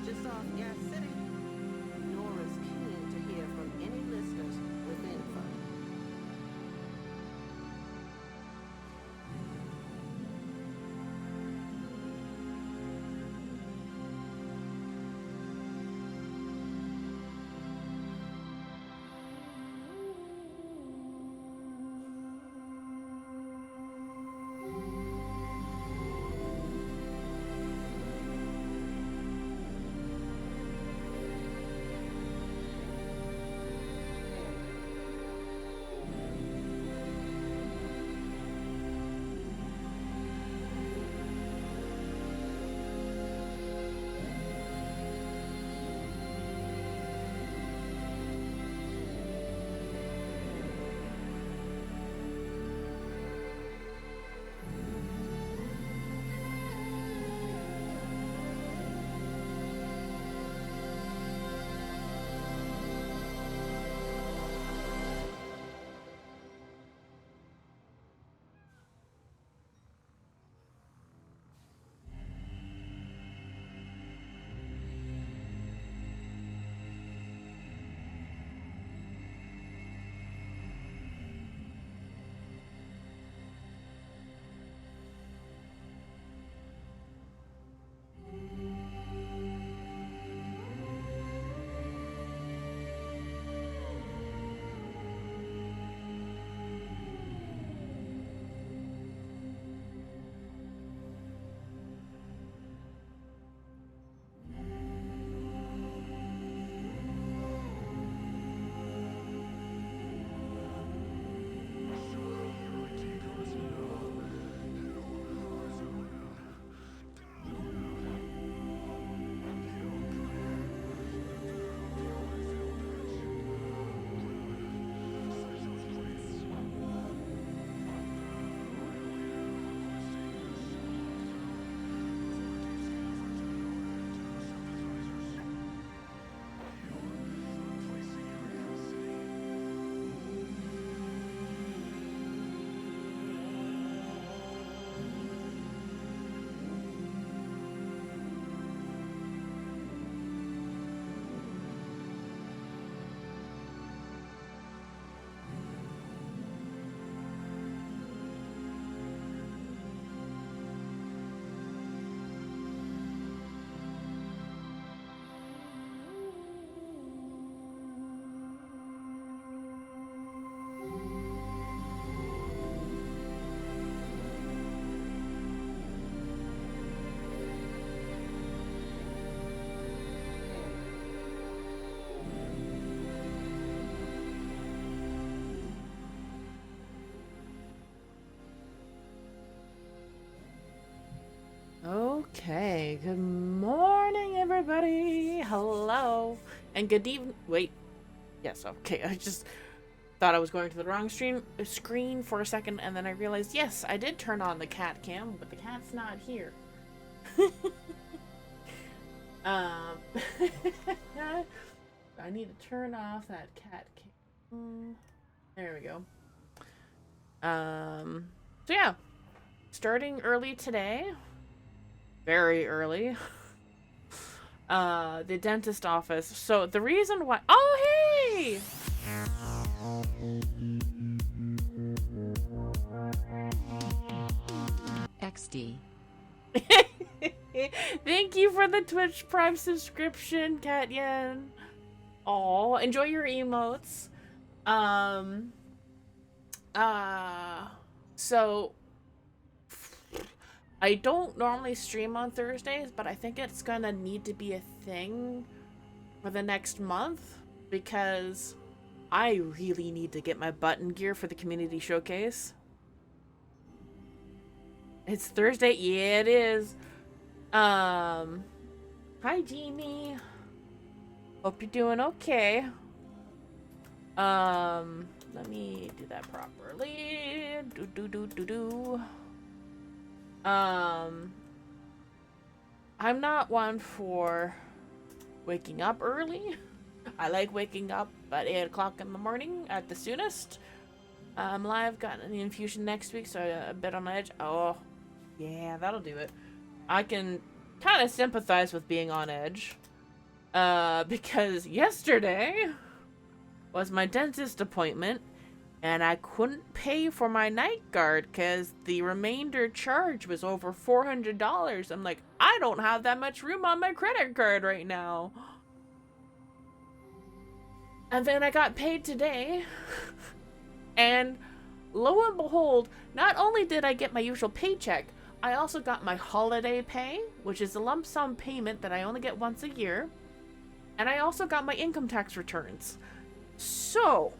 just off Gas City. Nora's keen to hear from any listeners with info. Okay, good morning, everybody. Hello, and good evening. Wait, yes, okay. I just thought I was going to the wrong screen for a second, and then I realized, yes, I did turn on the cat cam, but the cat's not here. I need to turn off that cat cam. There we go. So yeah, starting early today. Very early. The dentist office. So the reason why. Oh, hey! XD. Thank you for the Twitch Prime subscription, Katyan. Aw, enjoy your emotes. So I don't normally stream on Thursdays, but I think it's gonna need to be a thing for the next month because I really need to get my button gear for the community showcase. It's Thursday. Yeah, it is. Hi, Jeannie. Hope you're doing okay. Let me do that properly. I'm not one for waking up early. I like waking up at 8 o'clock in the morning at the soonest. I'm live, got an infusion next week, so a bit on edge. Oh, yeah, that'll do it. I can kind of sympathize with being on edge. Because yesterday was my dentist appointment, and I couldn't pay for my night guard because the remainder charge was over $400. I'm like, I don't have that much room on my credit card right now. And then I got paid today, and lo and behold, not only did I get my usual paycheck, I also got my holiday pay, which is a lump sum payment that I only get once a year, and I also got my income tax returns. So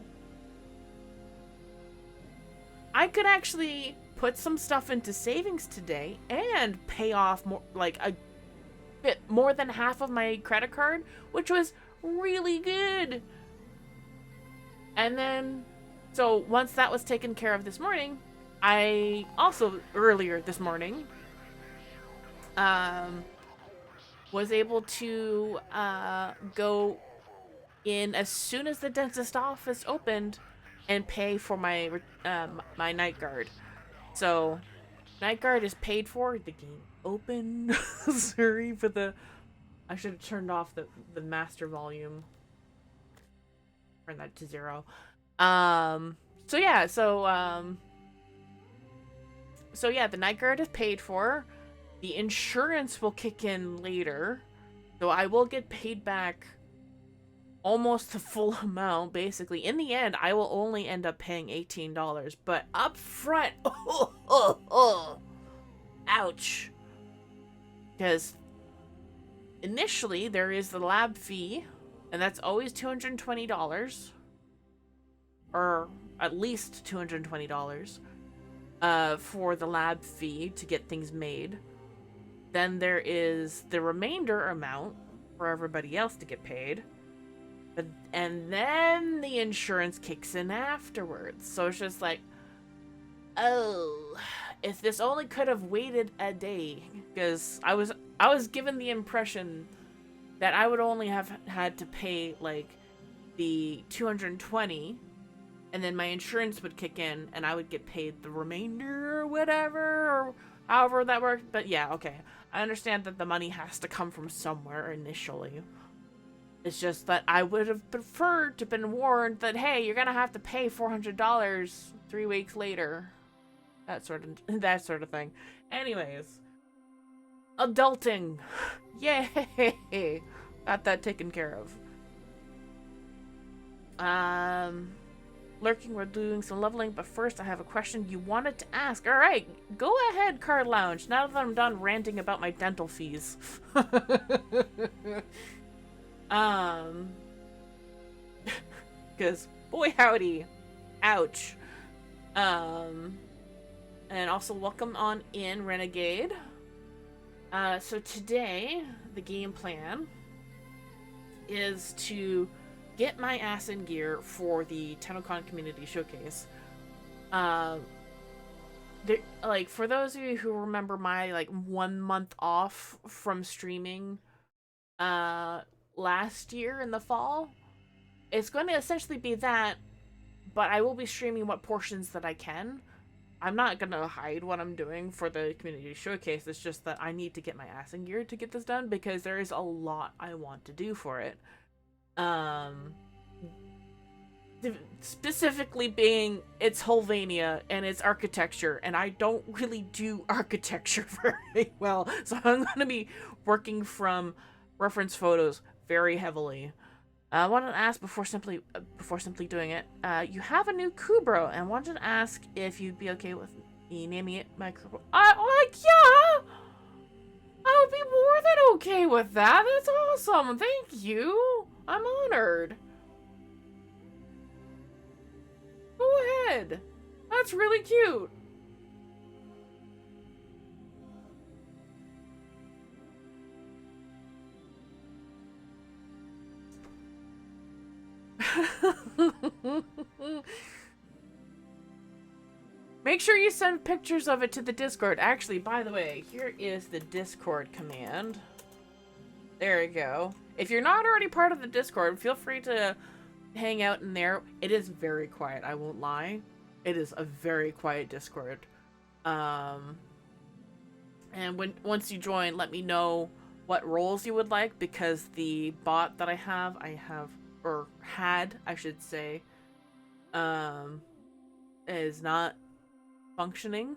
I could actually put some stuff into savings today and pay off more, like a bit more than half of my credit card, which was really good. And then, so once that was taken care of this morning, I also earlier this morning was able to go in as soon as the dentist office opened and pay for my my night guard. So night guard is paid for. The game open. Sorry for the. I should have turned off the master volume. Turn that to 0. So yeah. So yeah, the night guard is paid for. The insurance will kick in later, so I will get paid back almost the full amount, basically. In the end, I will only end up paying $18, but up front, ouch. Because initially, there is the lab fee, and that's always $220, or at least $220, for the lab fee to get things made. Then there is the remainder amount for everybody else to get paid. And then the insurance kicks in afterwards. So it's just like, oh, if this only could have waited a day, because I was given the impression that I would only have had to pay like the $220, and then my insurance would kick in, and I would get paid the remainder or whatever, or however that worked. But yeah, okay, I understand that the money has to come from somewhere initially. It's just that I would have preferred to have been warned that, hey, you're gonna have to pay $400 3 weeks later. That sort of thing. Anyways, adulting. Yay! Got that taken care of. Lurking, we're doing some leveling, but first I have a question you wanted to ask. Alright, go ahead, Card Lounge, now that I'm done ranting about my dental fees. Because, boy howdy, ouch. And also welcome on in, Renegade. So today, the game plan is to get my ass in gear for the TennoCon Community Showcase. Like, for those of you who remember my, like, 1 month off from streaming, last year in the fall, it's going to essentially be that, but I will be streaming what portions that I can. I'm not going to hide what I'm doing for the community showcase. It's just that I need to get my ass in gear to get this done, because there is a lot I want to do for it. Specifically being it's Hulvania and it's architecture, and I don't really do architecture very well, so I'm going to be working from reference photos very heavily. I wanted to ask before simply doing it. You have a new Kubro, and wanted to ask if you'd be okay with me naming it my Kubro. Yeah, I would be more than okay with that. That's awesome. Thank you. I'm honored. Go ahead. That's really cute. Make sure you send pictures of it to the Discord. Actually, by the way, here is the Discord command. There you go. If you're not already part of the Discord, feel free to hang out in there. It is very quiet, I won't lie. It is a very quiet Discord. And once you join, let me know what roles you would like, because the bot that I have, or had, I should say, is not functioning.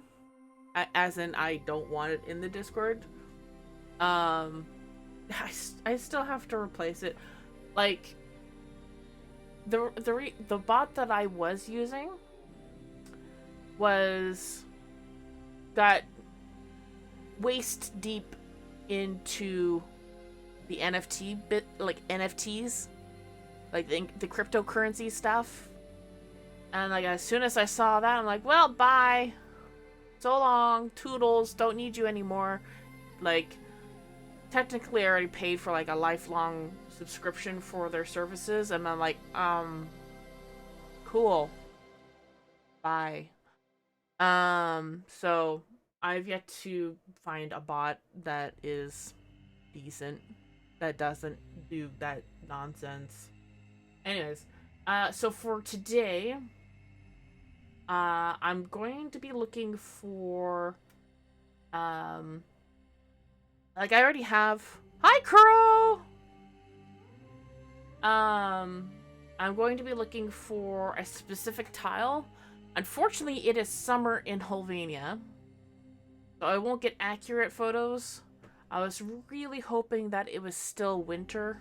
As in, I don't want it in the Discord. I still have to replace it. Like, the bot that I was using got waist deep into the NFT bit, like NFTs, like the cryptocurrency stuff. And like as soon as I saw that, I'm like, well, bye. So long, toodles, don't need you anymore. Like, technically I already paid for like a lifelong subscription for their services, and I'm like, cool. Bye. So I've yet to find a bot that is decent, that doesn't do that nonsense. Anyways, so for today, I'm going to be looking for, like I already have. Hi, Kuro! I'm going to be looking for a specific tile. Unfortunately, it is summer in Hulvania, so I won't get accurate photos. I was really hoping that it was still winter,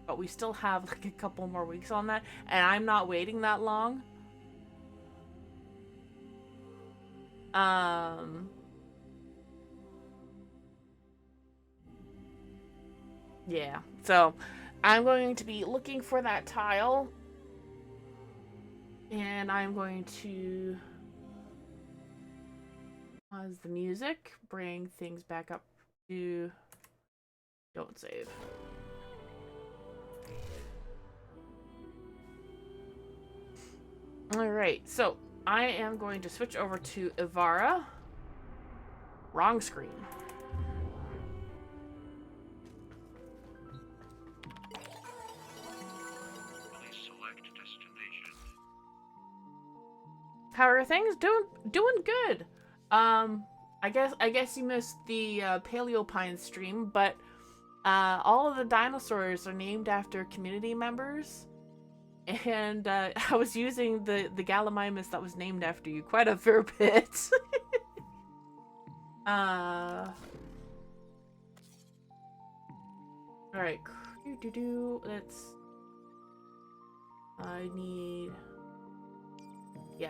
but we still have like a couple more weeks on that, and I'm not waiting that long. Yeah, so I'm going to be looking for that tile, and I'm going to pause the music, bring things back up to... Don't save. Alright, so I am going to switch over to Ivara. Wrong screen. How are things? Doing good. I guess you missed the Paleopine stream, but all of the dinosaurs are named after community members, and I was using the Gallimimus that was named after you quite a fair bit. All right, let's.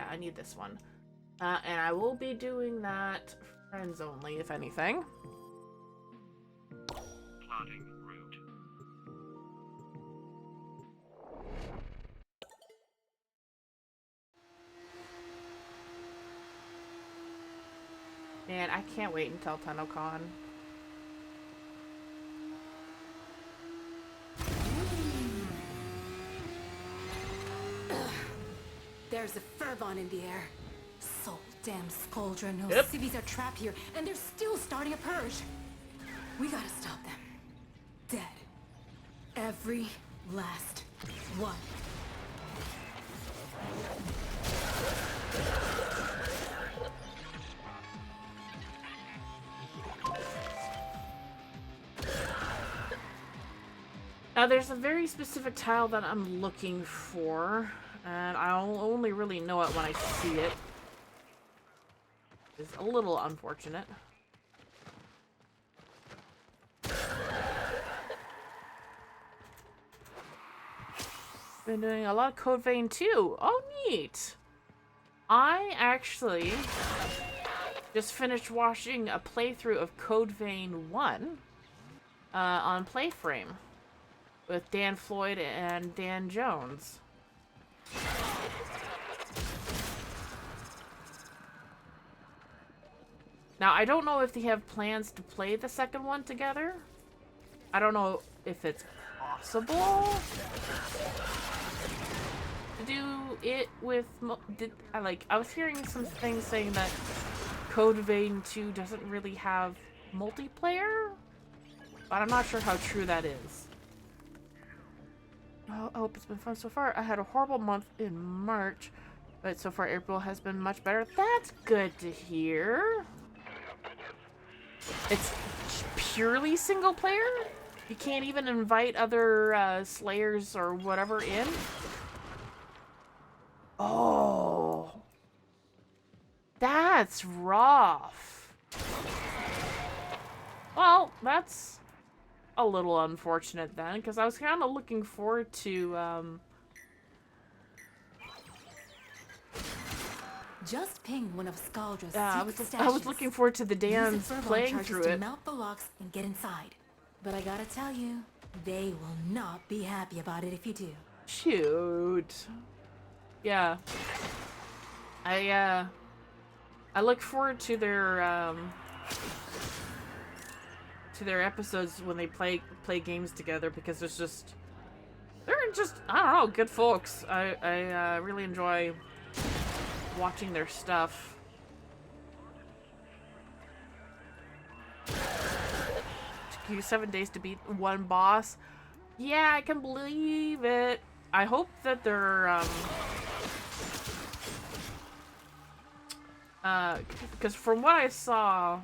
I need this one. And I will be doing that friends only, if anything. Plotting route. Man, I can't wait until TennoCon. There's a Furbon in the air. So damn Skuldra knows Yep. civvies are trapped here, and they're still starting a purge. We gotta stop them. Dead. Every last one. Now, there's a very specific tile that I'm looking for, and I'll only really know it when I see it. It's a little unfortunate. Been doing a lot of Code Vein too. Oh, neat. I actually just finished watching a playthrough of Code Vein 1 on Playframe with Dan Floyd and Dan Jones. Now, I don't know if they have plans to play the second one together. I don't know if it's possible to do it with... I was hearing some things saying that Code Vein 2 doesn't really have multiplayer, but I'm not sure how true that is. Oh, I hope it's been fun so far. I had a horrible month in March, but so far April has been much better. That's good to hear. It's purely single player? You can't even invite other Slayers or whatever in? Oh. That's rough. Well, that's a little unfortunate then, because I was kind of looking forward to, Just ping one of Scaldra's I was looking forward to the Dans playing through it. Mount the locks and get inside. But I gotta tell you, they will not be happy about it if you do. Shoot. Yeah. I look forward to their episodes when they play games together, because they're just I don't know, good folks. I really enjoy watching their stuff. Took you 7 days to beat one boss. Yeah, I can believe it. I hope that they're because from what I saw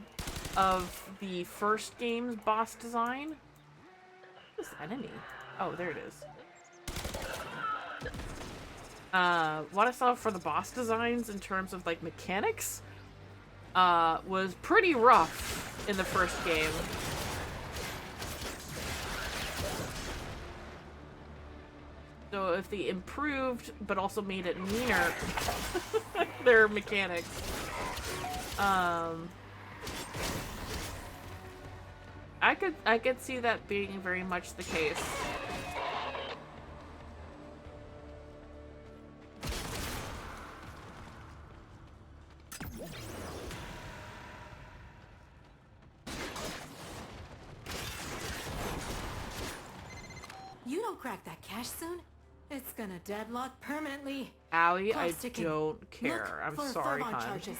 of the first game's boss design, what's this enemy? Oh, there it is. What I saw for the boss designs in terms of like mechanics was pretty rough in the first game. So if they improved but also made it meaner, their mechanics, I could see that being very much the case. You don't crack that cache soon, it's gonna deadlock permanently. Allie, Clock I ticking. don't care. I'm Look for sorry, photon hon. charges.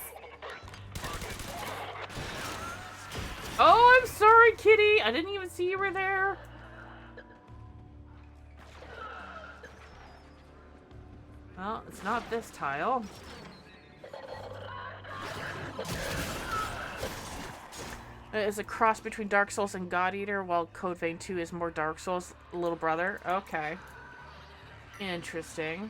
Oh, I'm sorry, kitty. I didn't even see you were there. Well, it's not this tile. It's a cross between Dark Souls and God Eater, while Code Vein 2 is more Dark Souls little brother. Okay. Interesting.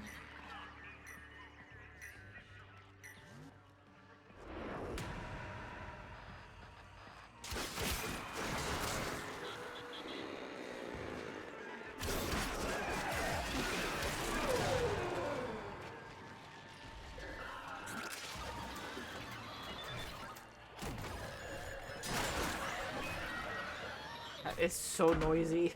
It's so noisy.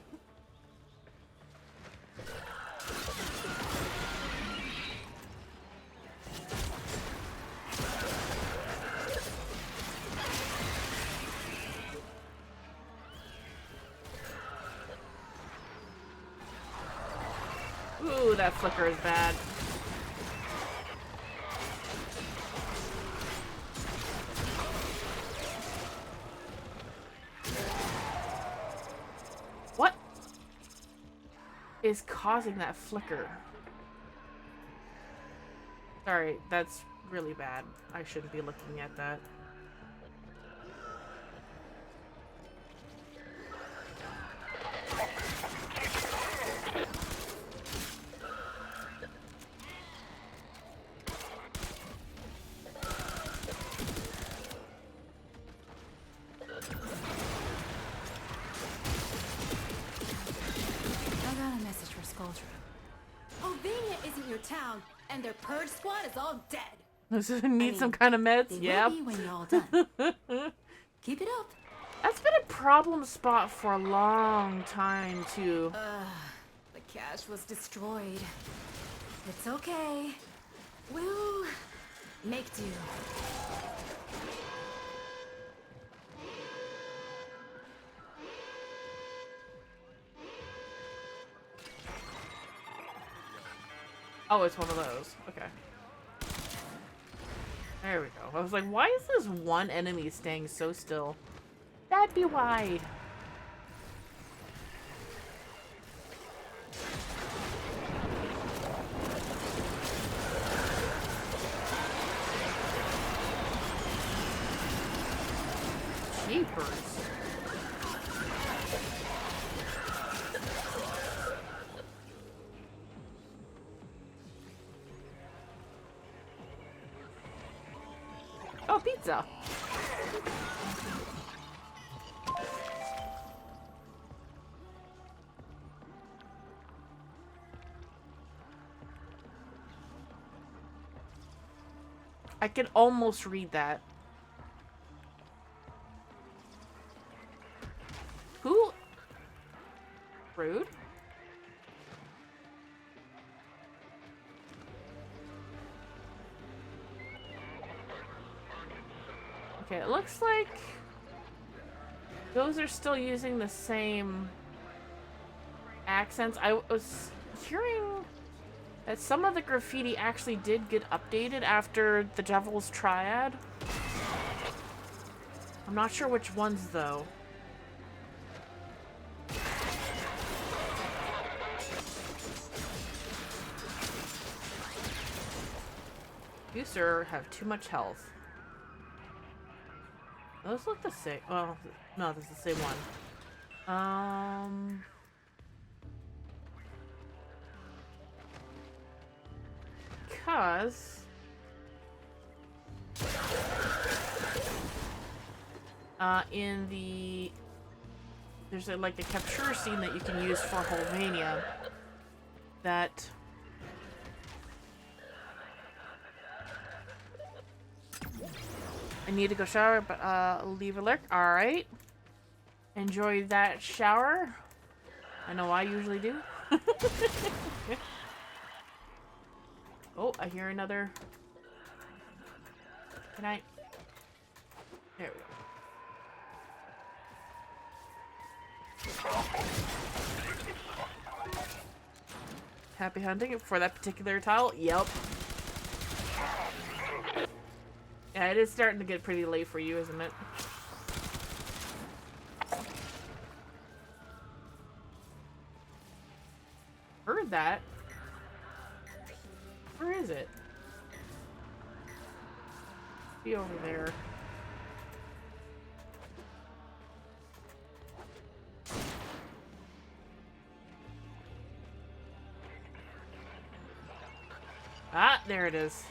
Ooh, that flicker is bad. What is causing that flicker? Sorry, that's really bad. I shouldn't be looking at that. Town, and their purge squad is all dead. Need some kind of meds? Yeah. When you're all done. Keep it up. That's been a problem spot for a long time, too. The cache was destroyed. It's okay. We'll make do. Oh, it's one of those. Okay. There we go. I was like, why is this one enemy staying so still? That'd be wide. Jeepers. so. I can almost read that. Who? Rude? Okay, it looks like those are still using the same accents. I was hearing that some of the graffiti actually did get updated after the Devil's Triad. I'm not sure which ones, though. You, sir, have too much health. Those look the same. Well, no, this is the same one. Because in the there's like a capture scene that you can use for Hulvania that I need to go shower, but leave a lurk. All right, enjoy that shower. I know I usually do. Oh, I hear another. Can I? There we go. Happy hunting for that particular tile? Yep. Yeah, it is starting to get pretty late for you, isn't it? Heard that. Where is it? Be over there. Ah, there it is.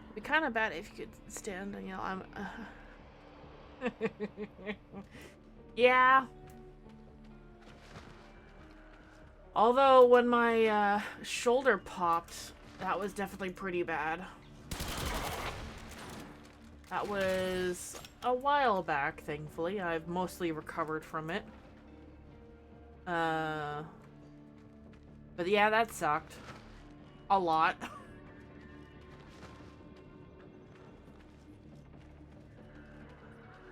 It'd be kind of bad if you could stand and yell, I'm... Yeah. Although when my shoulder popped, that was definitely pretty bad. That was a while back, thankfully. I've mostly recovered from it. But yeah, that sucked. A lot.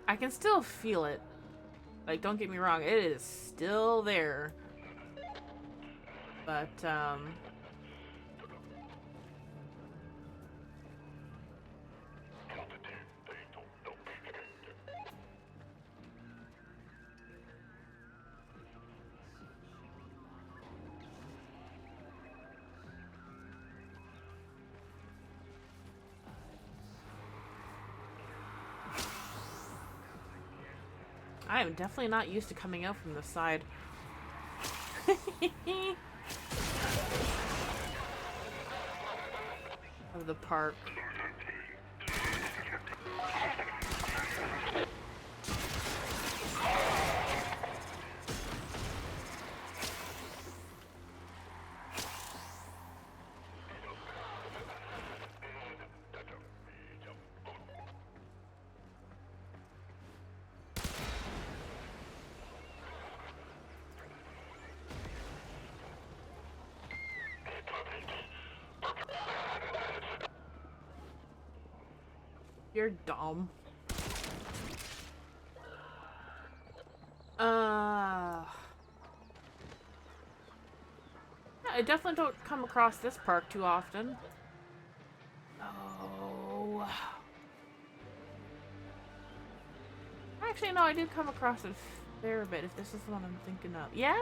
I can still feel it. Like, don't get me wrong, it is still there. But, I am definitely not used to coming out from the side. Of the park. You're dumb. I definitely don't come across this park too often. Oh. Actually, no, I do come across it a fair bit, if this is the one I'm thinking of. Yeah.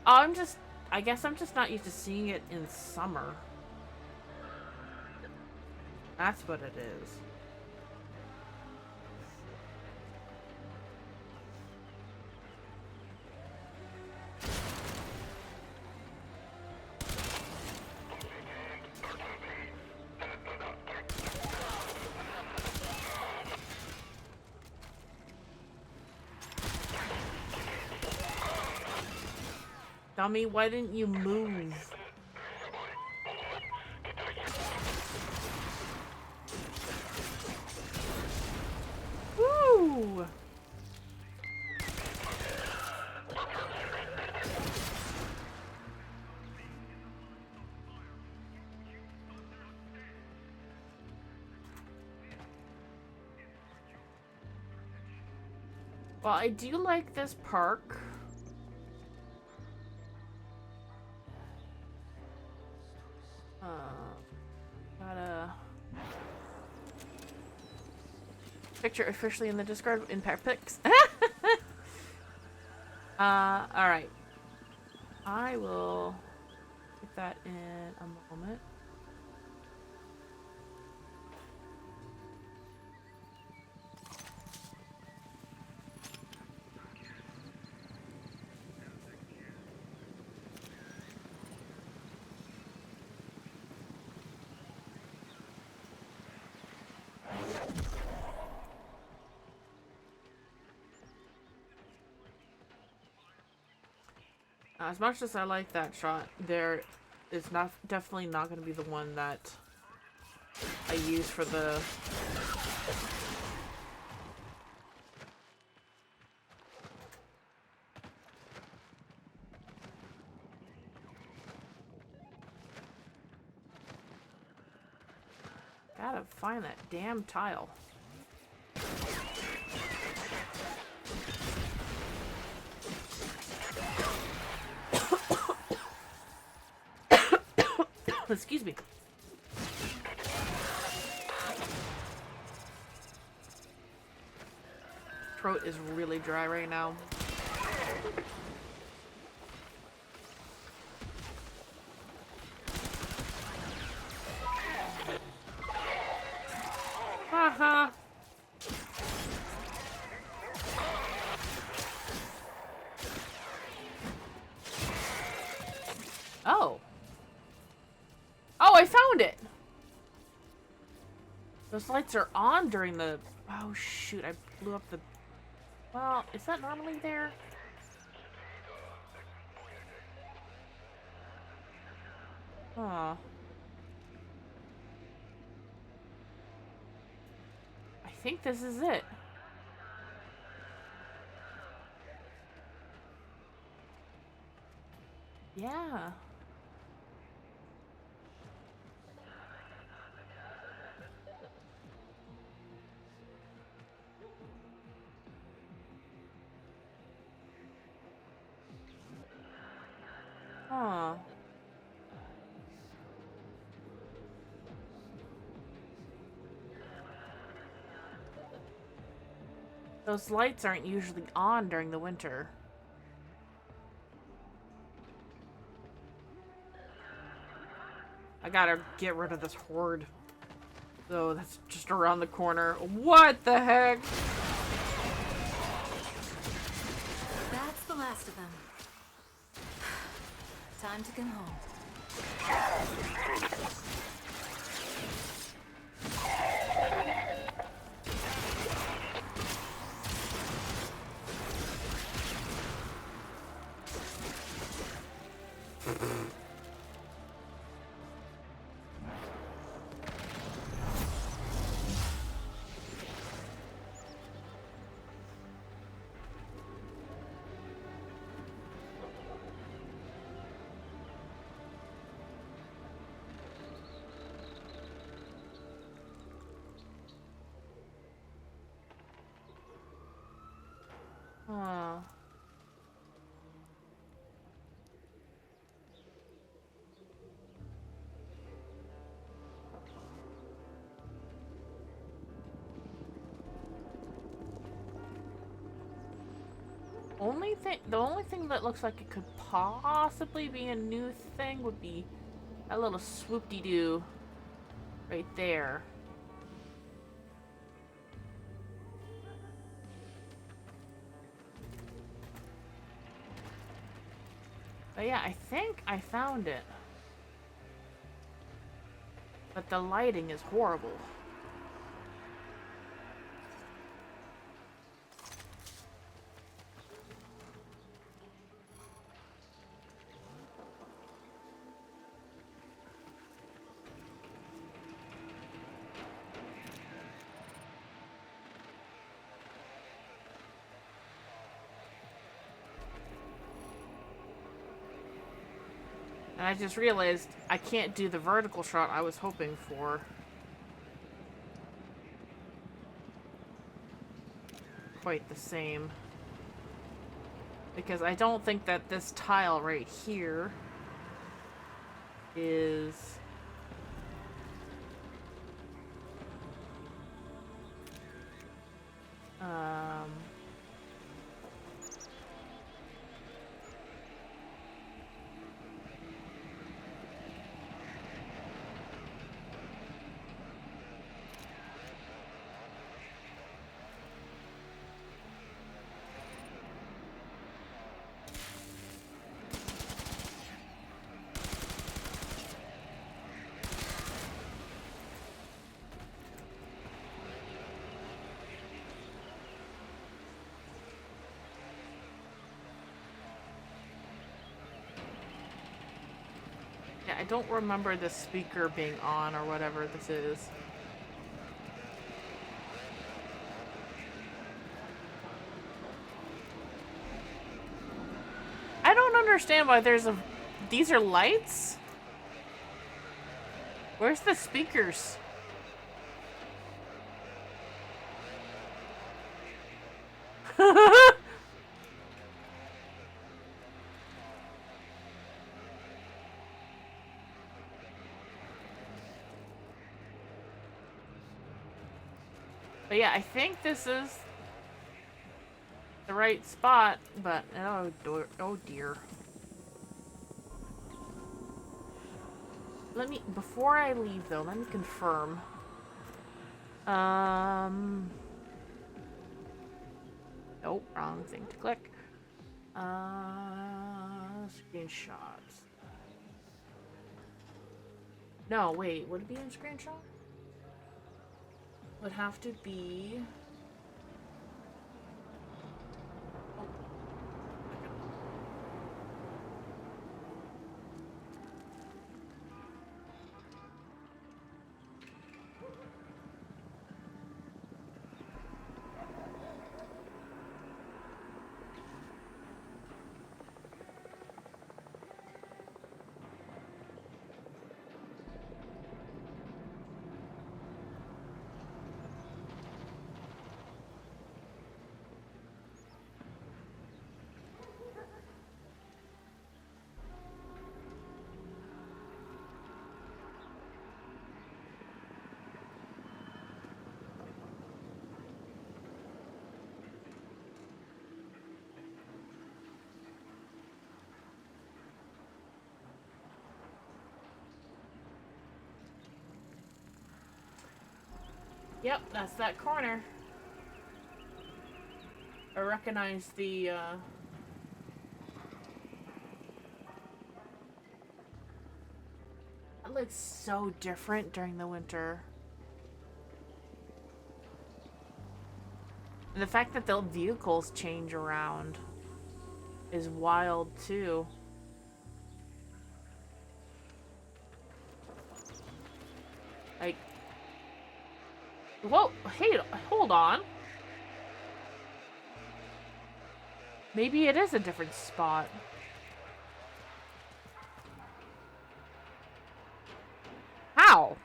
I guess I'm just not used to seeing it in summer. That's what it is. Dummy, why didn't you move? Woo! Well, I do like this park. Gotta picture officially in the Discord impact pics. Alright. I will get that in a moment. As much as I like that shot, there is definitely not going to be the one that I use for the... Gotta find that damn tile. Excuse me. Throat is really dry right now. Haha. Oh. Oh, I found it! Those lights are on during the... Oh, shoot. I blew up the... Well, is that normally there? Huh. I think this is it. Yeah. Huh. Those lights aren't usually on during the winter. I gotta get rid of this horde. So that's just around the corner. What the heck? That's the last of them. Time to come home. Huh. The only thing that looks like it could possibly be a new thing would be that little swoop-de-doo right there. But yeah, I think I found it. But the lighting is horrible. And I just realized I can't do the vertical shot I was hoping for. Quite the same. Because I don't think that this tile right here is... Yeah, I don't remember the speaker being on or whatever this is. I don't understand why there's a... These are lights? Where's the speakers? But yeah, I think this is the right spot, but oh dear. Let me, before I leave though, let me confirm. Nope, wrong thing to click. Screenshots. No, wait, would it be in screenshot? Would have to be... Oh. Yep, that's that corner. I recognize the, It looks so different during the winter. And the fact that the vehicles change around is wild, too. Like... Whoa, hey, hold on. Maybe it is a different spot. How?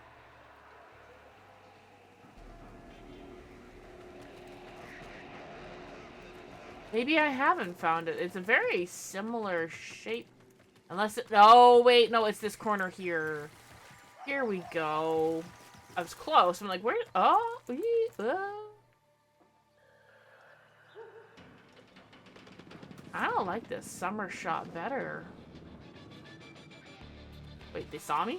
Maybe I haven't found it. It's a very similar shape. Unless it... Oh, wait, no, it's this corner here. Here we go. I was close. I'm like, where? Oh, I don't like this summer shot better. Wait, they saw me?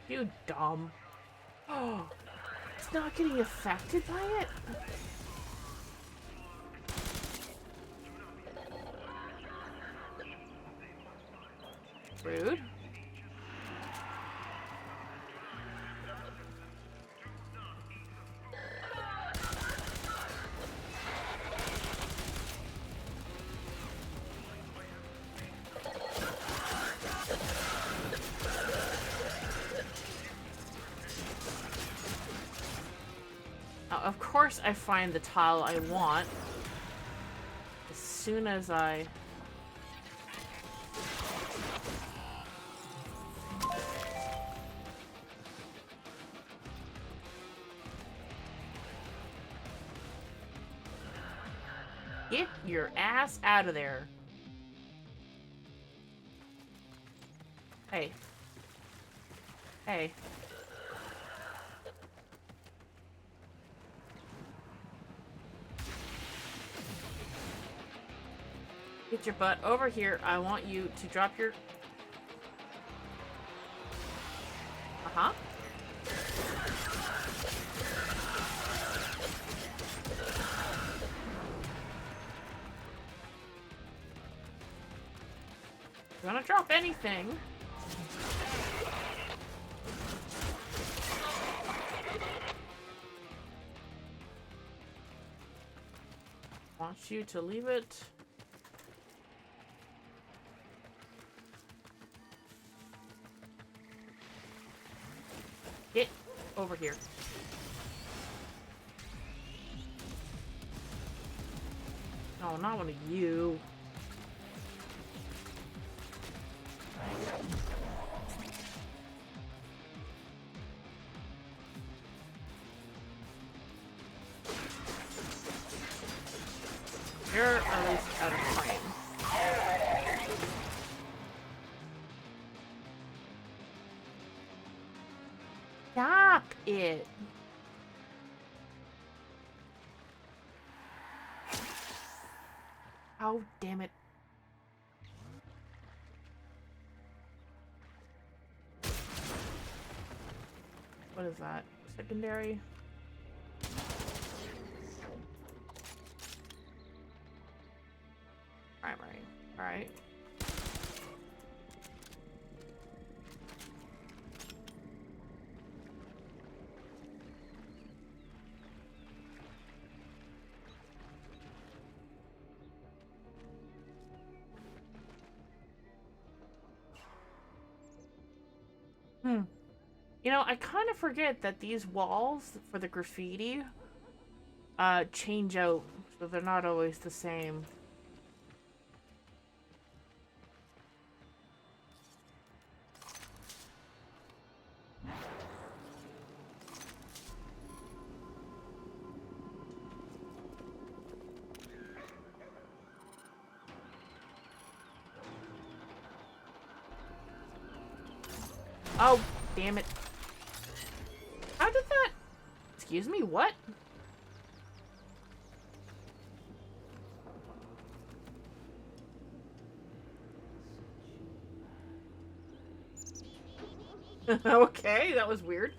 You dumb. Oh. It's not getting affected by it? Rude. of course I find the tile I want as soon as I... Get your ass out of there. Hey. Hey. Get your butt over here. I want you to drop your... Uh-huh. Gonna drop anything. Want you to leave it. Get over here. No, not one of you. You're at least out of frame. Stop it. Oh, damn it. What is that? Secondary? Primary. Alright. You know, I kind of forget that these walls for the graffiti change out, so they're not always the same. Oh, damn it. How did that... Excuse me, what? Okay, that was weird.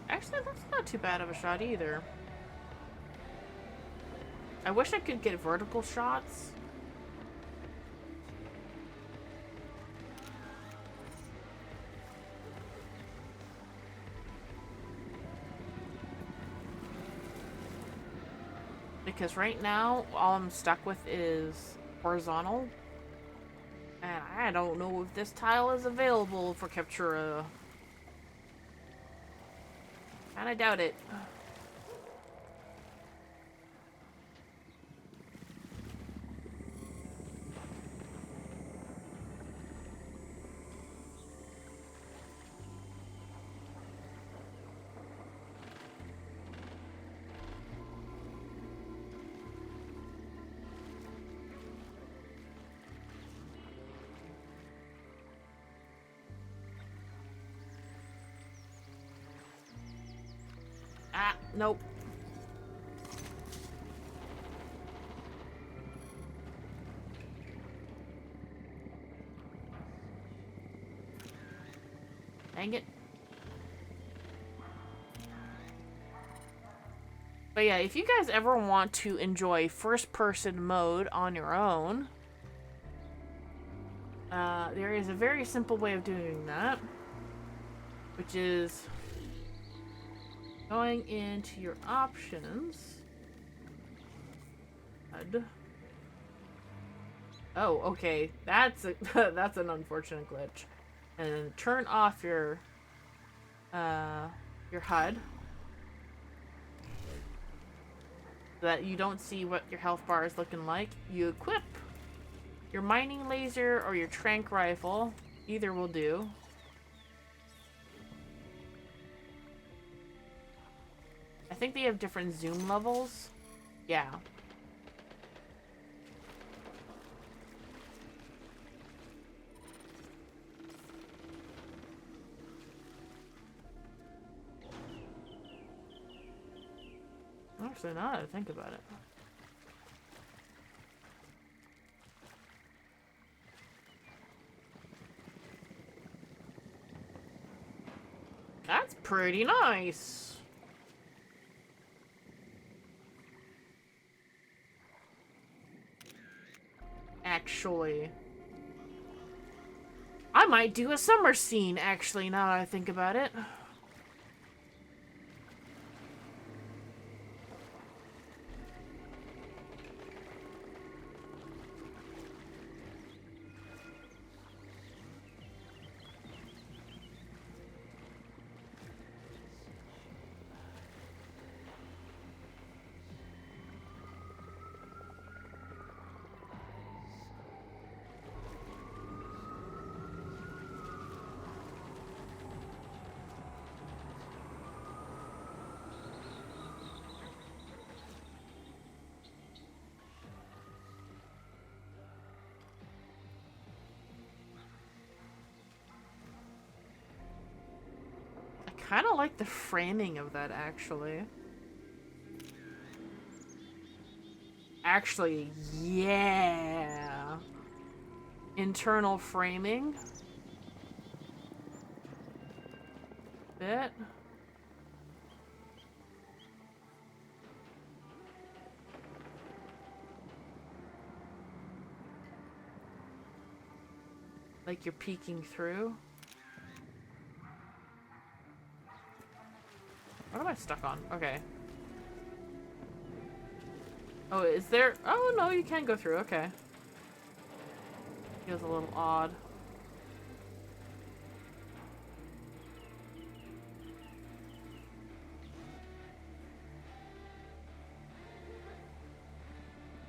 Actually, that's not too bad of a shot either. I wish I could get vertical shots. Because right now, all I'm stuck with is horizontal. And I don't know if this tile is available for Captura. Kinda doubt it. Ah, nope. Dang it. But yeah, if you guys ever want to enjoy first-person mode on your own, there is a very simple way of doing that, which is going into your options. Oh, okay. That's a that's an unfortunate glitch. And then turn off your HUD so that you don't see what your health bar is looking like. You equip your mining laser or your tranq rifle. Either will do. I think they have different zoom levels. Yeah. Actually, now that I think about it. That's pretty nice. Actually, I might do a summer scene, actually, now that I think about it. I kind of like the framing of that, actually. Actually, yeah. Internal framing. Bit. Like you're peeking through. What am I stuck on? Okay. Oh, is there... Oh, no, you can go through. Okay. Feels a little odd.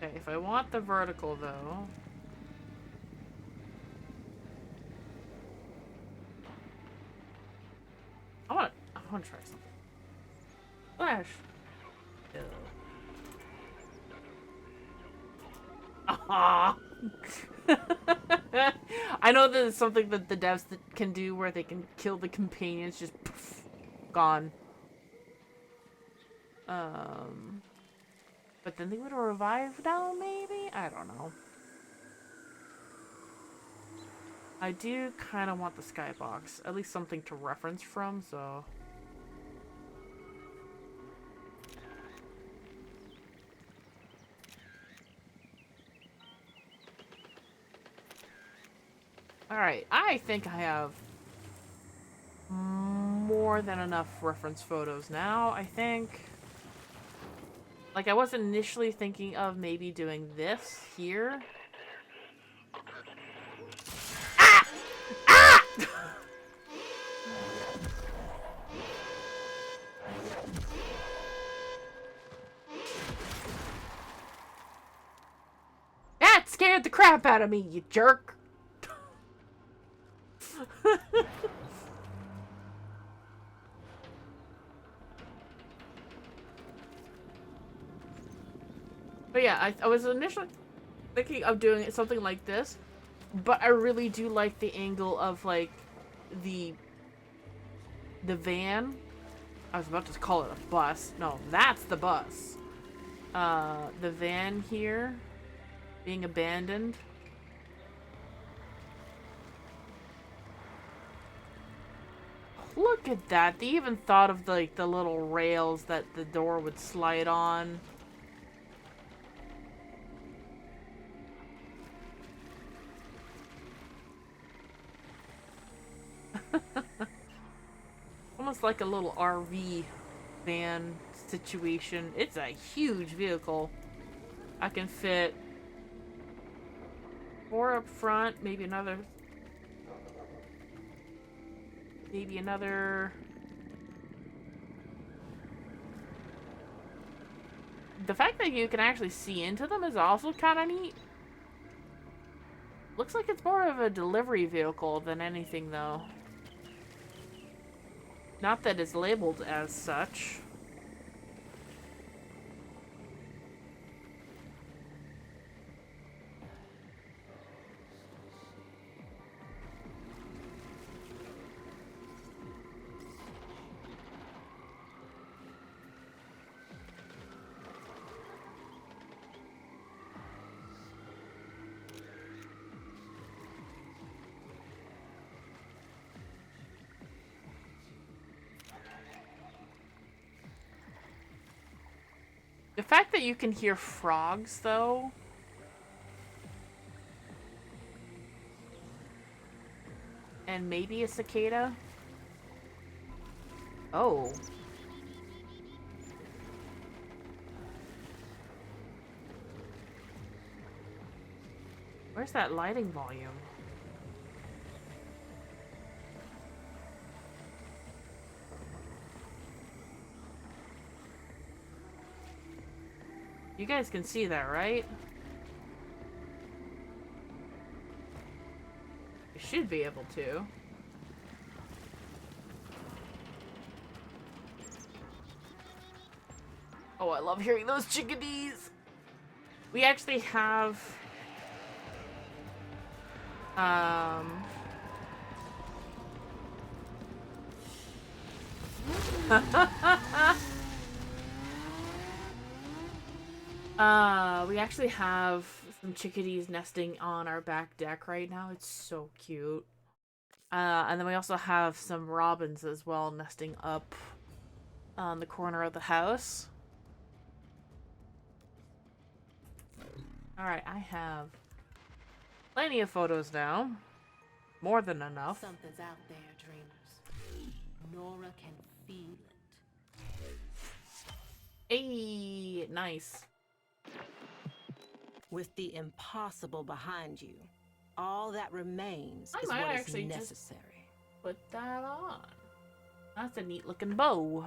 Okay, if I want the vertical, though... I want to try something. Flash. Aww. I know that it's something that the devs can do where they can kill the companions, just poof, gone. But then they would revive now, maybe? I don't know. I do kind of want the skybox, at least something to reference from, so... Alright, I think I have more than enough reference photos now, I think. Like, I was initially thinking of maybe doing this here. Ah! Ah! That scared the crap out of me, you jerk! But yeah, I was initially thinking of doing something like this, but I really do like the angle of, like, the van I was about to call it a bus. No, that's the bus. The van here being abandoned. Look at that. They even thought of like the little rails that the door would slide on. Almost like a little RV van situation. It's a huge vehicle. I can fit 4 up front, maybe another. The fact that you can actually see into them is also kind of neat. Looks like it's more of a delivery vehicle than anything, though. Not that it's labeled as such. The fact that you can hear frogs, though. And maybe a cicada. Oh. Where's that lighting volume? You guys can see that, right? You should be able to. Oh, I love hearing those chickadees. We actually have we actually have some chickadees nesting on our back deck right now. It's so cute. And then we also have some robins as well nesting up on the corner of the house. Alright, I have plenty of photos now. More than enough. Something's out there, dreamers. Nora can feel it. Hey, nice. With the impossible behind you, all that remains I is might what is actually necessary. Just put that on. That's a neat looking bow.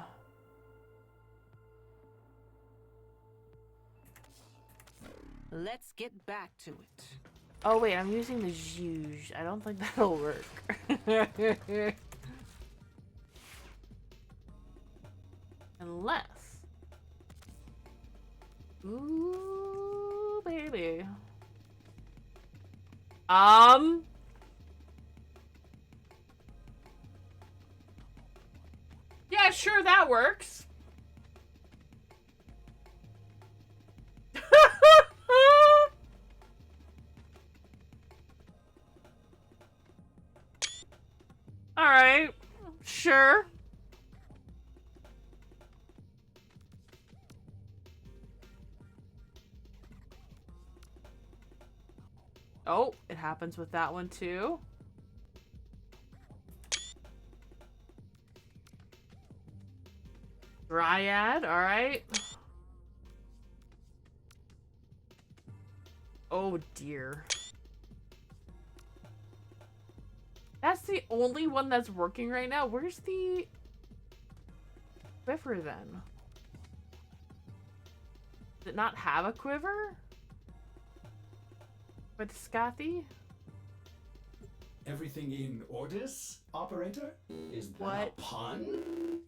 Let's get back to it. Oh wait, I'm using the juge. I don't think that'll work. Unless. Ooh, baby. Yeah, sure, that works. Alright, sure. Oh, it happens with that one too. Dryad, alright. Oh dear. That's the only one that's working right now. Where's the quiver then? Does it not have a quiver? With Scotty? Everything in orders, operator? Is that What? a pun?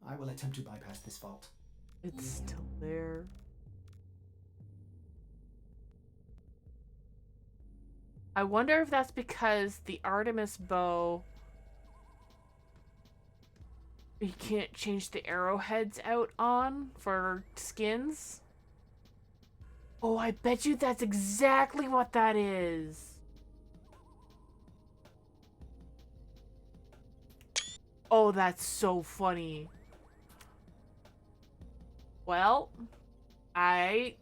I will attempt to bypass this fault. It's still there. I wonder if that's because the Artemis bow You can't change the arrowheads out on for skins. Oh, I bet you that's exactly what that is. Oh, that's so funny. Well, I'm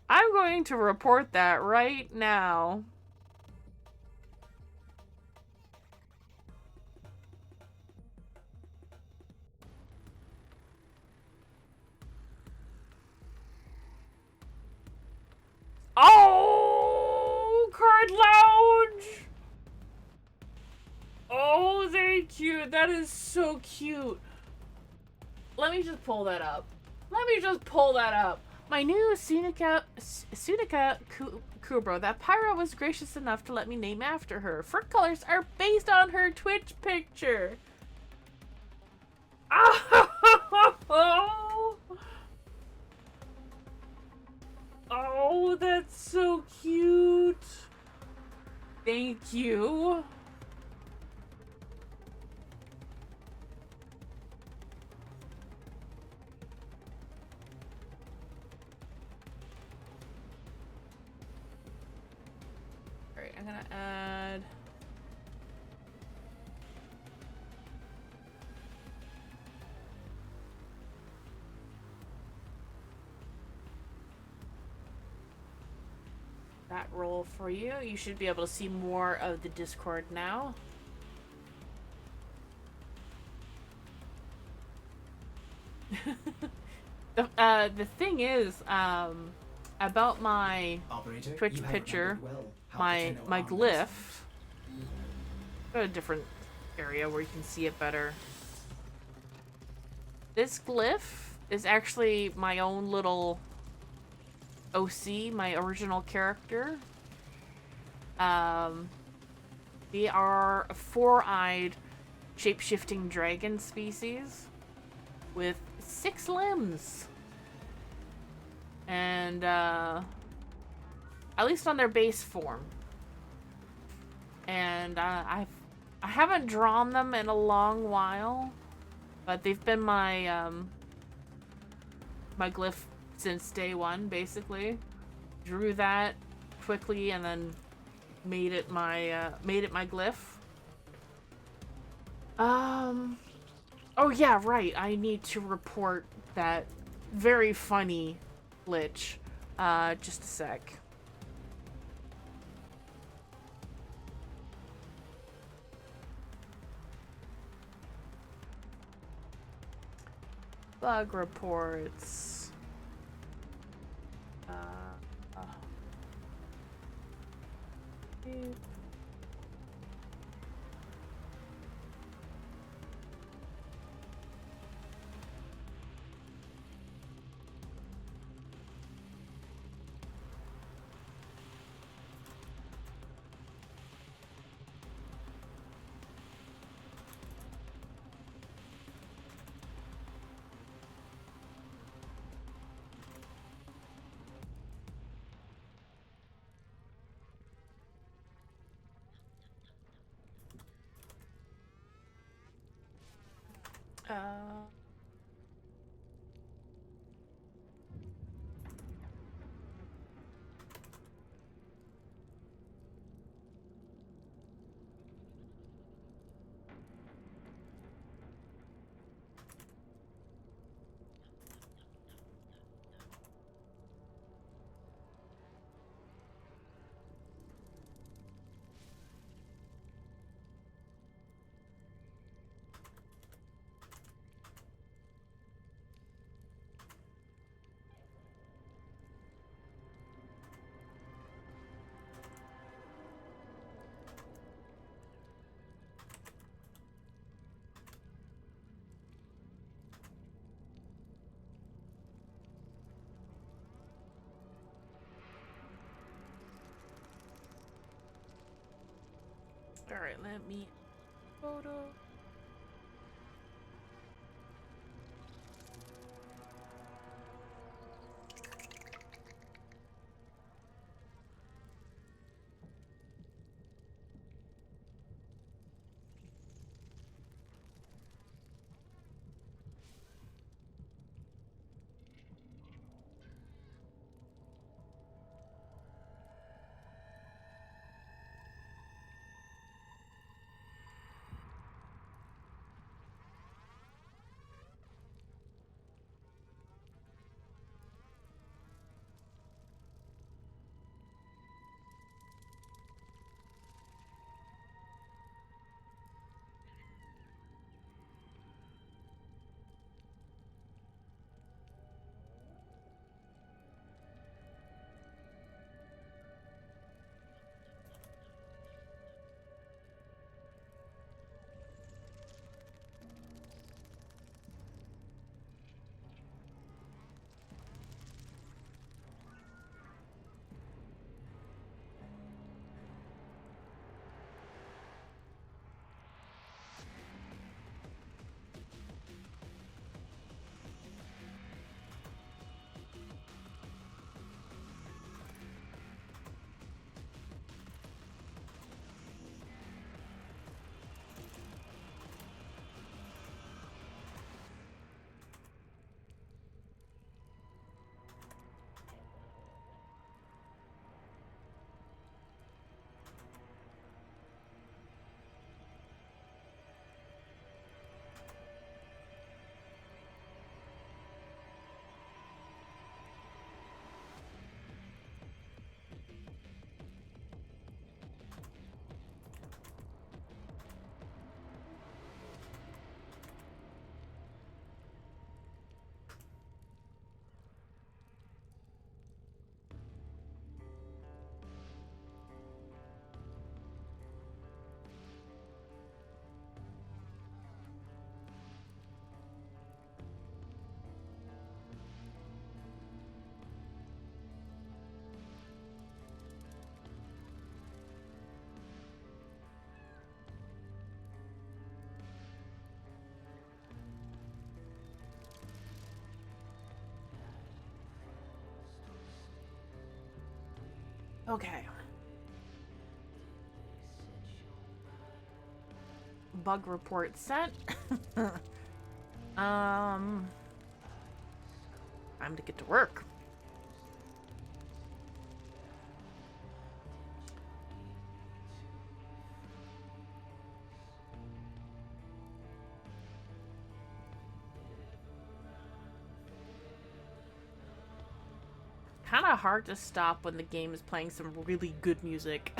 going to report that right now. Oh, Card Lounge! Oh, very cute. That is so cute. Let me just pull that up. My new Sunika Kubro. That Pyro was gracious enough to let me name after her. Fur colors are based on her Twitch picture. Oh, oh, that's so cute. Thank you. Alright, I'm gonna add... that role for you. You should be able to see more of the Discord now. The thing is, about my Operator, Twitch you have picture, remembered well how the my TennoCon glyph. Got a different area where you can see it better. This glyph is actually my own little OC, my original character. They are a four-eyed shape-shifting dragon species with 6 limbs. And, at least on their base form. And, I haven't drawn them in a long while, but they've been my, my glyph since day one, basically. Drew that quickly and then made it my glyph. Oh yeah, right. I need to report that very funny glitch. Just a sec. Bug reports. Alright, let me photo. Okay. Bug report set. Time to get to work. Kind of hard to stop when the game is playing some really good music.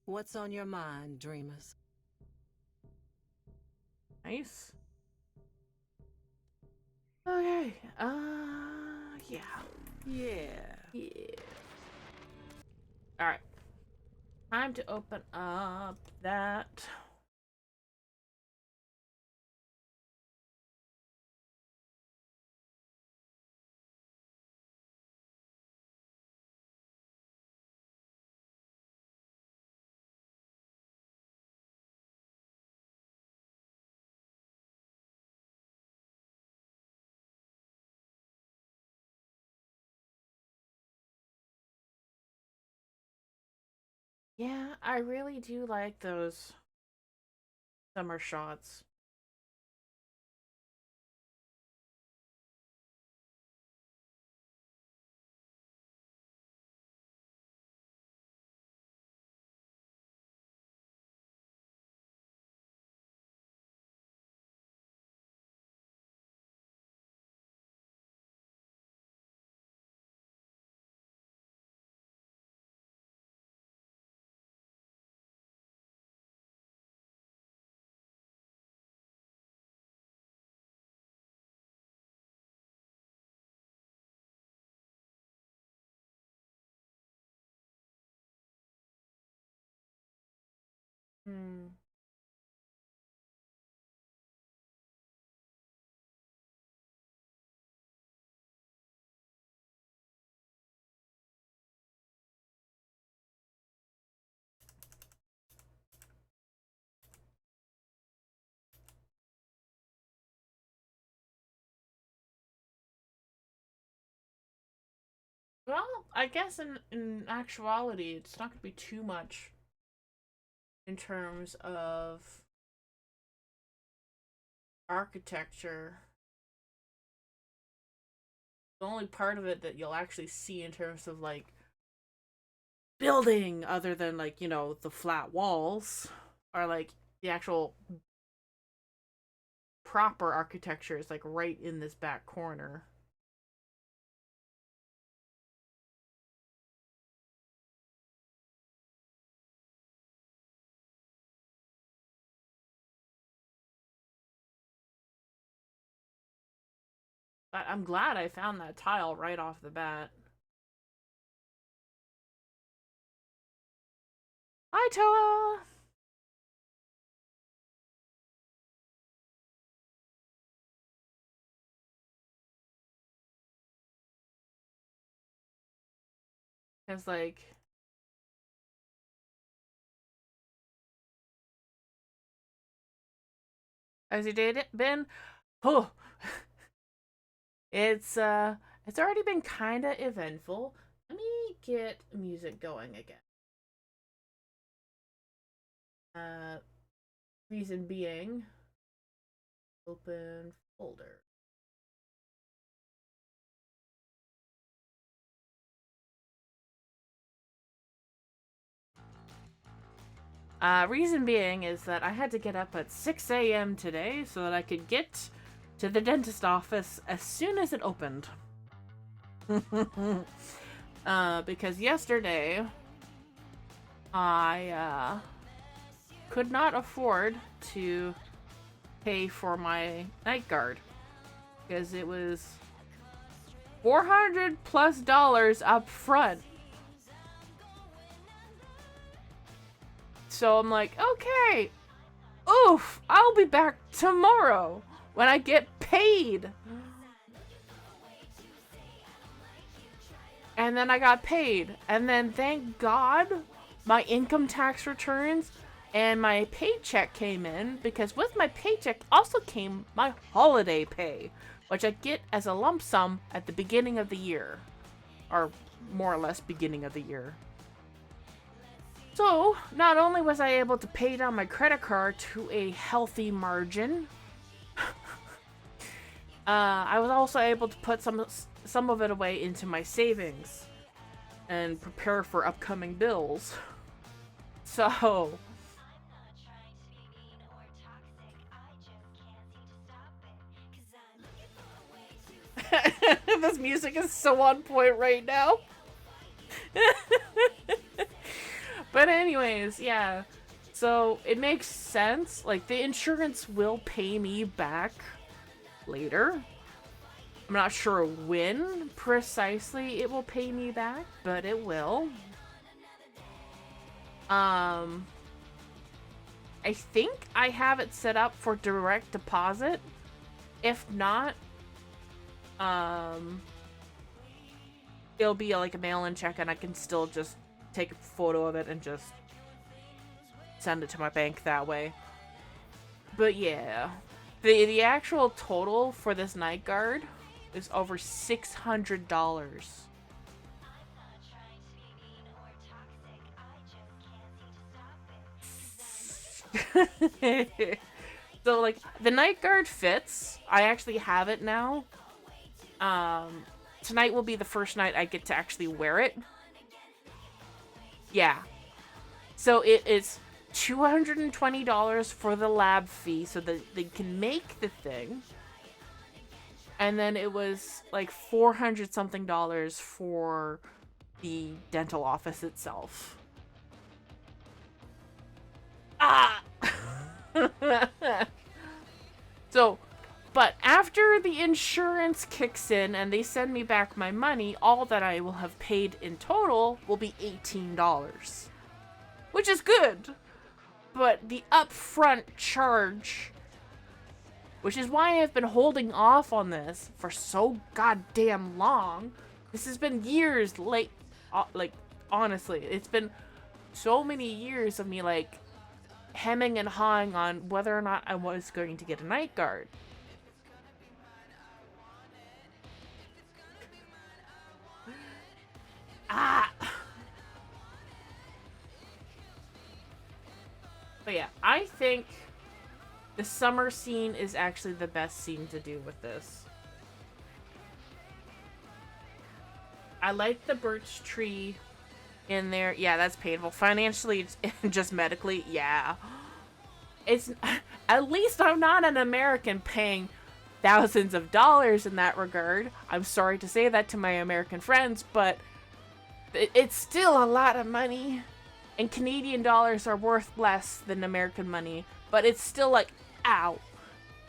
What's on your mind, dreamers? Nice. Okay. Yeah. Yeah. All right. Time to open up that. Yeah, I really do like those summer shots. Hmm. Well, I guess in actuality, it's not going to be too much in terms of architecture. The only part of it that you'll actually see in terms of like building, other than like, you know, the flat walls, are like the actual proper architecture is like right in this back corner. But I'm glad I found that tile right off the bat. Hi, Toa! Because, like, how's your day been? Oh, it's already been kind of eventful. Let me get music going again. Uh, reason being, open folder. Reason being is that I had to get up at 6 a.m. today so that I could get to the dentist office as soon as it opened. Because yesterday I could not afford to pay for my night guard because it was $400+ up front. So I'm like, okay, oof, I'll be back tomorrow when I get paid. And then I got paid. And then thank God my income tax returns And my paycheck came in because with my paycheck also came my holiday pay, which I get as a lump sum at the beginning of the year, or more or less beginning of the year. So, not only was I able to pay down my credit card to a healthy margin, I was also able to put some of it away into my savings and prepare for upcoming bills. So, this music is so on point right now. But anyways, yeah. So it makes sense. Like, the insurance will pay me back later. I'm not sure when precisely it will pay me back, but it will. I think I have it set up for direct deposit. If not, it'll be like a mail-in check and I can still just take a photo of it and just send it to my bank that way. But yeah, the actual total for this night guard is over $600. So like the night guard fits. I actually have it now. Tonight will be the first night I get to actually wear it. Yeah. So it is $220 for the lab fee so that they can make the thing. And then it was like $400 something for the dental office itself. Ah! So, but after the insurance kicks in and they send me back my money, all that I will have paid in total will be $18. Which is good. But the upfront charge, which is why I've been holding off on this for so goddamn long. This has been years late. Like, honestly, it's been so many years of me, like, hemming and hawing on whether or not I was going to get a night guard. Ah! But yeah, I think the summer scene is actually the best scene to do with this. I like the birch tree in there. Yeah, that's painful. Financially, just medically, yeah. It's at least I'm not an American paying thousands of dollars in that regard. I'm sorry to say that to my American friends, but it's still a lot of money. And Canadian dollars are worth less than American money, but it's still like, ow,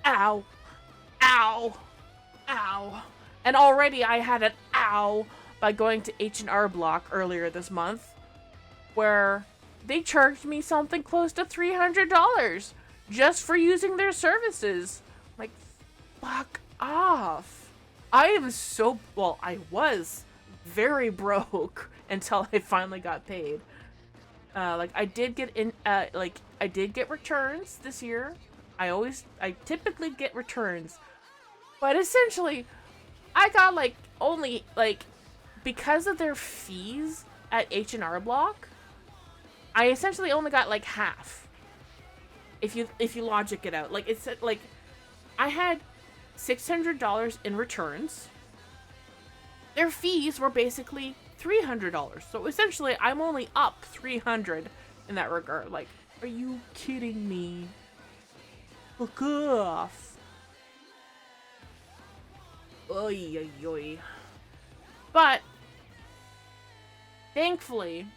ow, ow, ow. And already I had an ow by going to H&R Block earlier this month, where they charged me something close to $300 just for using their services. Like, fuck off. I am so, well, I was very broke until I finally got paid. Like, I did get I did get returns this year. I typically get returns. But essentially, I got, like, only, like, because of their fees at H&R Block, I essentially only got, like, half. If you logic it out. Like, it's, like, I had $600 in returns. Their fees were basically $300. So essentially, I'm only up $300 in that regard. Like, are you kidding me? Fuck off. Oy, oy, oy. But thankfully,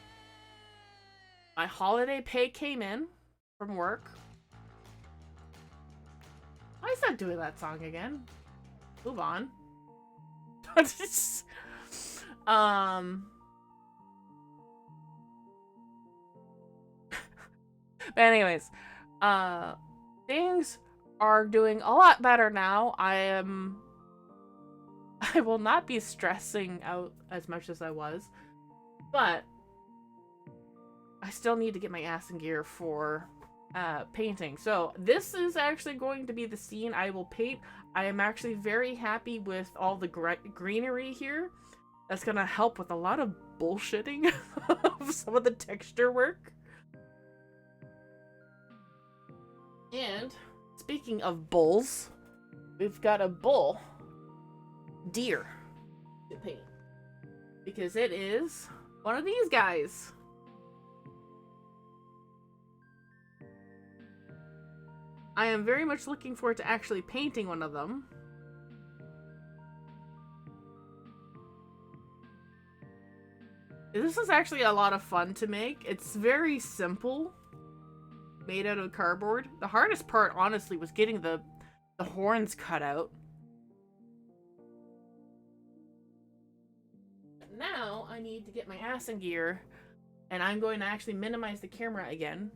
my holiday pay came in from work. Why is that doing that song again? Move on. But anyways, things are doing a lot better now. I will not be stressing out as much as I was, but I still need to get my ass in gear for painting. So this is actually going to be the scene I will paint. I am actually very happy with all the greenery here. That's gonna help with a lot of bullshitting of some of the texture work. And speaking of bulls, we've got a bull deer to paint. Because it is one of these guys. I am very much looking forward to actually painting one of them. This is actually a lot of fun to make. It's very simple, made out of cardboard. The hardest part, honestly, was getting the horns cut out. Now I need to get my ass in gear, and I'm going to actually minimize the camera again,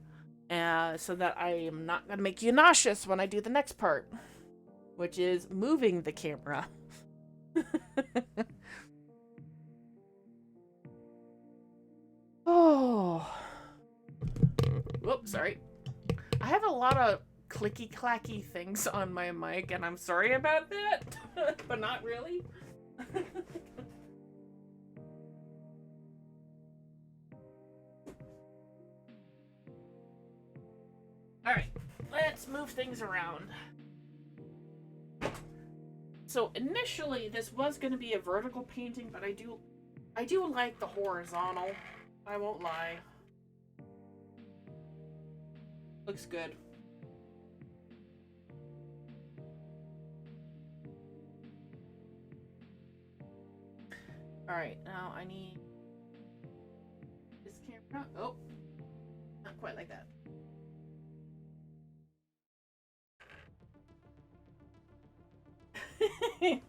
so that I am not going to make you nauseous when I do the next part, which is moving the camera. Oh. Whoops, sorry. I have a lot of clicky clacky things on my mic, and I'm sorry about that, but not really. Alright, let's move things around. So initially this was going to be a vertical painting, but I do like the horizontal. I won't lie. Looks good. Alright, now I need this camera. Oh, not quite like that. It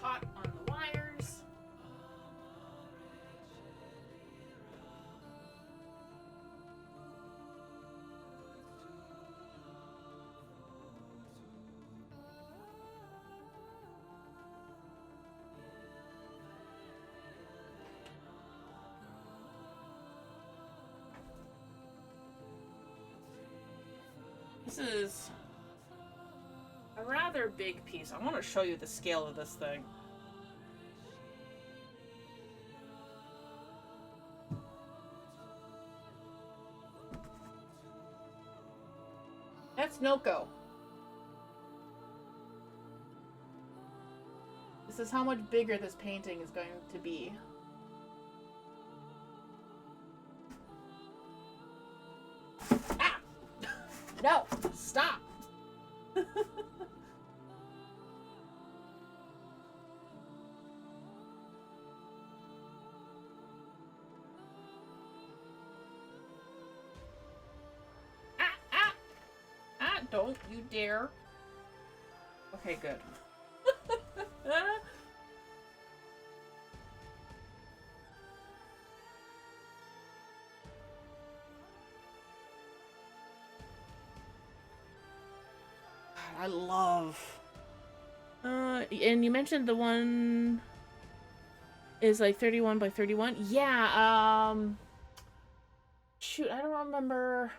caught on the wires. This is a rather big piece. I want to show you the scale of this thing. That's Noko. This is how much bigger this painting is going to be. Ah! No! Stop! Don't you dare. Okay, good. I love. And you mentioned the one is like 31 by 31. Yeah. Shoot, I don't remember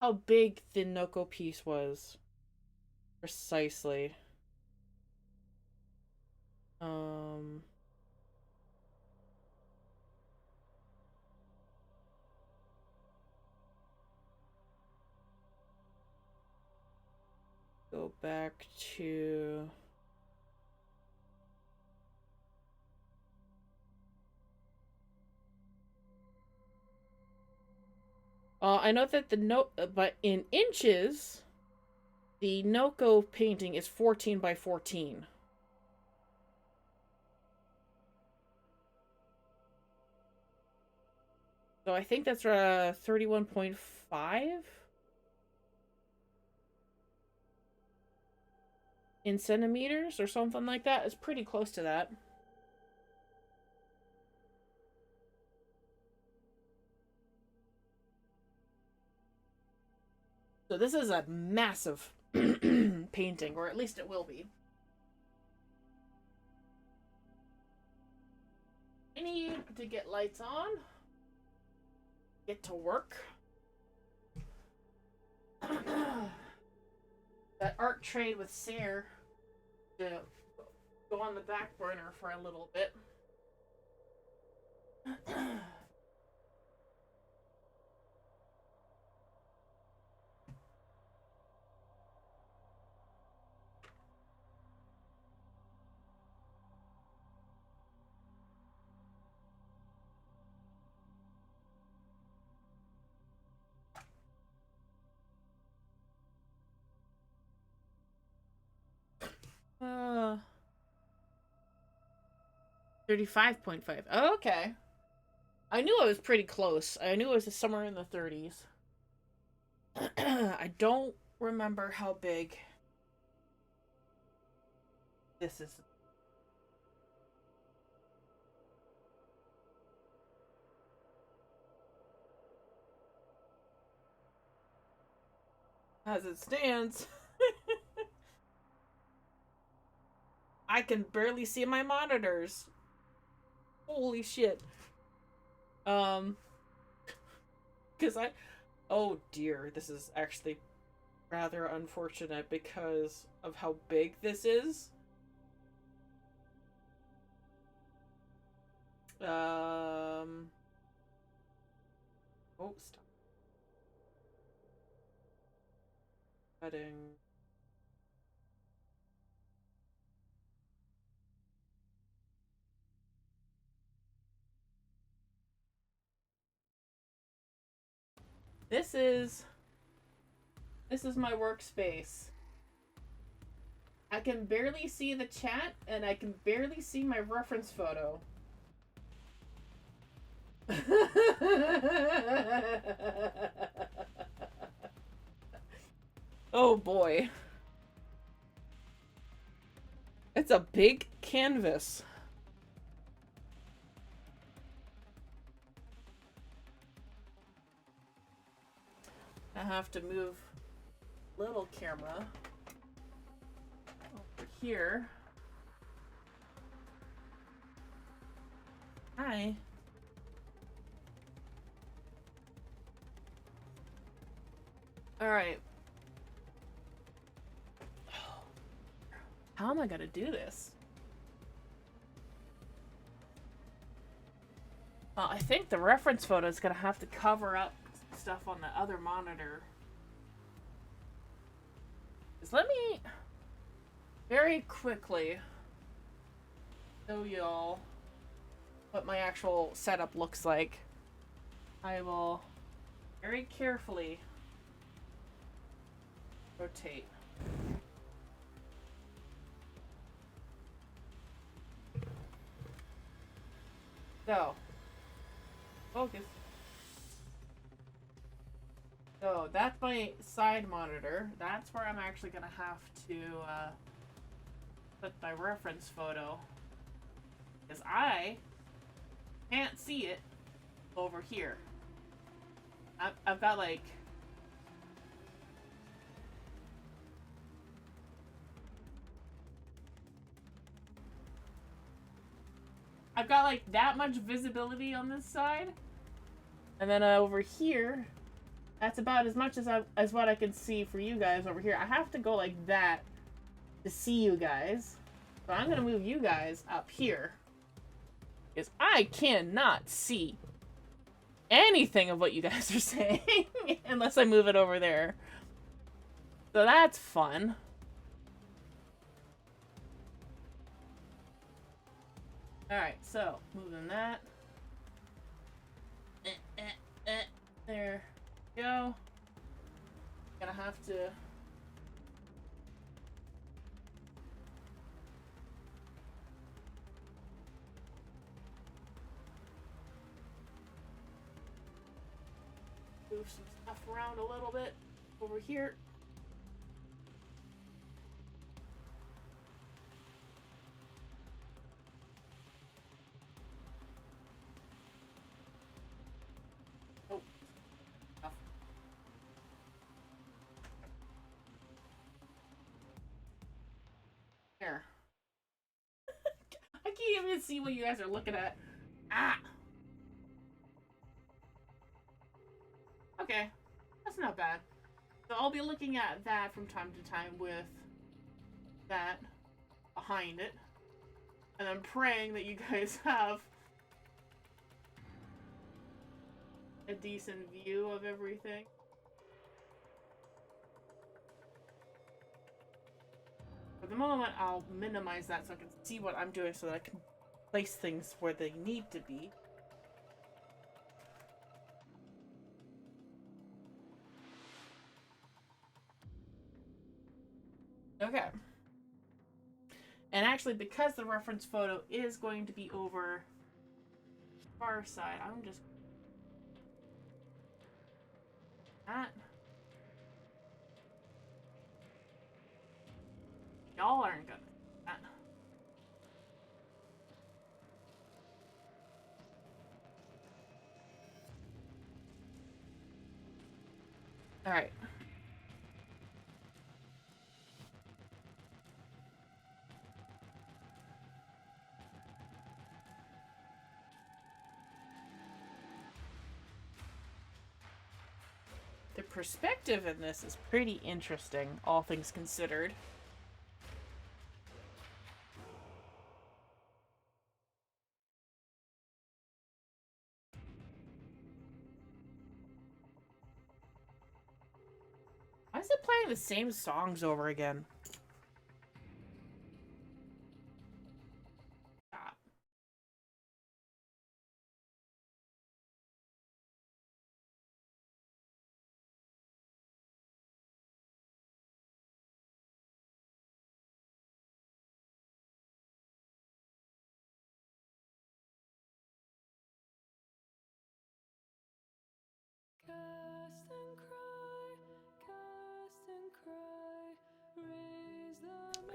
how big the Noko piece was precisely. Go back to I know that but in inches, the Noko painting is 14 by 14. So I think that's 31.5. in centimeters or something like that. It's pretty close to that. So this is a massive painting, or at least it will be. I need to get lights on. Get to work. That art trade with Sarah to go on the back burner for a little bit. uh 35.5. Oh, okay. I knew I was pretty close. I knew it was somewhere in the 30s. I don't remember how big this is. As it stands, I can barely see my monitors. Holy shit. Because oh dear, this is actually rather unfortunate because of how big this is. Oh, stop. Cutting. This is my workspace. I can barely see the chat, and I can barely see my reference photo. Oh boy. It's a big canvas. I have to move little camera over here. Hi. All right. How am I gonna do this? I think the reference photo is gonna have to cover up stuff on the other monitor. Just let me very quickly show y'all what my actual setup looks like. I will very carefully rotate. So, focus. So that's my side monitor. That's where I'm actually gonna have to put my reference photo, because I can't see it over here. I've got like that much visibility on this side, and then over here, that's about as much as what I can see for you guys over here. I have to go like that to see you guys, so I'm gonna move you guys up here, because I cannot see anything of what you guys are saying unless I move it over there. So that's fun. Alright, so moving that. There we go. Gonna have to move some stuff around a little bit over here. even see what you guys are looking at. Ah! Okay. That's not bad. So I'll be looking at that from time to time with that behind it. And I'm praying that you guys have a decent view of everything. For the moment, I'll minimize that so I can see what I'm doing so that I can place things where they need to be. Okay. And actually, because the reference photo is going to be over far side, I'm just that. Y'all aren't gonna do that. Alright. The perspective in this is pretty interesting, all things considered. Why is it playing the same songs over again? Stop.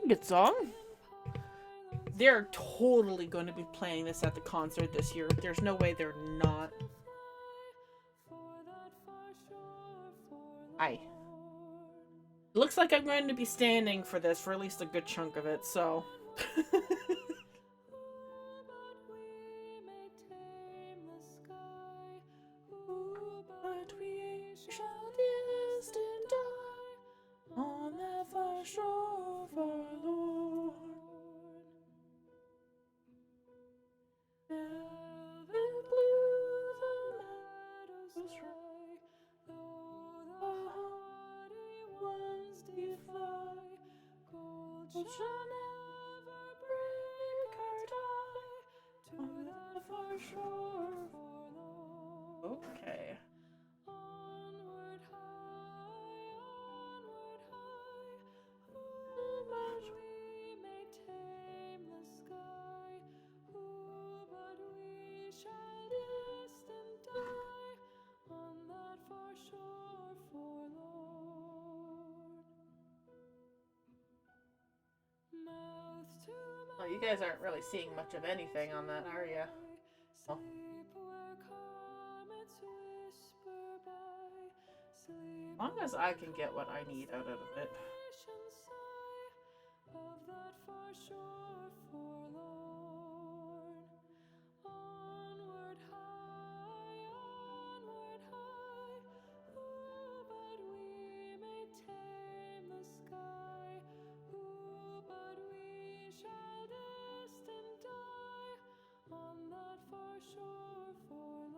Good song. They're totally going to be playing this at the concert this year. There's no way they're not. It looks like I'm going to be standing for this for at least a good chunk of it, so. But we shall distant die on that far shore of our Lord. Velvet blue the meadows dry, though the hardy ones defy, gold shall never break our tie to that far shore forlorn. Okay. Onward high, who but we may tame the sky, who but we shall distant die on that far shore forlorn. Mouth to mouth. Oh, you guys aren't really seeing much of anything on that, are you? Oh. As long as I can get what I need out of it. Onward high, who but we may tame the sky, who but we shall distant die on that far shore forlorn.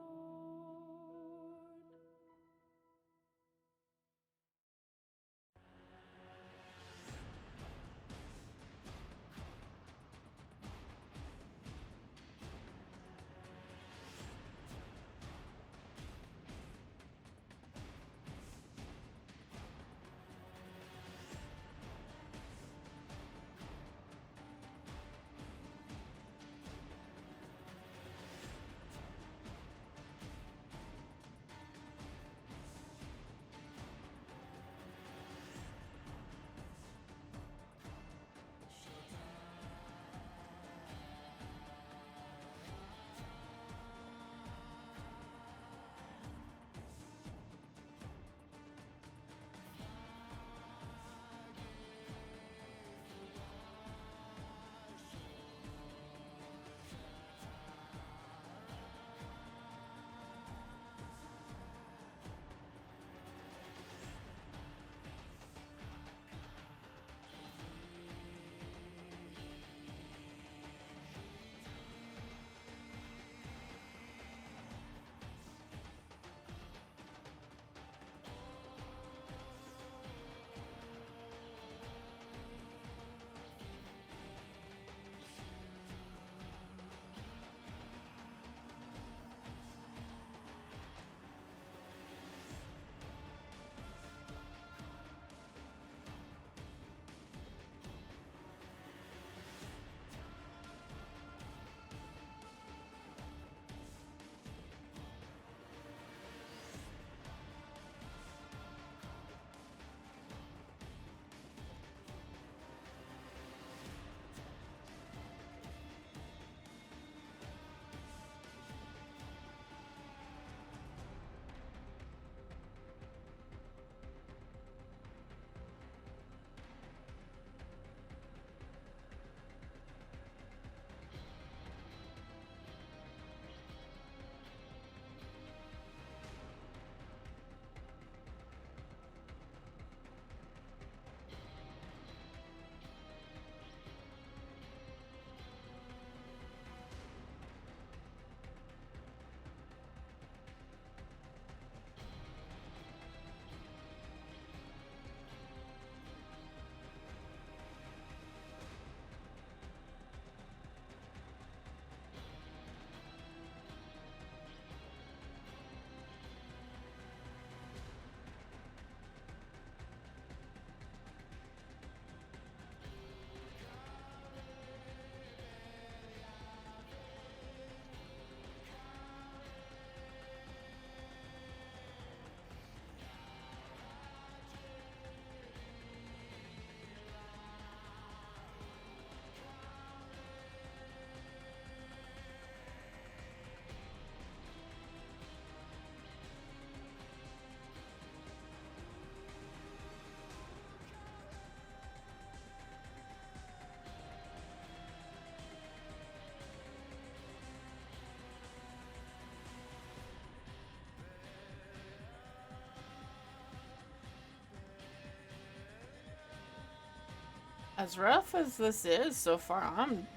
As rough as this is so far, I'm...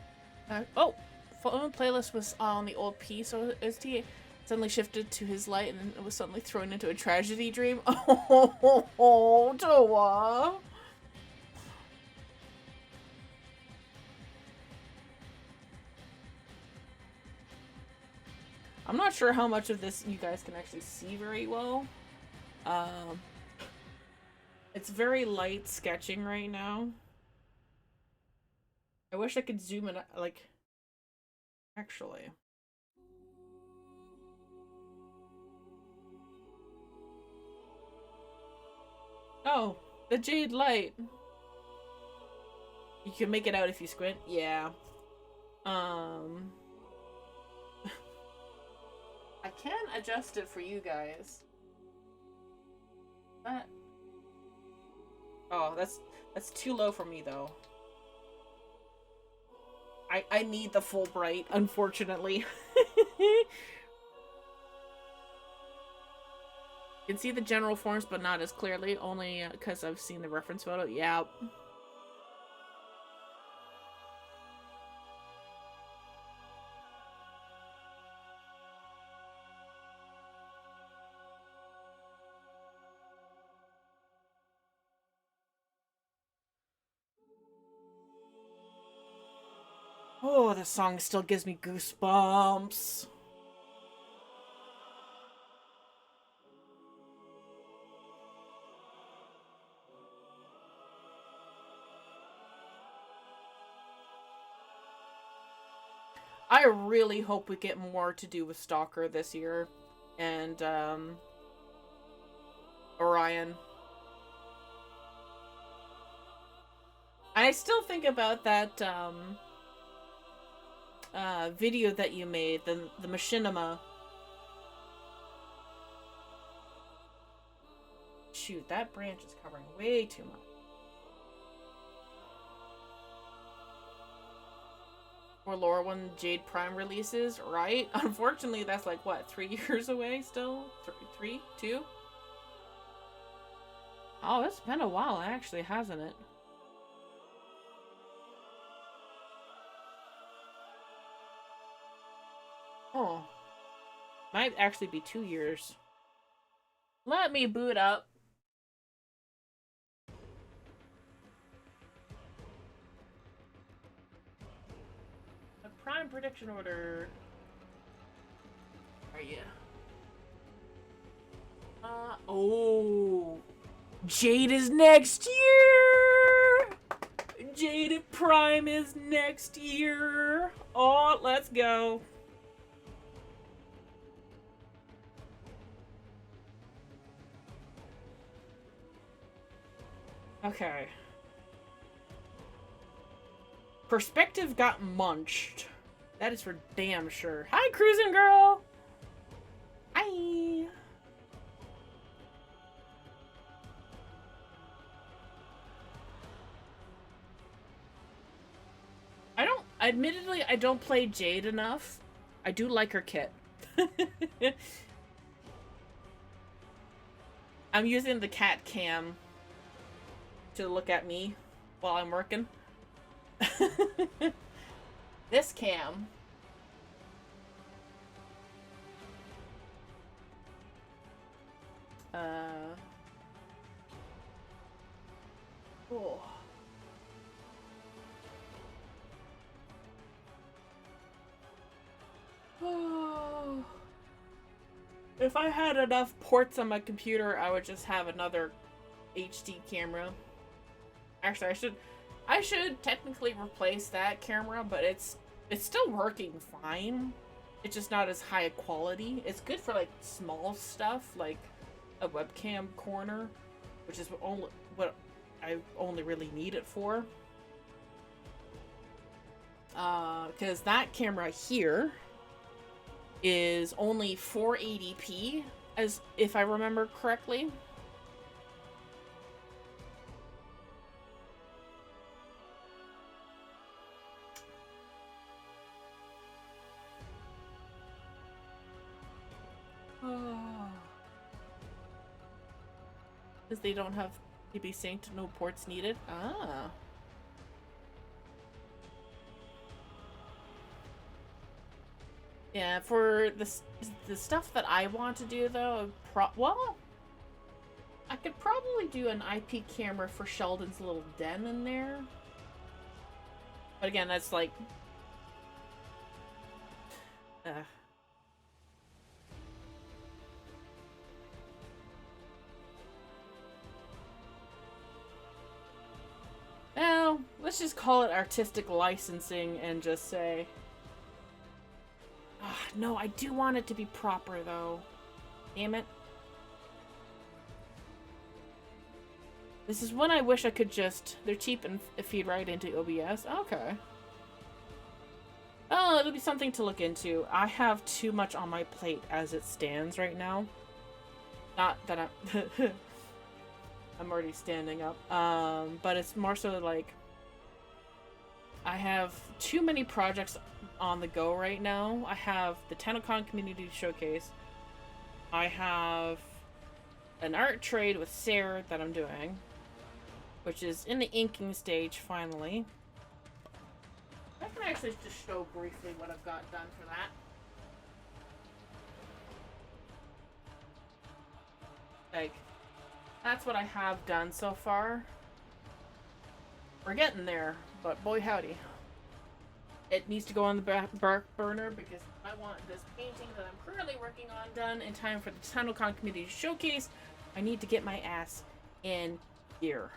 oh! Phone playlist was on the old P, so ST suddenly shifted to his light and it was suddenly thrown into a tragedy dream. Oh, Toa! I'm not sure how much of this you guys can actually see very well. It's very light sketching right now. I wish I could zoom in, like... Actually... Oh, the jade light. You can make it out if you squint. Yeah. I can adjust it for you guys. But... Oh, that's too low for me though. I need the full bright, unfortunately. You can see the general forms, but not as clearly, only because I've seen the reference photo. Yeah. Oh, this song still gives me goosebumps. I really hope we get more to do with Stalker this year. And, Orion. I still think about that, video that you made, the machinima. Shoot, that branch is covering way too much. Or Laura when Jade Prime releases, right? Unfortunately, that's like, what, 3 years away still? 3? 2? Oh, it's been a while, actually, hasn't it? Oh. Might actually be 2 years. Let me boot up. A Prime prediction order. Are you? Oh. Jade is next year! Jade Prime is next year! Oh, let's go. Okay. Perspective got munched. That is for damn sure. Hi, cruising girl! Hi! Admittedly, I don't play Jade enough. I do like her kit. I'm using the cat cam to look at me while I'm working. This cam. Oh. Oh. If I had enough ports on my computer, I would just have another HD camera. Actually, I should technically replace that camera, but it's still working fine. It's just not as high quality. It's good for like small stuff, like a webcam corner, which is what I only really need it for. Because that camera here is only 480p, as if I remember correctly. Because they don't have to be synced, no ports needed. Ah. Yeah, for the stuff that I want to do though, well, I could probably do an IP camera for Sheldon's little den in there. But again, that's like, well, let's just call it artistic licensing and just say, no, I do want it to be proper though. Damn it. This is when I wish I could just, they're cheap and feed right into OBS. Okay. Oh, it'll be something to look into. I have too much on my plate as it stands right now. Not that I'm... I'm already standing up. But it's more so like... I have too many projects on the go right now. I have the TennoCon Community Showcase. I have an art trade with Sarah that I'm doing, which is in the inking stage finally. I can actually just show briefly what I've got done for that. Like, that's what I have done so far. We're getting there, but boy howdy. It needs to go on the back burner because I want this painting that I'm currently working on done in time for the TennoCon Community Showcase. I need to get my ass in gear.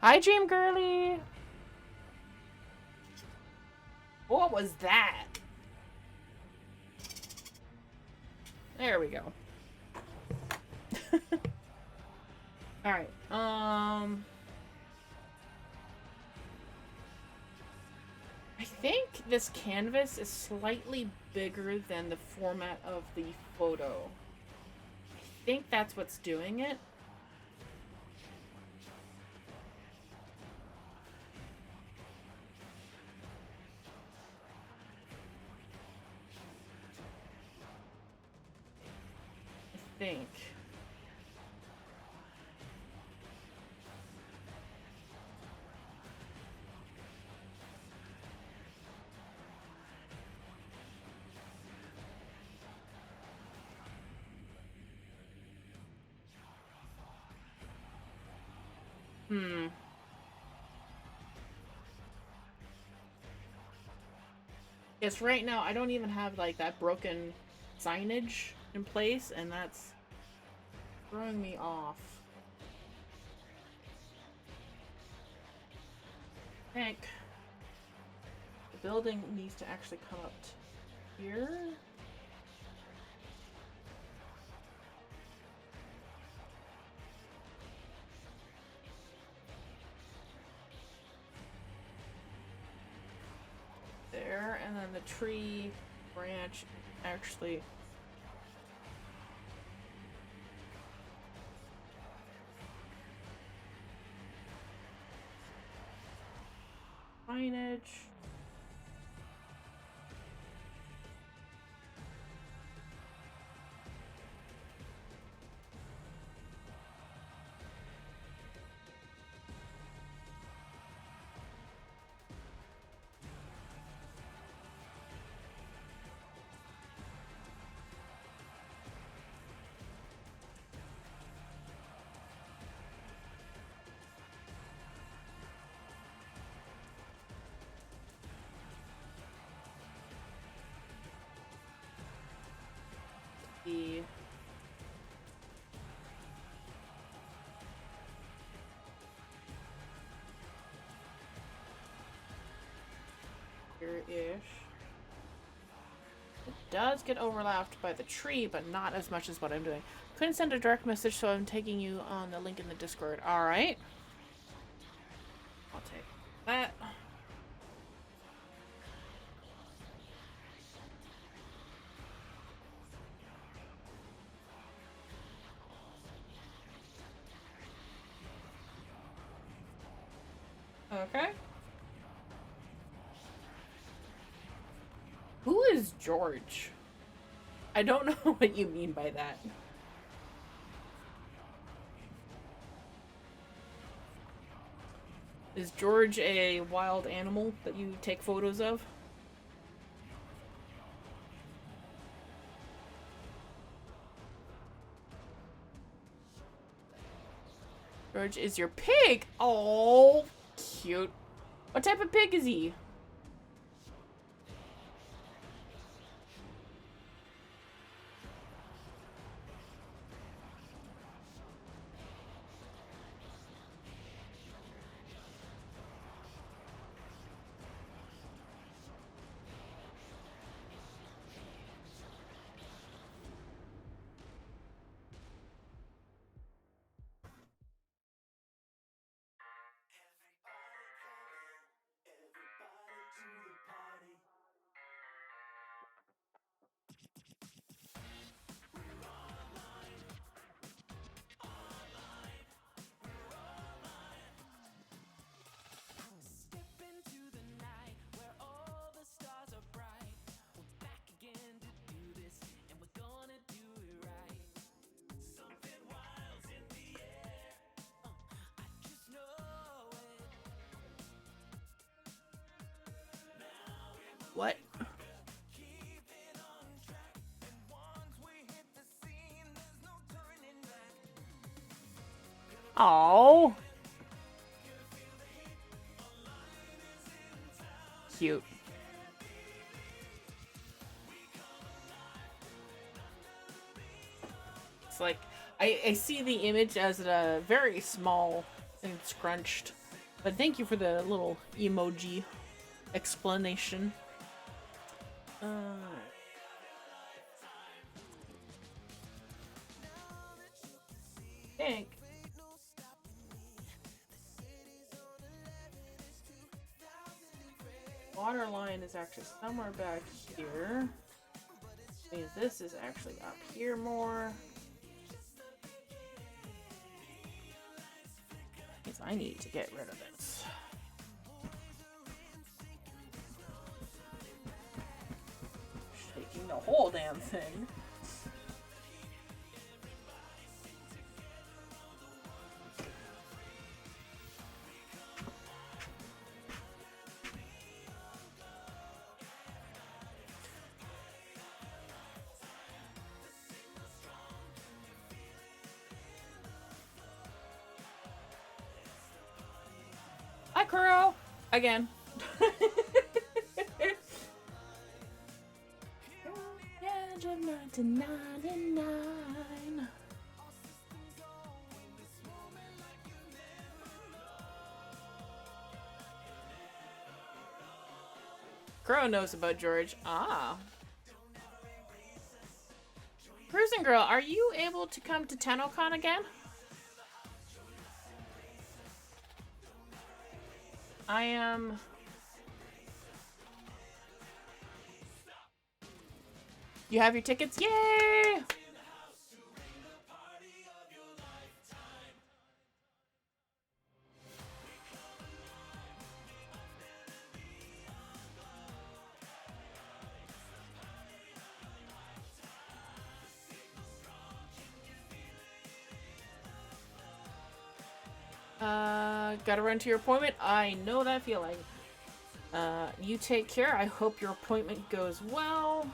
Hi, Dream Girly! What was that? There we go. Alright, I think this canvas is slightly bigger than the format of the photo. I think that's what's doing it. I think. Yes, right now I don't even have like that broken signage in place, and that's throwing me off. I think the building needs to actually come up to here. There, and then the tree branch actually signage. The here-ish. It does get overlapped by the tree, but not as much as what I'm doing. Couldn't send a direct message, so I'm taking you on the link in the Discord. Alright. I'll take that. Okay. Who is George? I don't know what you mean by that. Is George a wild animal that you take photos of? George is your pig. Oh, cute. What type of pig is he? What? Oh, cute. It's like I see the image as a very small and scrunched, but thank you for the little emoji explanation. Think. Water line is actually somewhere back here. Means this is actually up here more. Means I need to get rid of this. Shaking the whole damn thing. Hi, Kuro! Again. Edge of 1999. Kuro knows about George. Ah. Cruising Girl, are you able to come to TennoCon again? I am... You have your tickets? Yay! Gotta run to your appointment. I know that feeling. You take care. I hope your appointment goes well.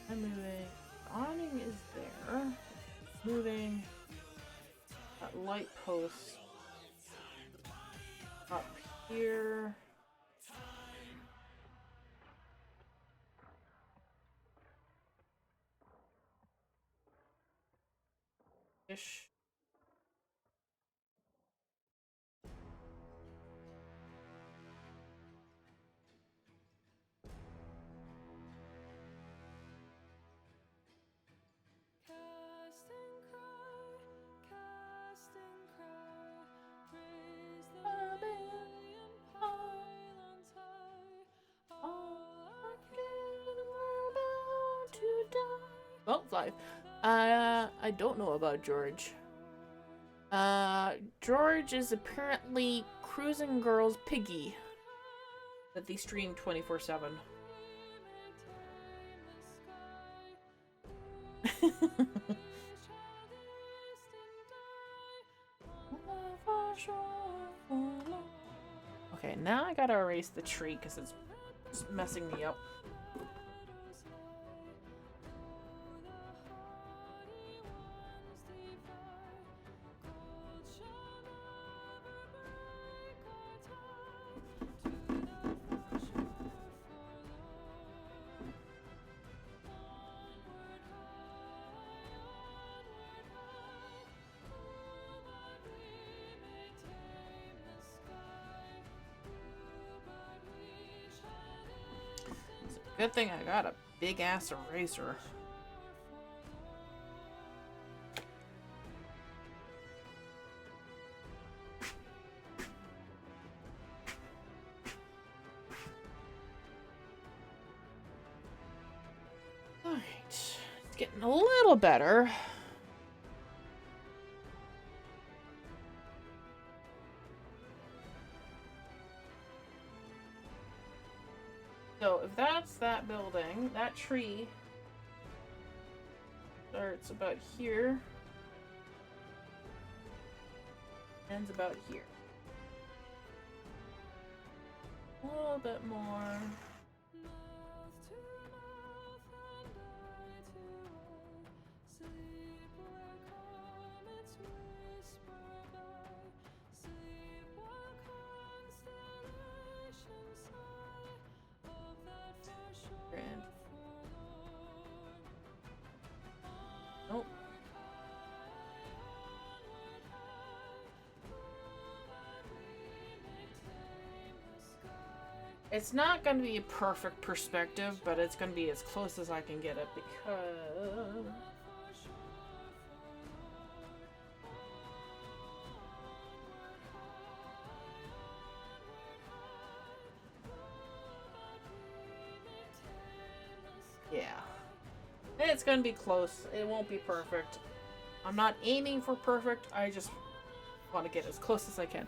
I'm moving. Awning is there. Moving. That light post up here. Ish. Well, 5. I don't know about George. George is apparently Cruising Girl's piggy that they stream 24/7. Okay, now I gotta erase the tree because it's messing me up. Good thing I got a big ass eraser. Alright, it's getting a little better. So if that's that building, that tree starts about here, ends about here. A little bit more. Nope. It's not going to be a perfect perspective, but it's going to be as close as I can get it because... yeah. It's going to be close. It won't be perfect. I'm not aiming for perfect. I just want to get as close as I can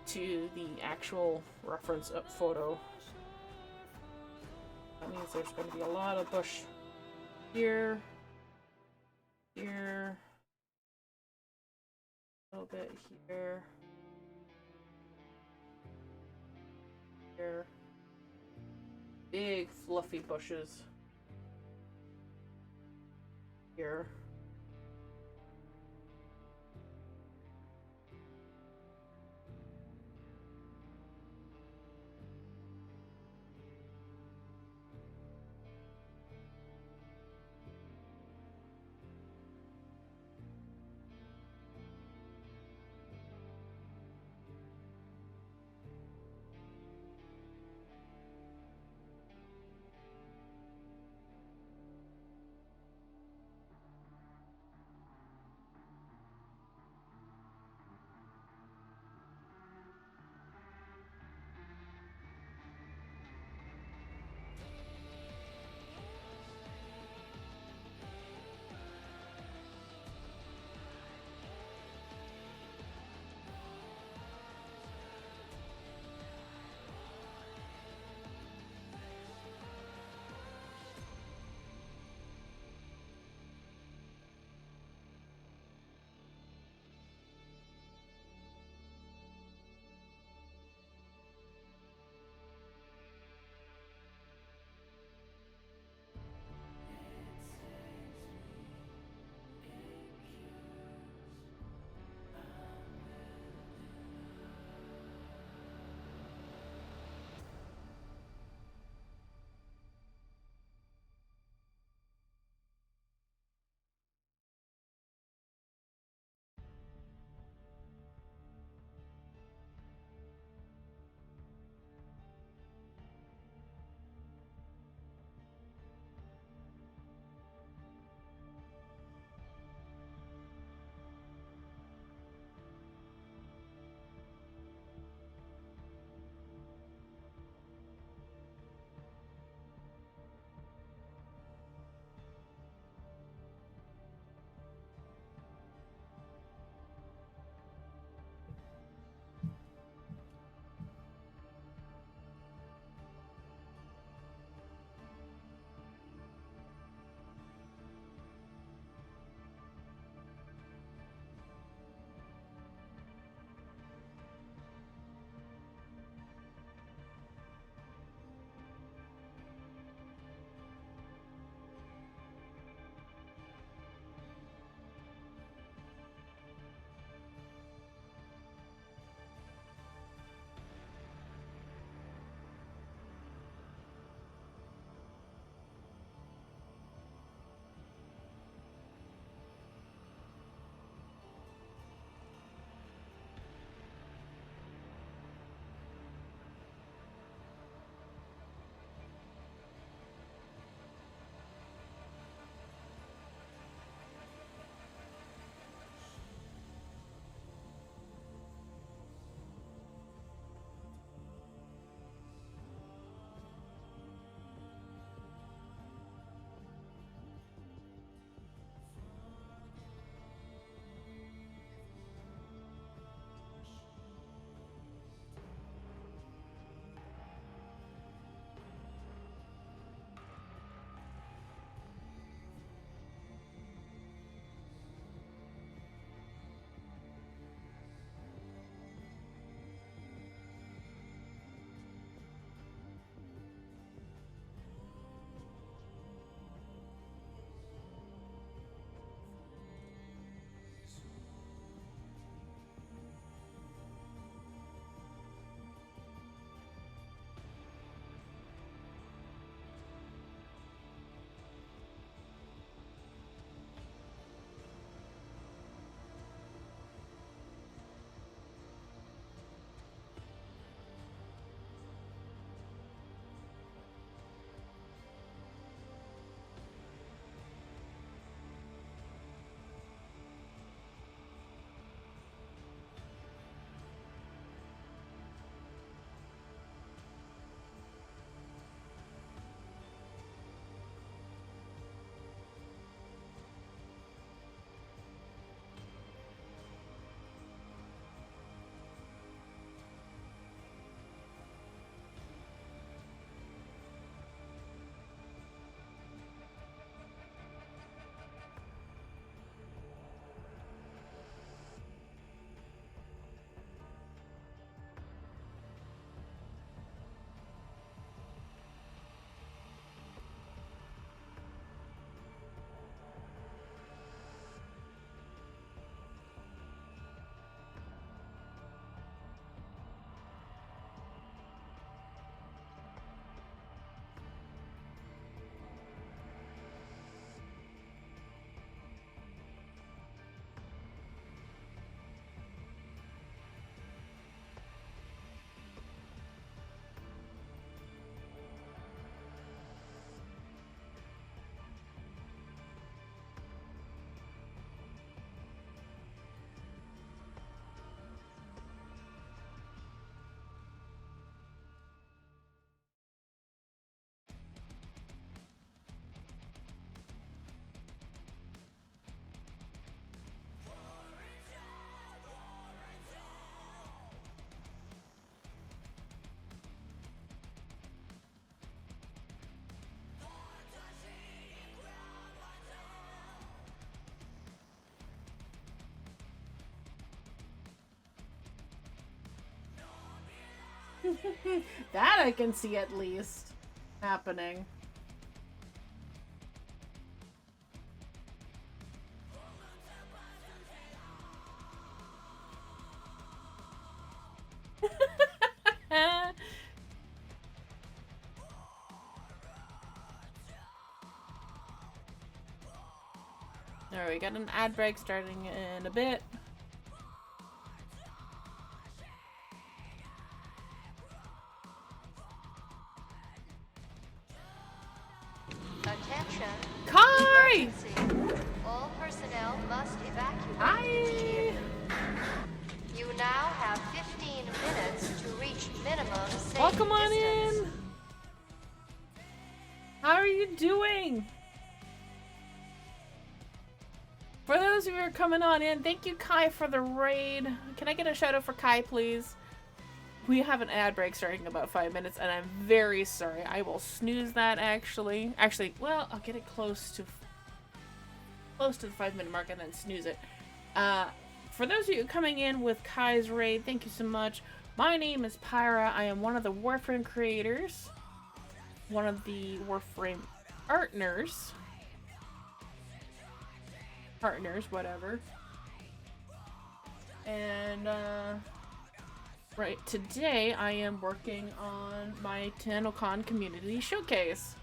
to the actual reference photo. That means there's going to be a lot of bush here, here, a little bit here, here. Big fluffy bushes here. That I can see at least happening. Alright, we got an ad break starting in a bit. Attention. Kai! Emergency. All personnel must evacuate Hi! this theater. You now have 15 minutes to reach minimum safe Welcome on distance. in! How are you doing? For those of you who are coming on in, thank you, Kai, for the raid. Can I get a shout out for Kai, please? We have an ad break starting in about 5 minutes, and I'm very sorry. I will snooze that, actually. Actually, well, I'll get it close to the 5-minute mark and then snooze it. For those of you coming in with Kai's raid, thank you so much. My name is Pyra. I am one of the Warframe creators. One of the Warframe partners, whatever. And, right, today I am working on my TennoCon community showcase.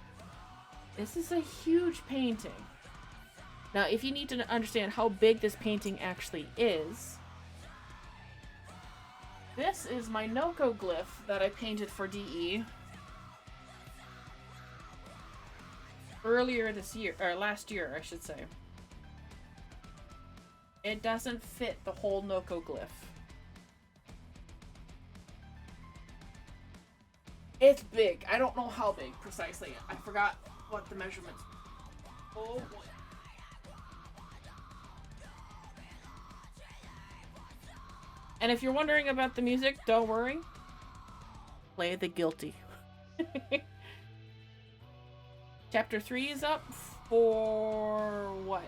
This is a huge painting. Now, if you need to understand how big this painting actually is, this is my Noko glyph that I painted for DE earlier this year, or last year, I should say. It doesn't fit the whole Noko glyph. It's big. I don't know how big precisely. I forgot what the measurements. Oh boy. And if you're wondering about the music, don't worry. Play the guilty. Chapter 3 is up for what?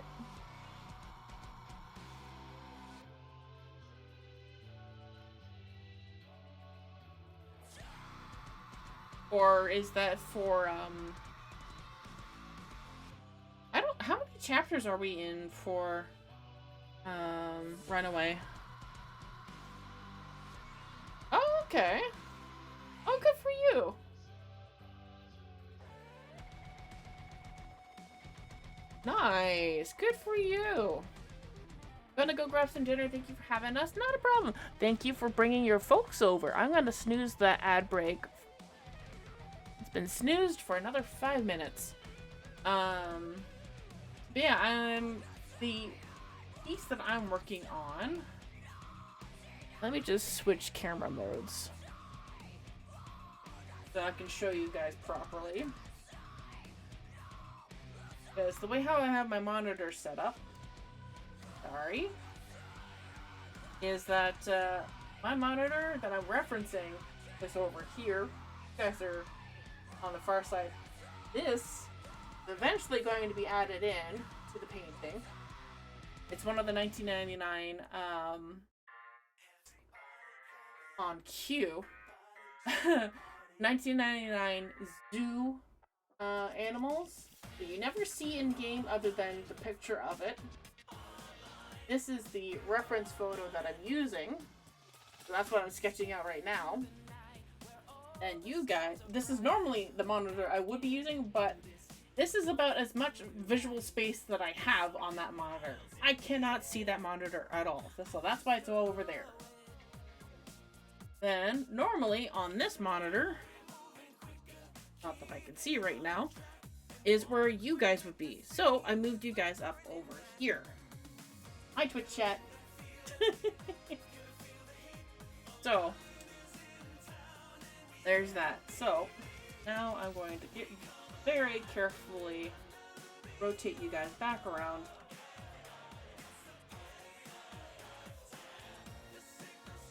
Or is that for, I don't, how many chapters are we in for, Runaway? Oh, okay. Oh, good for you. Nice. Good for you. Gonna go grab some dinner. Thank you for having us. Not a problem. Thank you for bringing your folks over. I'm gonna snooze the ad break. It's been snoozed for another 5 minutes. But yeah, the piece that I'm working on. Let me just switch camera modes so I can show you guys properly. Because the way how I have my monitor set up, sorry, is that my monitor that I'm referencing is over here. You guys are on the far side. This is eventually going to be added in to the painting. It's one of the 1999 on Q 1999 zoo animals that you never see in game other than the picture of it. This is the reference photo that I'm using, so that's what I'm sketching out right now. And you guys, this is normally the monitor I would be using, but this is about as much visual space that I have on that monitor. I cannot see that monitor at all, so that's why it's all over there. Then, normally on this monitor, not that I can see right now, is where you guys would be. So, I moved you guys up over here. Hi, Twitch chat. So, there's that. So, now I'm going to get very carefully rotate you guys back around.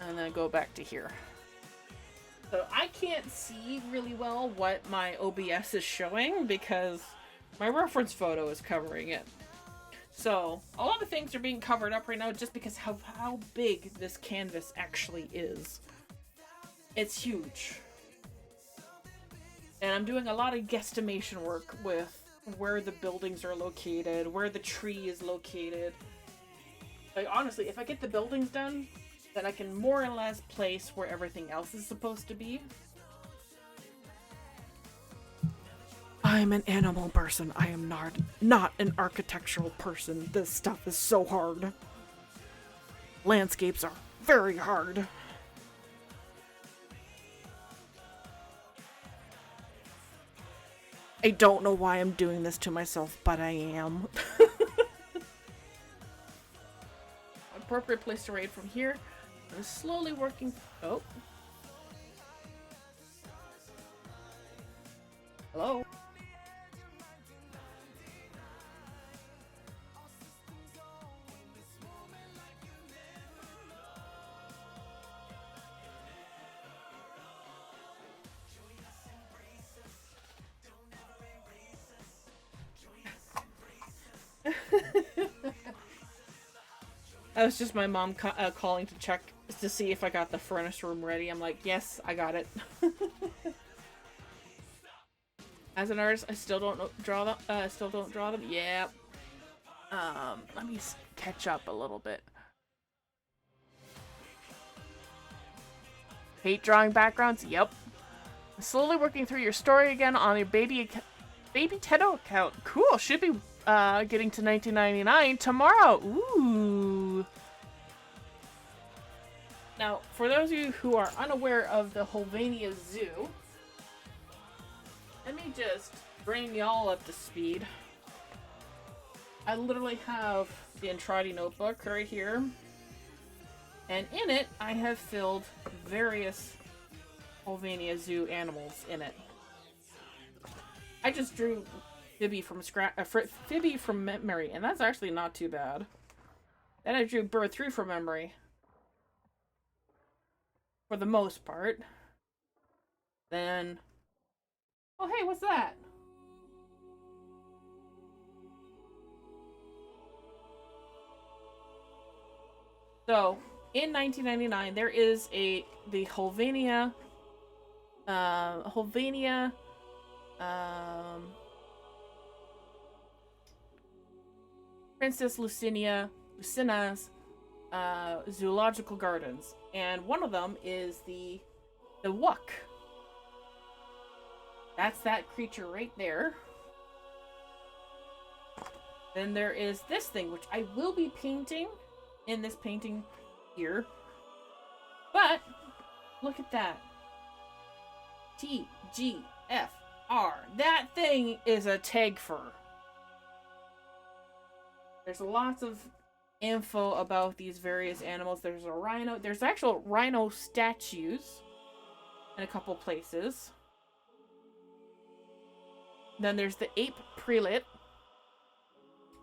And then go back to here. So I can't see really well what my OBS is showing because my reference photo is covering it. So a lot of things are being covered up right now just because how big this canvas actually is. It's huge. And I'm doing a lot of guesstimation work with where the buildings are located, where the tree is located. Like, honestly, if I get the buildings done, then I can more or less place where everything else is supposed to be. I'm an animal person. I am not an architectural person. This stuff is so hard. Landscapes are very hard. I don't know why I'm doing this to myself, but I am. Appropriate place to raid from here. I'm slowly working. Oh. Hello. That was just my mom calling to check to see if I got the furnace room ready. I'm like, yes, I got it. As an artist, I still don't draw them. Yeah. Let me catch up a little bit. Hate drawing backgrounds? Yep. I'm slowly working through your story again on your baby Tenno account. Cool. Should be getting to 1999 tomorrow. Ooh. Now, for those of you who are unaware of the Holvania Zoo, let me just bring y'all up to speed. I literally have the Entrati notebook right here. And in it, I have filled various Holvania Zoo animals in it. I just drew Phoebe from memory, and that's actually not too bad. Then I drew Bird 3 from memory. For the most part. Then... Oh, hey, what's that? So, in 1999, there is the Holvania Princess Lucina's zoological gardens, and one of them is the Wuck. That's that creature right there. Then there is this thing, which I will be painting in this painting here. But look at that. TGFR. That thing is a tagfer. There's lots of info about these various animals. There's a rhino. There's actual rhino statues in a couple places. Then there's the ape prelate.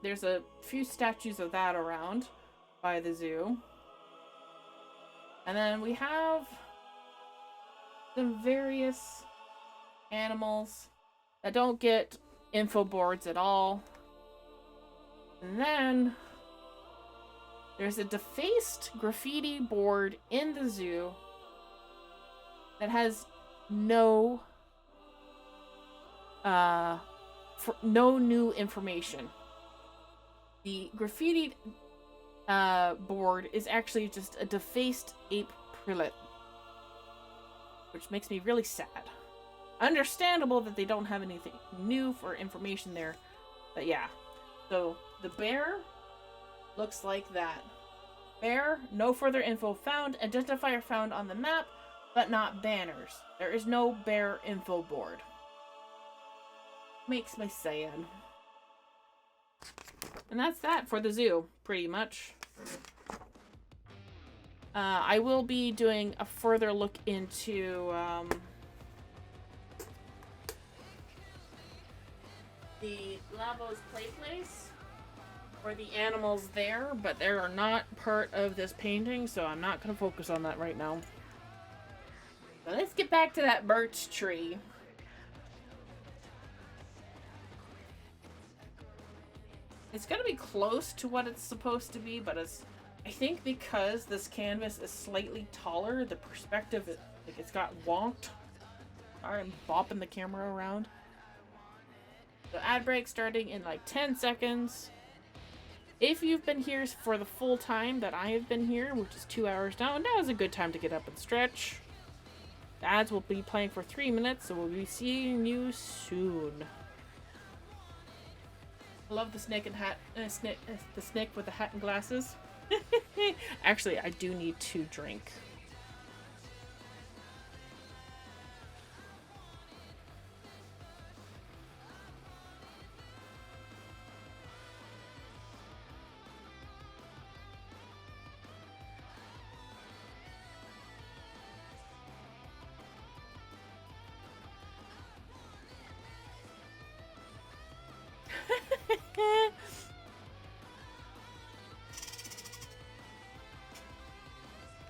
There's a few statues of that around by the zoo. And then we have some various animals that don't get info boards at all. And then there's a defaced graffiti board in the zoo that has no new information. The graffiti board is actually just a defaced ape prelate, which makes me really sad. Understandable that they don't have anything new for information there, but yeah. So the bear looks like that. Bear, no further info found. Identifier found on the map, but not banners. There is no bear info board. Makes me sad. And that's that for the zoo, pretty much. I will be doing a further look into the Labo's play place or the animals there, but they are not part of this painting, so I'm not going to focus on that right now. But let's get back to that birch tree. It's going to be close to what it's supposed to be, but I think because this canvas is slightly taller, the perspective, like, it's got wonked. Sorry, I'm bopping the camera around. The ad break starting in like 10 seconds. If you've been here for the full time that I have been here, which is 2 hours now, now is a good time to get up and stretch. The ads will be playing for 3 minutes, so we'll be seeing you soon. I love the snake and hat, the snake with the hat and glasses. Actually, I do need to drink.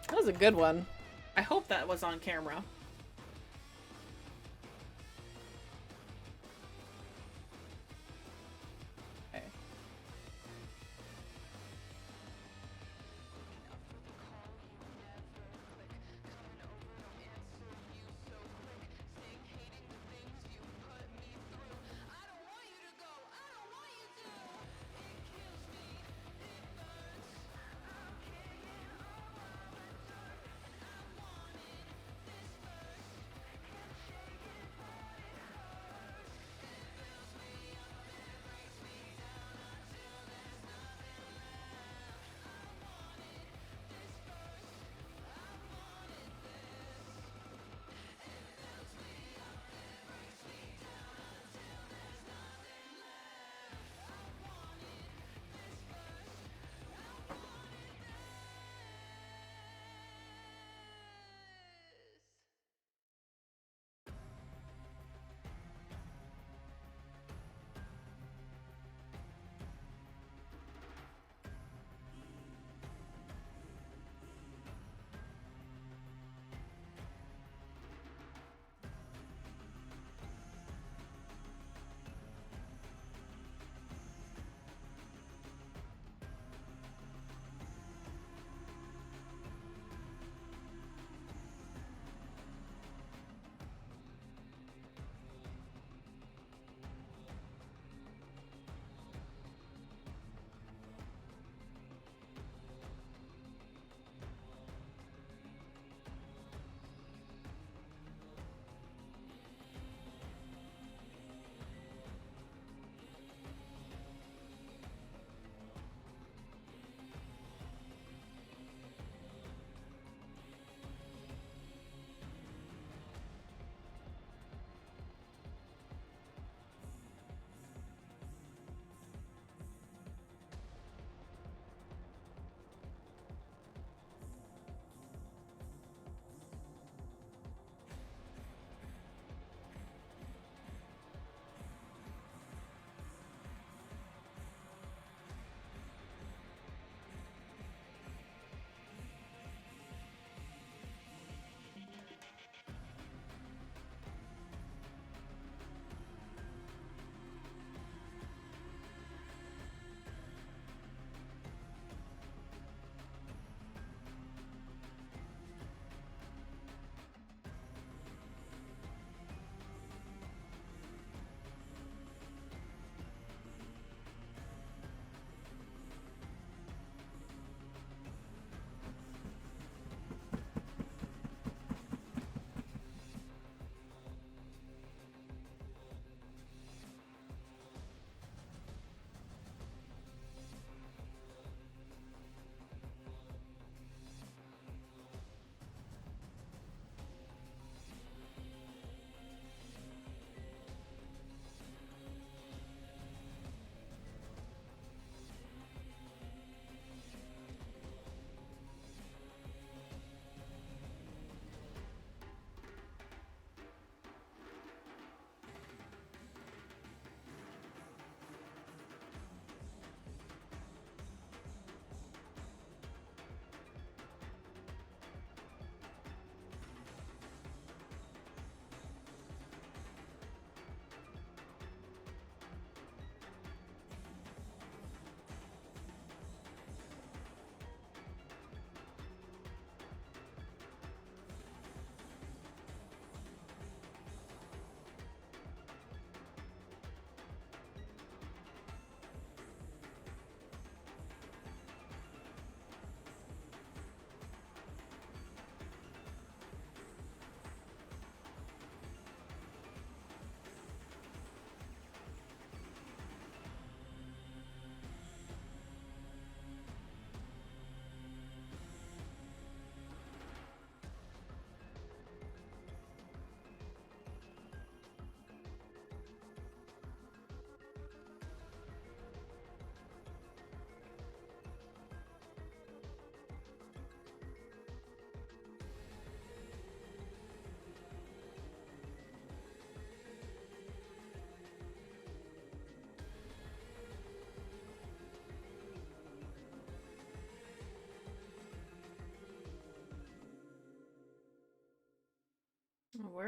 That was a good one. I hope that was on camera. Okay.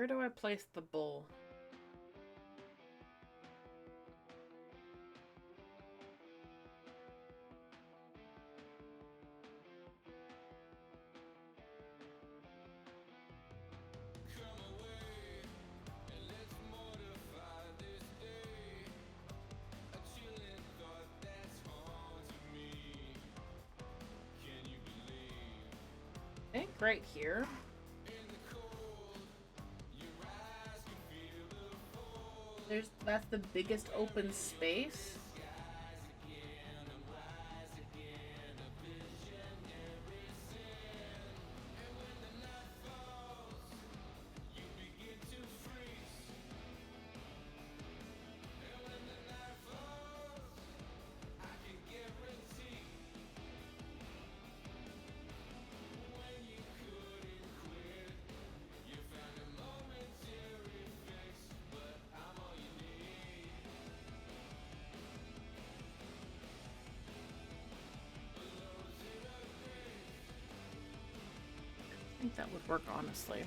Where do I place the bull? I think right here. That's the biggest open space. I think that would work, honestly.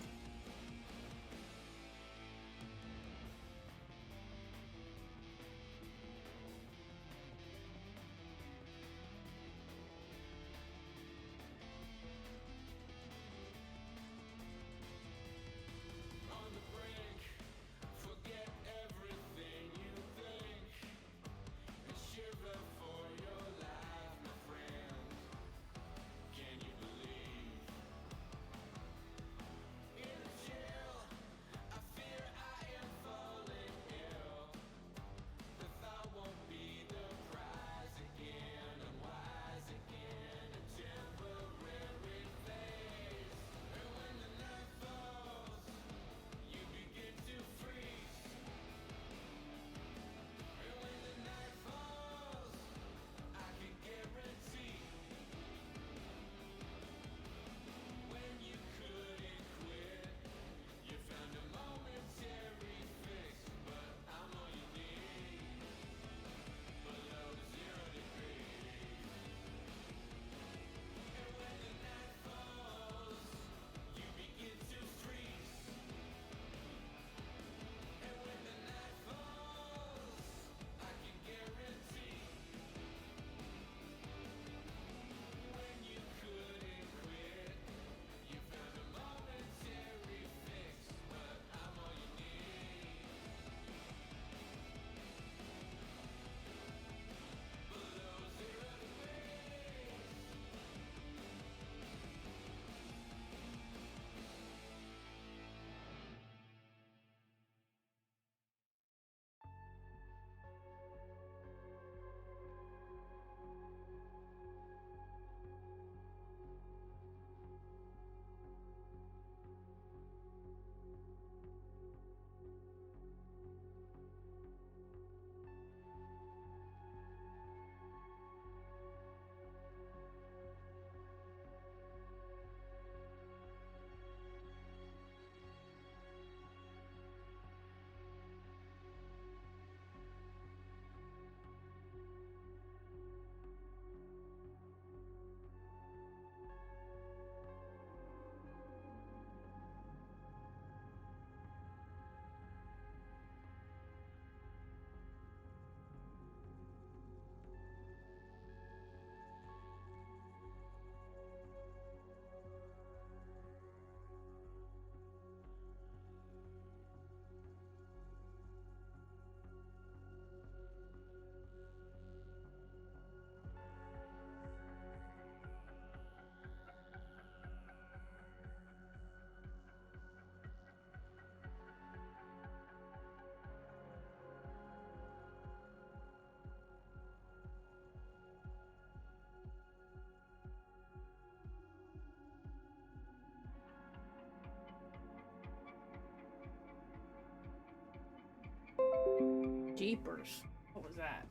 Jeepers. What was that?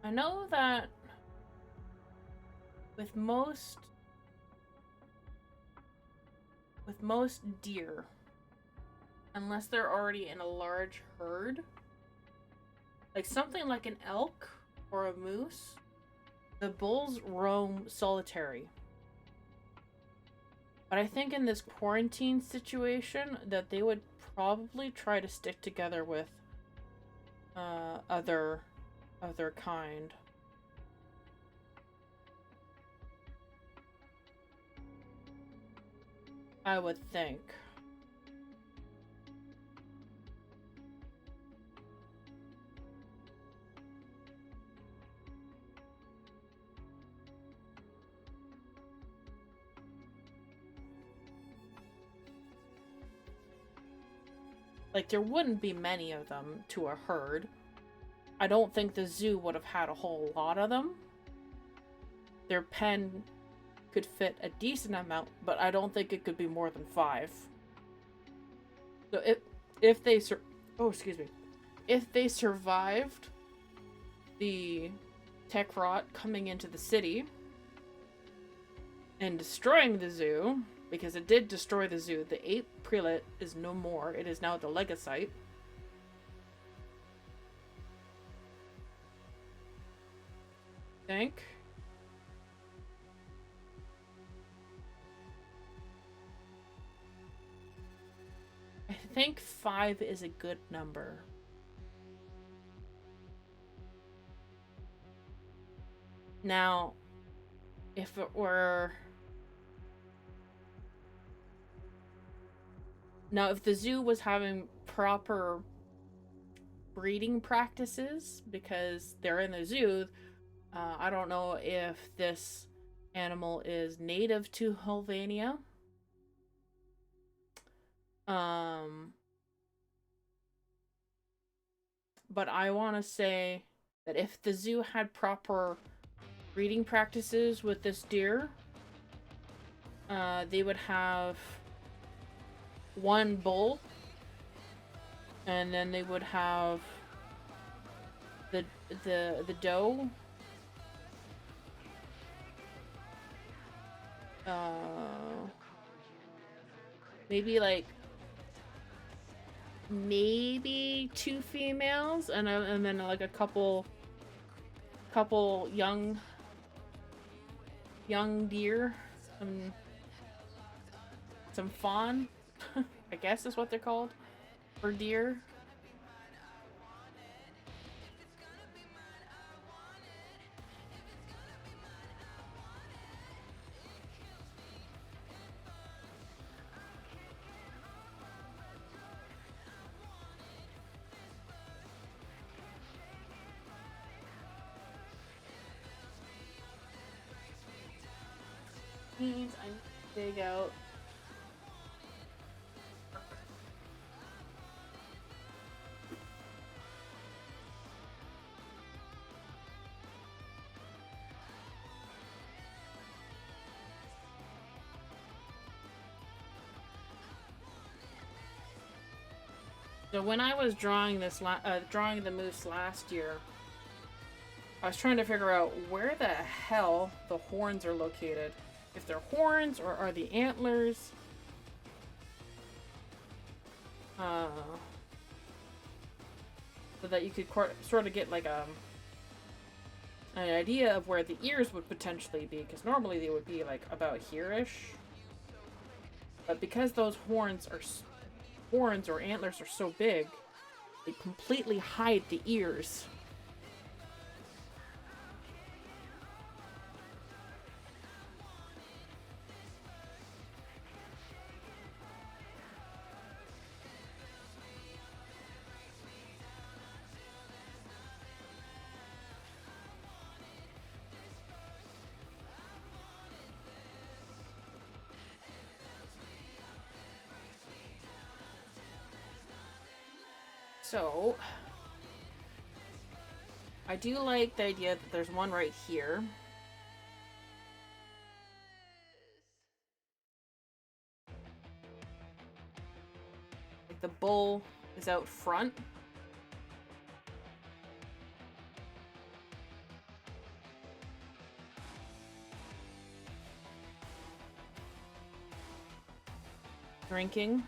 I know that with most deer, unless they're already in a large herd, like something like an elk or a moose, the bulls roam solitary. But I think in this quarantine situation that they would probably try to stick together with other kind. I would think. Like, there wouldn't be many of them to a herd. I don't think the zoo would have had a whole lot of them. Their pen could fit a decent amount, but I don't think it could be more than 5. So if they if they survived the tech rot coming into the city and destroying the zoo, because it did destroy the zoo. The 8th prelate is no more. It is now the Legacite. I think 5 is a good number. Now, if it were... Now, if the zoo was having proper breeding practices, because they're in the zoo, I don't know if this animal is native to Helvania. But I want to say that if the zoo had proper breeding practices with this deer, they would have 1 bull, and then they would have the doe, maybe 2 females, and then like a couple young deer, some fawn, I guess is what they're called, for deer. Means I dig out. So when I was drawing this, drawing the moose last year, I was trying to figure out where the hell the horns are located. If they're horns or are the antlers. So that you could sort of get like an idea of where the ears would potentially be, because normally they would be like about here-ish. But because those horns or antlers are so big, they completely hide the ears. So, I do like the idea that there's one right here. Like the bull is out front. drinking.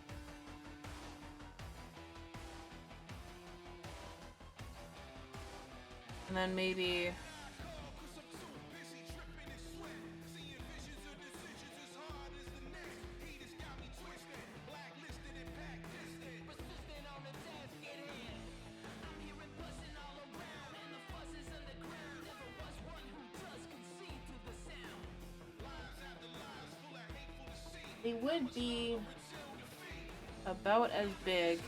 And then maybe... they would be about as big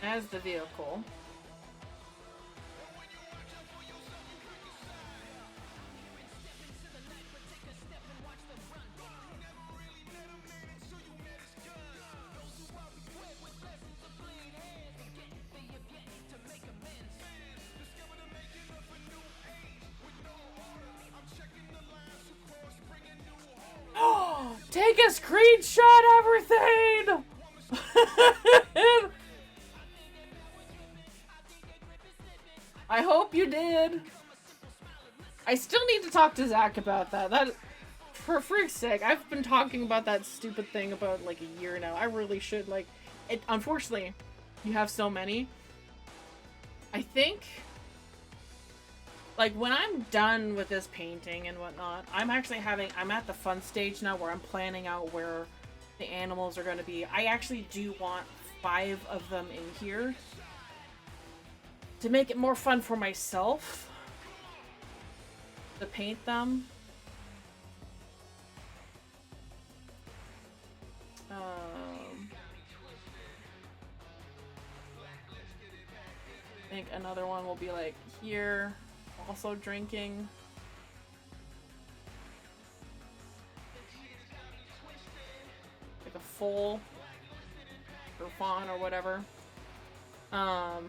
as the vehicle. Take a screenshot, everything! I hope you did. I still need to talk to Zach about that. That, for freak's sake, I've been talking about that stupid thing about like a year now. I really should, like, it. Unfortunately, you have so many. I think, like, when I'm done with this painting and whatnot, I'm at the fun stage now where I'm planning out where the animals are going to be. I actually do want 5 of them in here to make it more fun for myself to paint them. I think another one will be like here, also drinking. Like a full or fawn or whatever. But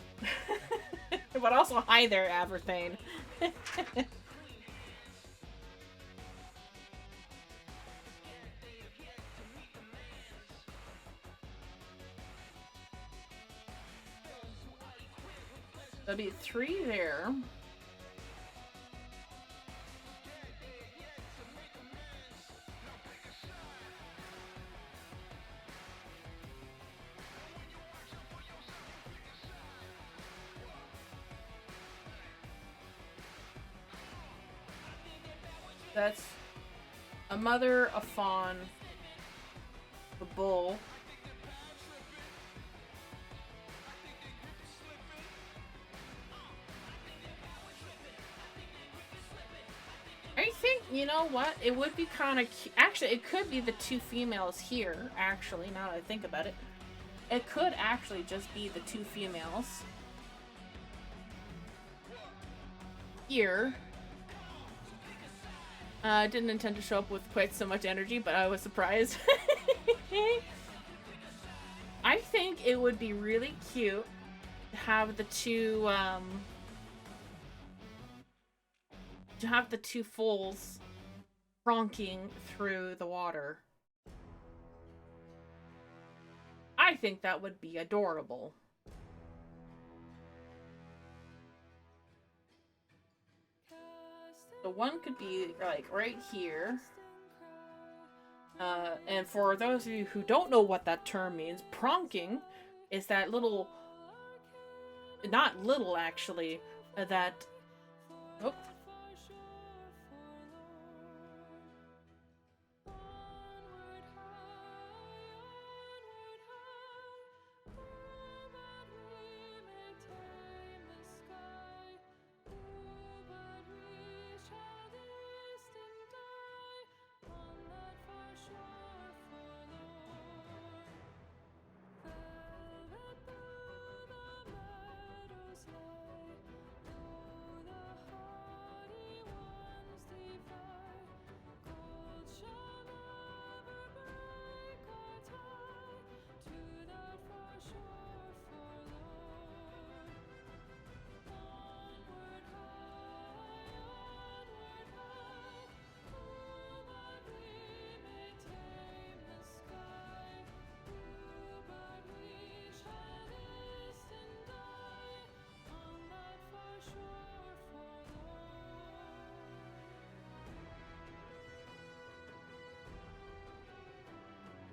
also, hi there, Averthane. There'll be 3 there. That's a mother, a fawn, a bull. I think, you know what? It would be kind of cute. Actually, it could be the 2 females here, actually, now that I think about it. It could actually just be the 2 females. Here. I didn't intend to show up with quite so much energy, but I was surprised. I think it would be really cute to have the 2, foals ronking through the water. I think that would be adorable. So one could be like right here. And for those of you who don't know what that term means, pronking is that little, not little actually, that, oh.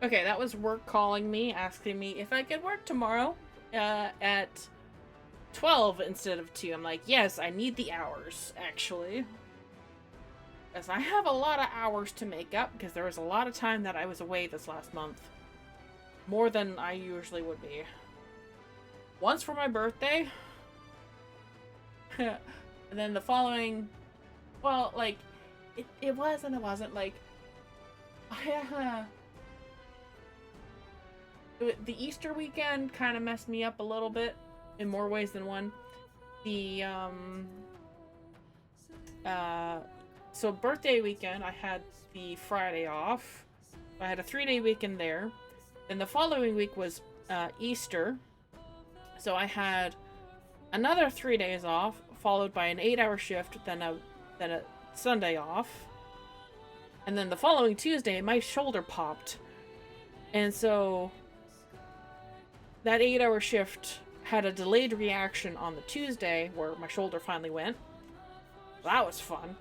Okay, that was work calling me, asking me if I could work tomorrow at 12 instead of 2. I'm like, yes, I need the hours, actually. Because I have a lot of hours to make up, because there was a lot of time that I was away this last month. More than I usually would be. Once for my birthday. And then the following... Well, like, it was and it wasn't. Like, the Easter weekend kind of messed me up a little bit in more ways than one. So birthday weekend, I had the Friday off. I had a 3-day weekend there. Then the following week was Easter. So I had another 3 days off, followed by an 8-hour shift, then a Sunday off. And then the following Tuesday, my shoulder popped. And so that 8-hour shift had a delayed reaction on the Tuesday where my shoulder finally went. That was fun.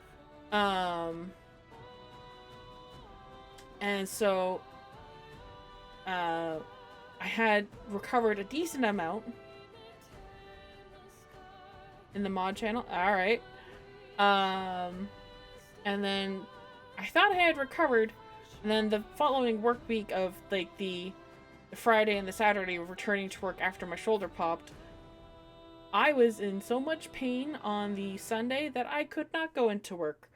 And so I had recovered a decent amount in the mod channel. Alright. And then I thought I had recovered, and then the following work week of like the Friday and the Saturday of returning to work after my shoulder popped, I was in so much pain on the Sunday that I could not go into work.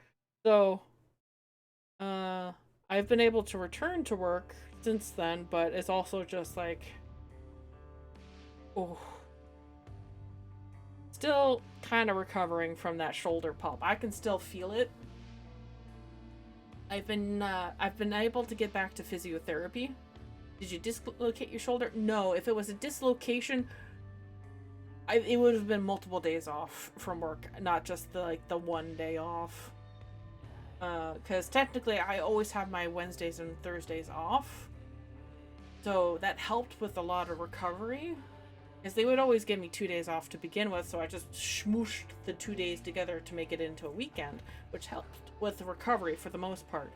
So I've been able to return to work since then, but it's also just like, oh, still kind of recovering from that shoulder pop. I can still feel it. I've been able to get back to physiotherapy. Did you dislocate your shoulder? No. If it was a dislocation, it would have been multiple days off from work, not just the 1 day off. Because technically, I always have my Wednesdays and Thursdays off, so that helped with a lot of recovery. Because they would always give me 2 days off to begin with, so I just smooshed the 2 days together to make it into a weekend, which helped with the recovery for the most part.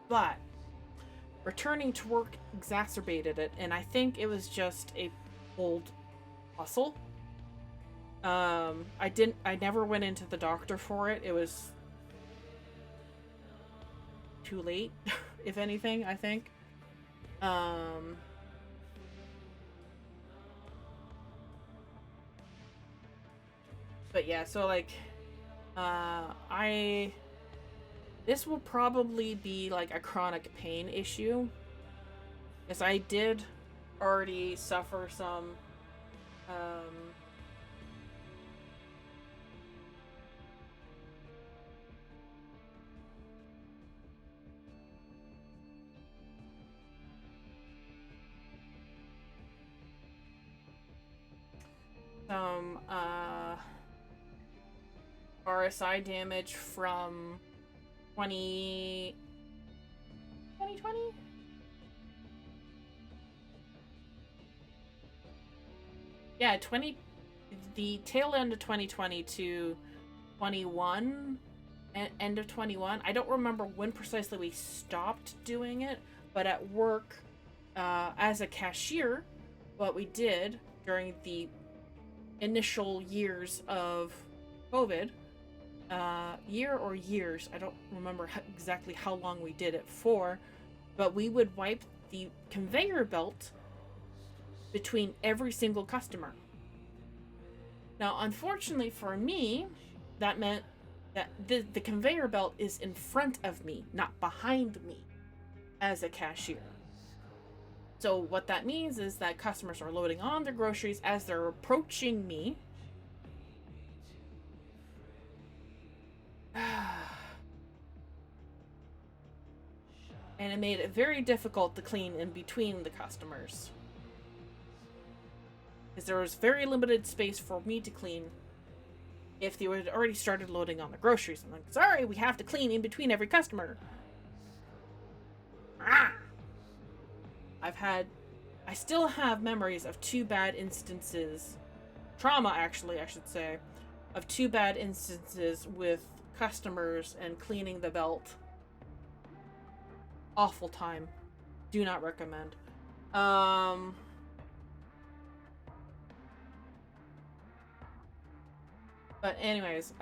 But returning to work exacerbated it, and I think it was just a pulled muscle. I never went into the doctor for it. It was too late, if anything, I think. But yeah, so like, this will probably be like a chronic pain issue, because I did already suffer some, RSI damage from 2020? Yeah, the tail end of 2020 to 21, end of 21. I don't remember when precisely we stopped doing it, but at work, as a cashier, what we did during the initial years of COVID, year or years, I don't remember exactly how long we did it for, but we would wipe the conveyor belt between every single customer. Now, unfortunately for me, that meant that the conveyor belt is in front of me, not behind me, as a cashier. So what that means is that customers are loading on their groceries as they're approaching me. And it made it very difficult to clean in between the customers, because there was very limited space for me to clean if they had already started loading on the groceries. I'm like, sorry, we have to clean in between every customer. I still have memories of 2 bad instances, trauma actually, I should say, of 2 bad instances with customers and cleaning the belt. Awful time Do not recommend. But anyways,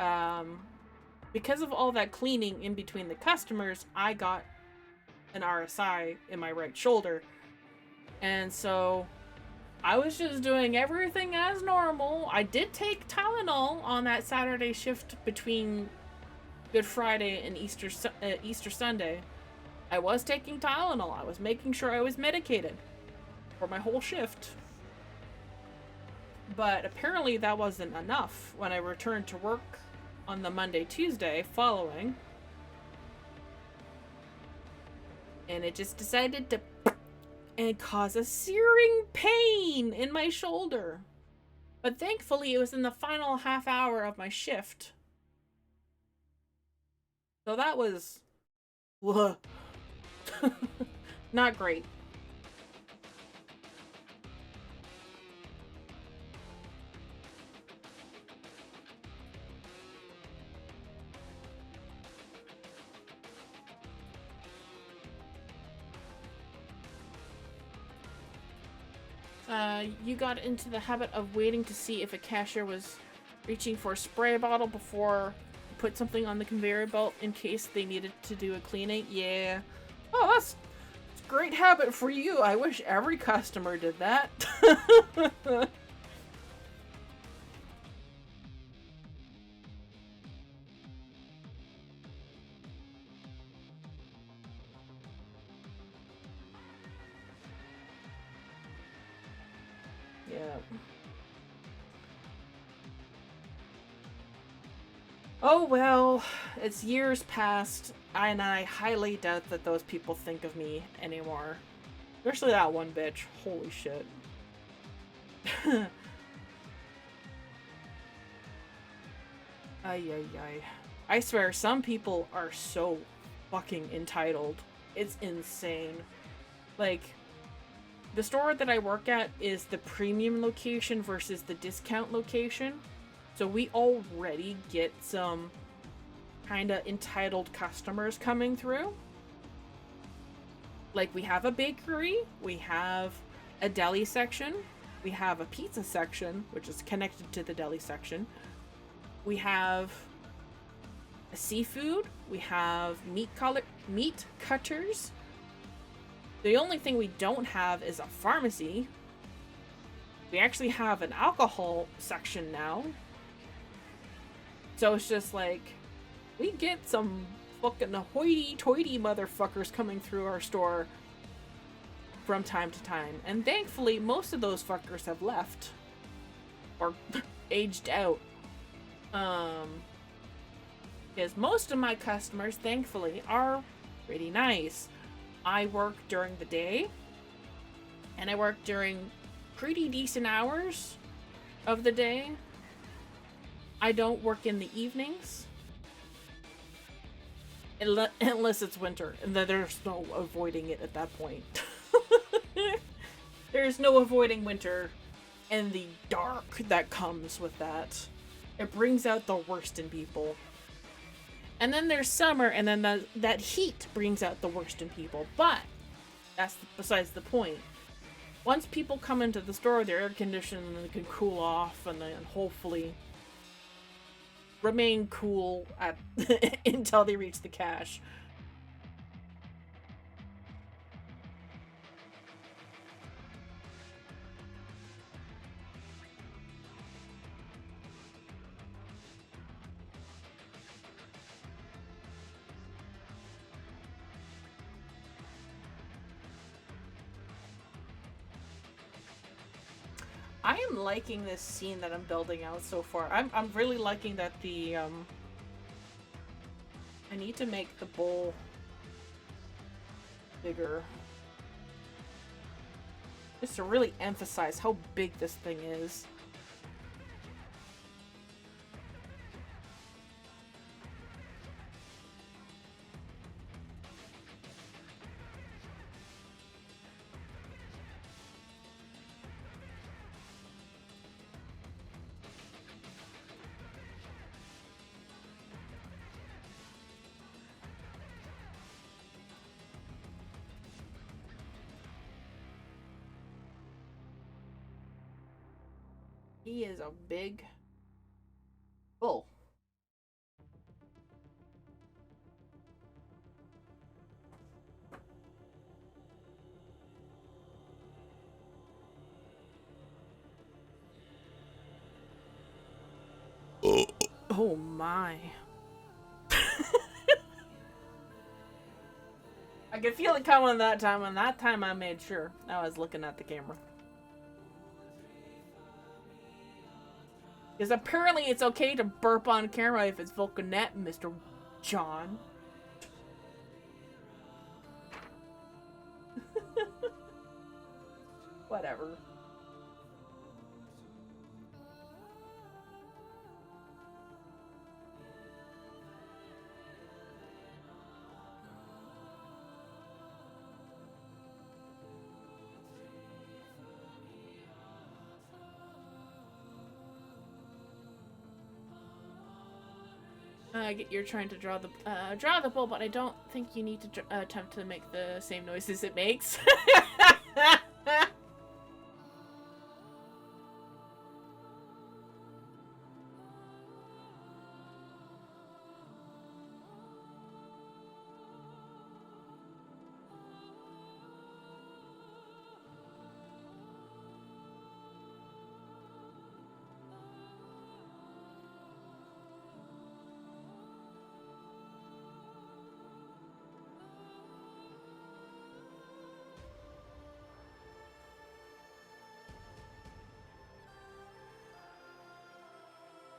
because of all that cleaning in between the customers, I got an RSI in my right shoulder. And so I was just doing everything as normal. I did take Tylenol on that Saturday shift between Good Friday and Easter Sunday. I was taking Tylenol. I was making sure I was medicated for my whole shift. But apparently that wasn't enough when I returned to work on the Monday, Tuesday following. And it just decided to and cause a searing pain in my shoulder. But thankfully it was in the final half hour of my shift. So that was not great. You got into the habit of waiting to see if a cashier was reaching for a spray bottle before you put something on the conveyor belt in case they needed to do a cleaning? Yeah. Oh, that's a great habit for you. I wish every customer did that. Yeah. Oh well, it's years past, and I highly doubt that those people think of me anymore. Especially that one bitch. Holy shit. Ay, ay, ay. I swear, some people are so fucking entitled. It's insane. Like, the store that I work at is the premium location versus the discount location. So we already get some kind of entitled customers coming through. Like, we have a bakery, we have a deli section, we have a pizza section, which is connected to the deli section. We have a seafood, we have meat cutters. The only thing we don't have is a pharmacy. We actually have an alcohol section now. So it's just like, we get some fucking hoity-toity motherfuckers coming through our store from time to time. And thankfully, most of those fuckers have left. Or aged out. Because most of my customers, thankfully, are pretty nice. I work during the day, and I work during pretty decent hours of the day. I don't work in the evenings, unless it's winter, and then there's no avoiding it at that point. There's no avoiding winter and the dark that comes with that. It brings out the worst in people. And then there's summer, and then that heat brings out the worst in people. But that's besides the point. Once people come into the store, they're air conditioned and they can cool off, and then hopefully remain cool until they reach the cash. I am liking this scene that I'm building out so far. I'm really liking that the I need to make the bowl bigger. Just to really emphasize how big this thing is. He is a big bull. Oh my. I could feel it coming that time, and that time I made sure I was looking at the camera. Because apparently it's okay to burp on camera if it's Vulcanet, Mr. John. Whatever. You're trying to draw the bull, but I don't think you need to attempt to make the same noises it makes.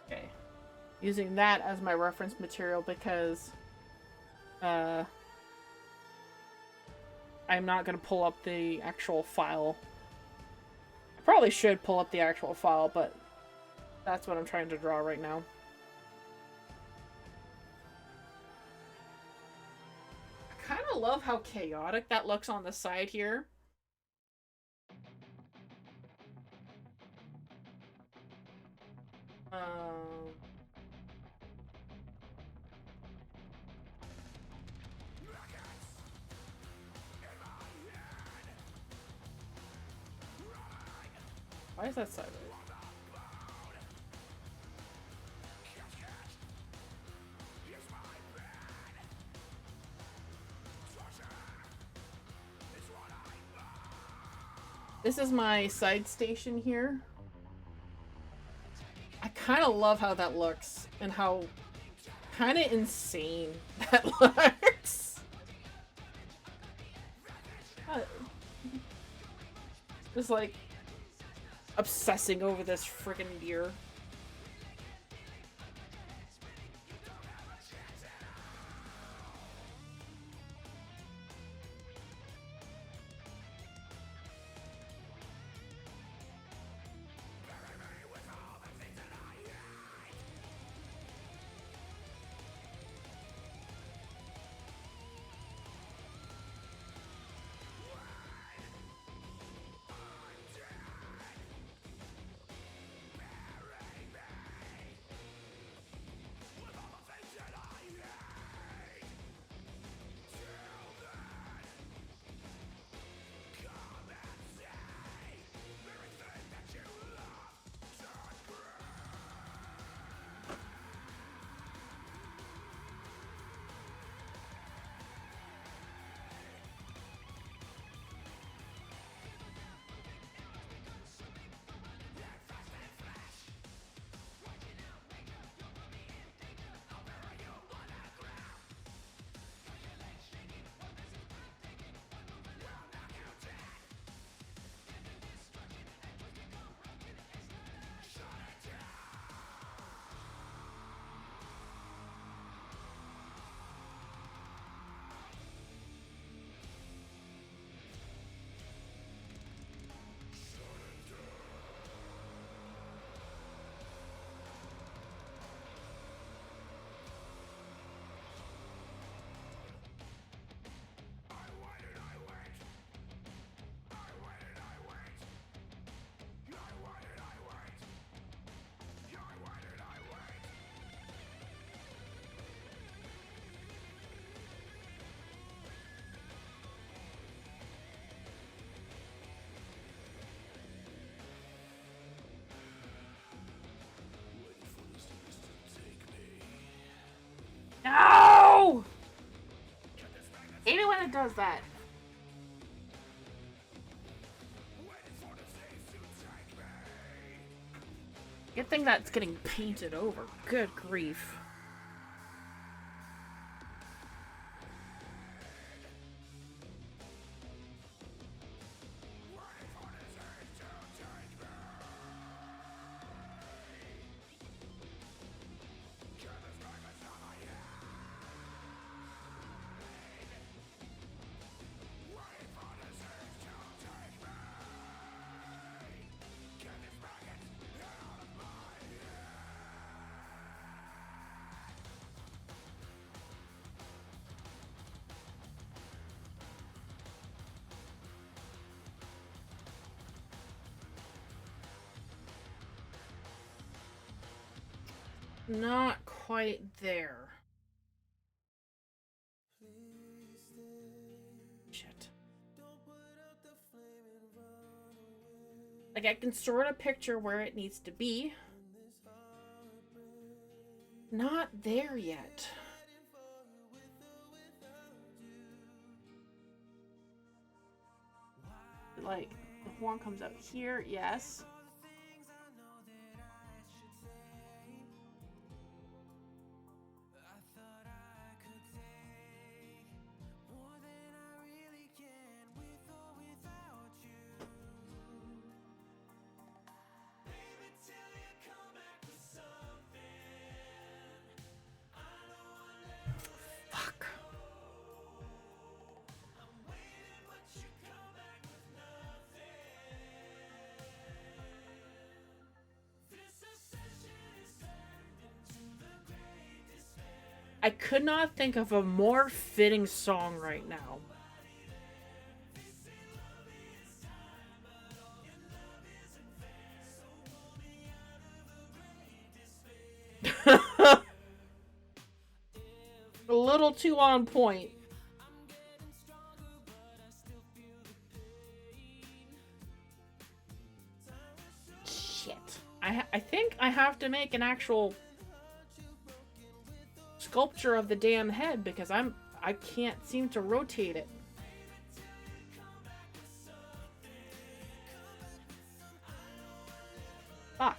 Okay. Using that as my reference material because I'm not going to pull up the actual file. I probably should pull up the actual file, but that's what I'm trying to draw right now. I kind of love how chaotic that looks on the side here. Why is that sideways? This is my side station here. I kind of love how that looks and how kind of insane that looks. Just like obsessing over this freaking deer. does that. Good thing that's getting painted over. Good grief. Not quite there. Shit. Like, I can sort of picture where it needs to be. Not there yet. Like, the horn comes out here, yes. Fuck. I could not think of a more fitting song right now. A little too on point. Shit. I think I have to make an actual sculpture of the damn head because I can't seem to rotate it. Fuck.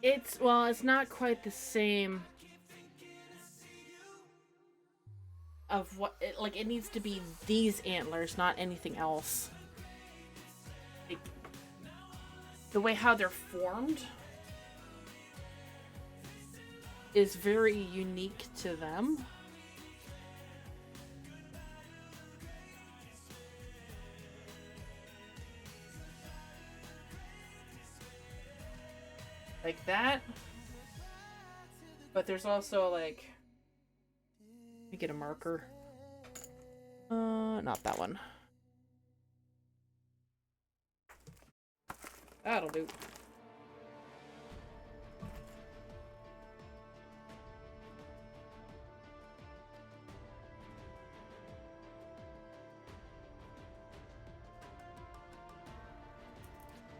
It's not quite the same of what it needs to be these antlers, not anything else. Like, the way how they're formed is very unique to them. Like that. But there's also like, let me get a marker. Not that one. That'll do.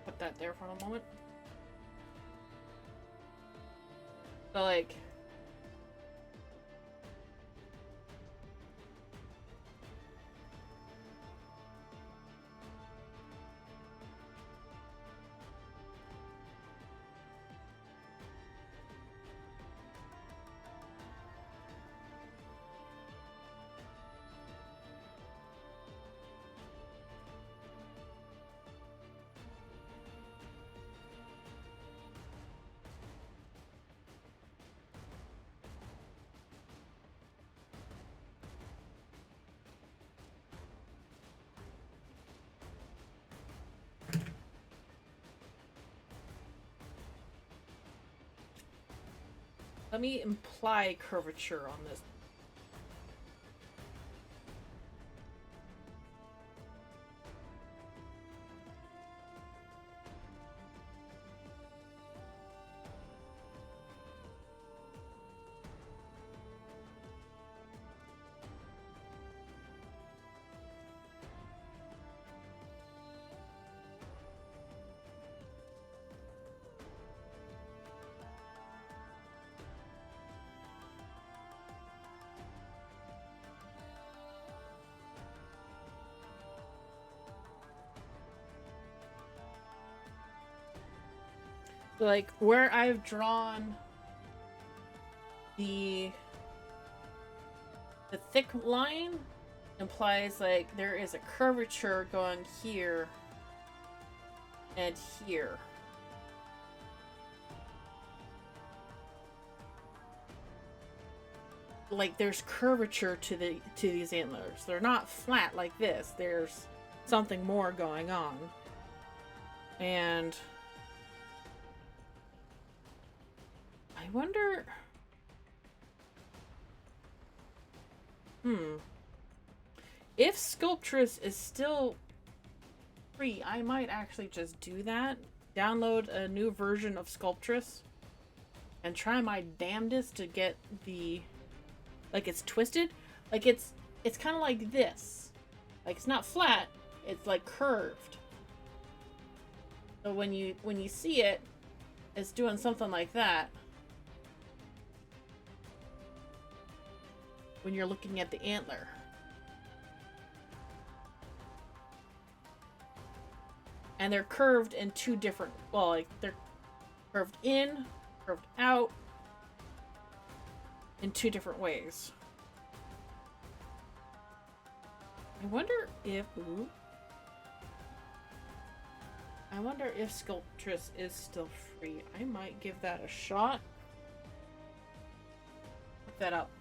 Put that there for a moment. So like, Let me imply curvature on this. Like where I've drawn the thick line implies like there is a curvature going here and here. Like there's curvature to these antlers. They're not flat like this. There's something more going on. And I wonder... If Sculptress is still free, I might actually just do that. Download a new version of Sculptress. And try my damnedest to get the... Like, it's twisted. Like, it's kind of like this. Like, it's not flat. It's, like, curved. So when you see it, it's doing something like that. When you're looking at the antler. And they're curved in two different... Well, like, they're curved in, curved out, in two different ways. I wonder if... Ooh, I wonder if Sculptress is still free. I might give that a shot. Look that up.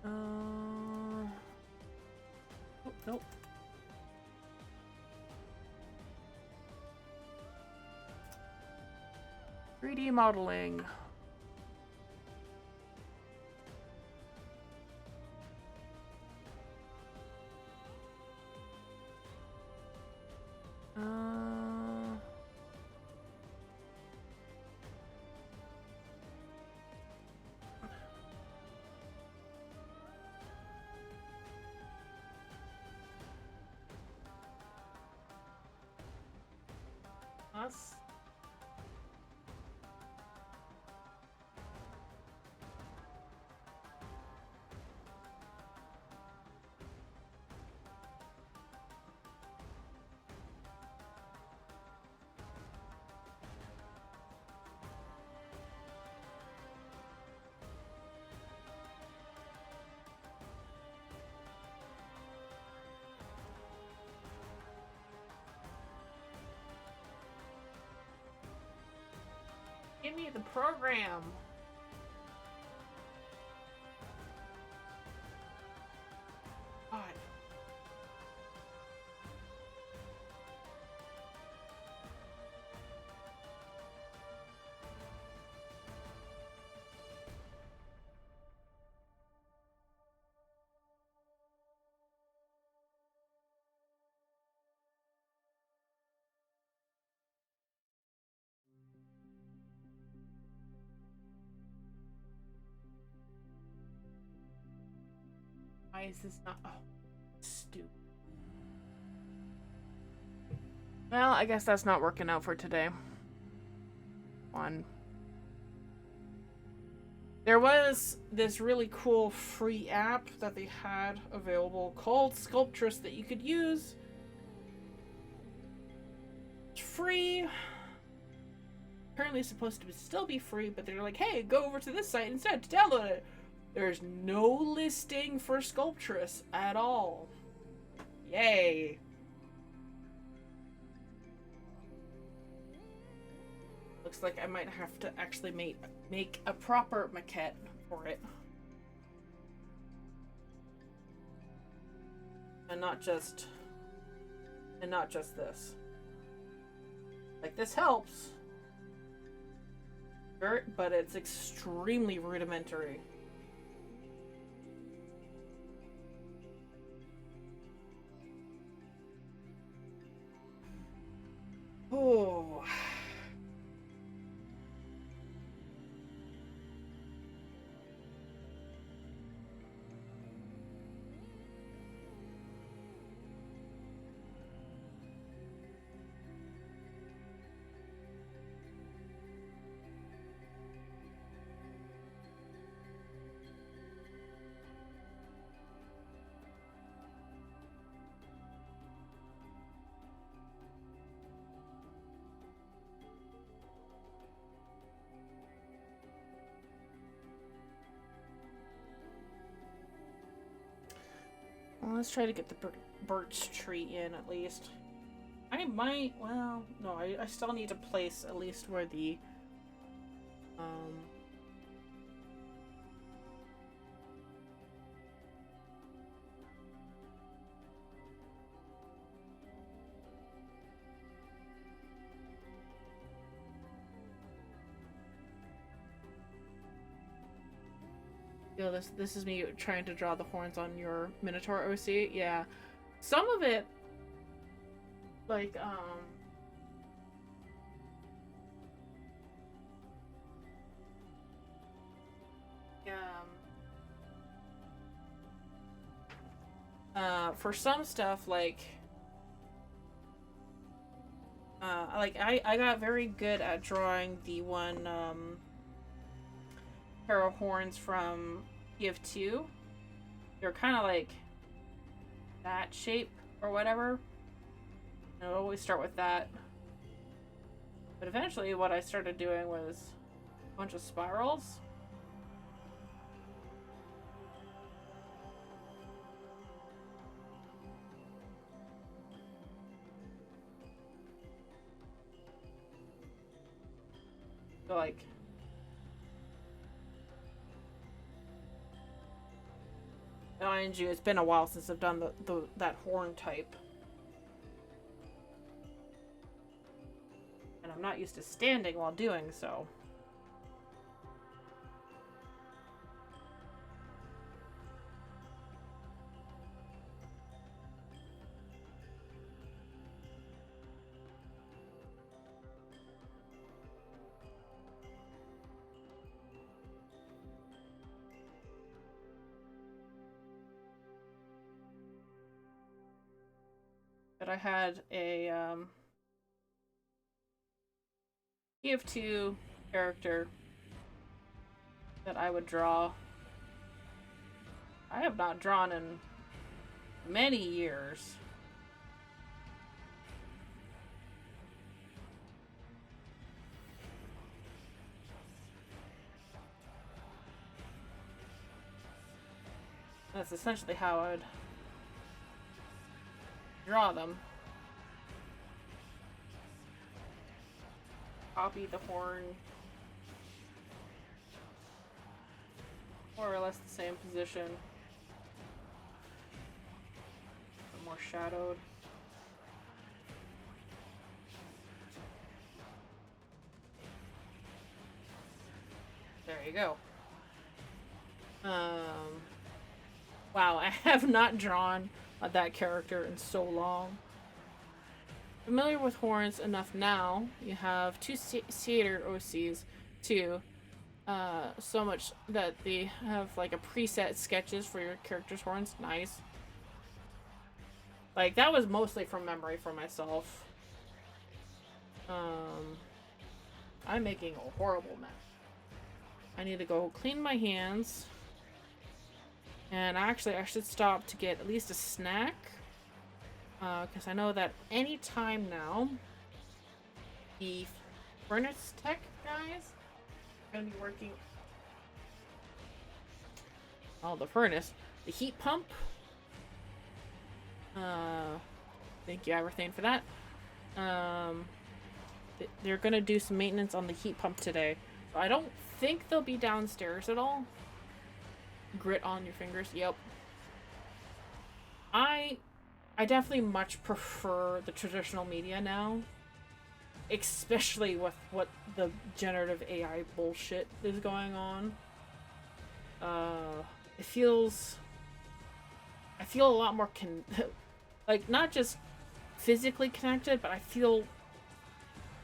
Oh, nope. 3D modeling. Us. Give me the program. God. Why is this not? Oh, stupid. Well, I guess that's not working out for today. There was this really cool free app that they had available called Sculptress that you could use. It's free. Apparently it's supposed to still be free, but they're like, hey, go over to this site instead to download it. There's no listing for Sculptress at all. Yay. Looks like I might have to actually make a proper maquette for it. And not just this. Like, this helps. But it's extremely rudimentary. Oh. Well, let's try to get the birch tree in at least. I might, well, no, I still need to place at least where the, yo, this is me trying to draw the horns on your Minotaur OC. Yeah. Some of it, like, for some stuff, like I got very good at drawing the one, pair of horns from TF2. They're kind of like that shape or whatever. And I always start with that. But eventually what I started doing was a bunch of spirals. So like, mind you, it's been a while since I've done that horn type. And I'm not used to standing while doing so. But I had a TF2 character that I would draw. I have not drawn in many years. That's essentially how I would draw them. Copy the horn. More or less the same position. But more shadowed. There you go. Wow, I have not drawn that character in so long. Familiar with horns enough now. You have two theater OCs, too. So much that they have like a preset sketches for your character's horns. Nice. Like, that was mostly from memory for myself. I'm making a horrible mess. I need to go clean my hands. And actually, I should stop to get at least a snack. Because I know that any time now, the furnace tech guys are going to be working. Oh, the furnace. The heat pump. Thank you, Everything, for that. They're going to do some maintenance on the heat pump today. So I don't think they'll be downstairs at all. Grit on your fingers. Yep. I definitely much prefer the traditional media now. especially with what the generative AI bullshit is going on. It feels... I feel a lot more like, not just physically connected, but I feel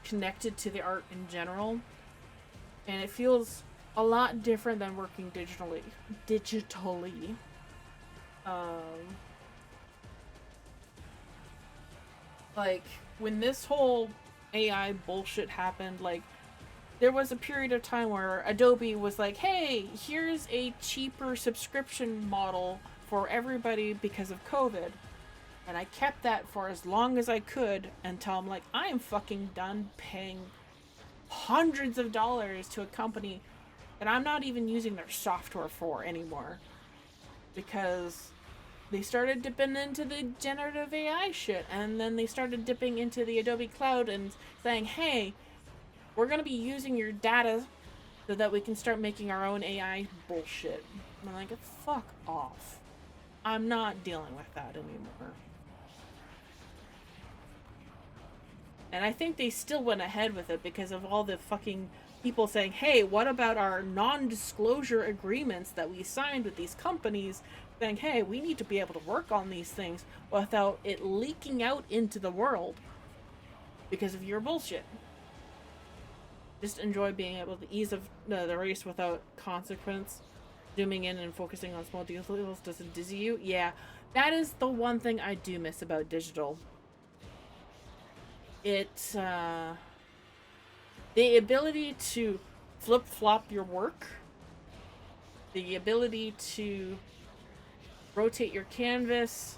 connected to the art in general. And it feels a lot different than working digitally. Like, when this whole AI bullshit happened, like, there was a period of time where Adobe was like, hey, here's a cheaper subscription model for everybody because of COVID. And I kept that for as long as I could until I'm like, I am fucking done paying hundreds of dollars to a company that I'm not even using their software for anymore. Because they started dipping into the generative AI shit, and then they started dipping into the Adobe Cloud and saying, hey, we're going to be using your data so that we can start making our own AI bullshit. And I'm like, fuck off. I'm not dealing with that anymore. And I think they still went ahead with it because of all the fucking people saying, hey, what about our non-disclosure agreements that we signed with these companies, saying, hey, we need to be able to work on these things without it leaking out into the world because of your bullshit. Just enjoy being able to ease of the race without consequence. Zooming in and focusing on small details doesn't dizzy you. Yeah, that is the one thing I do miss about digital. It's the ability to flip-flop your work, the ability to rotate your canvas,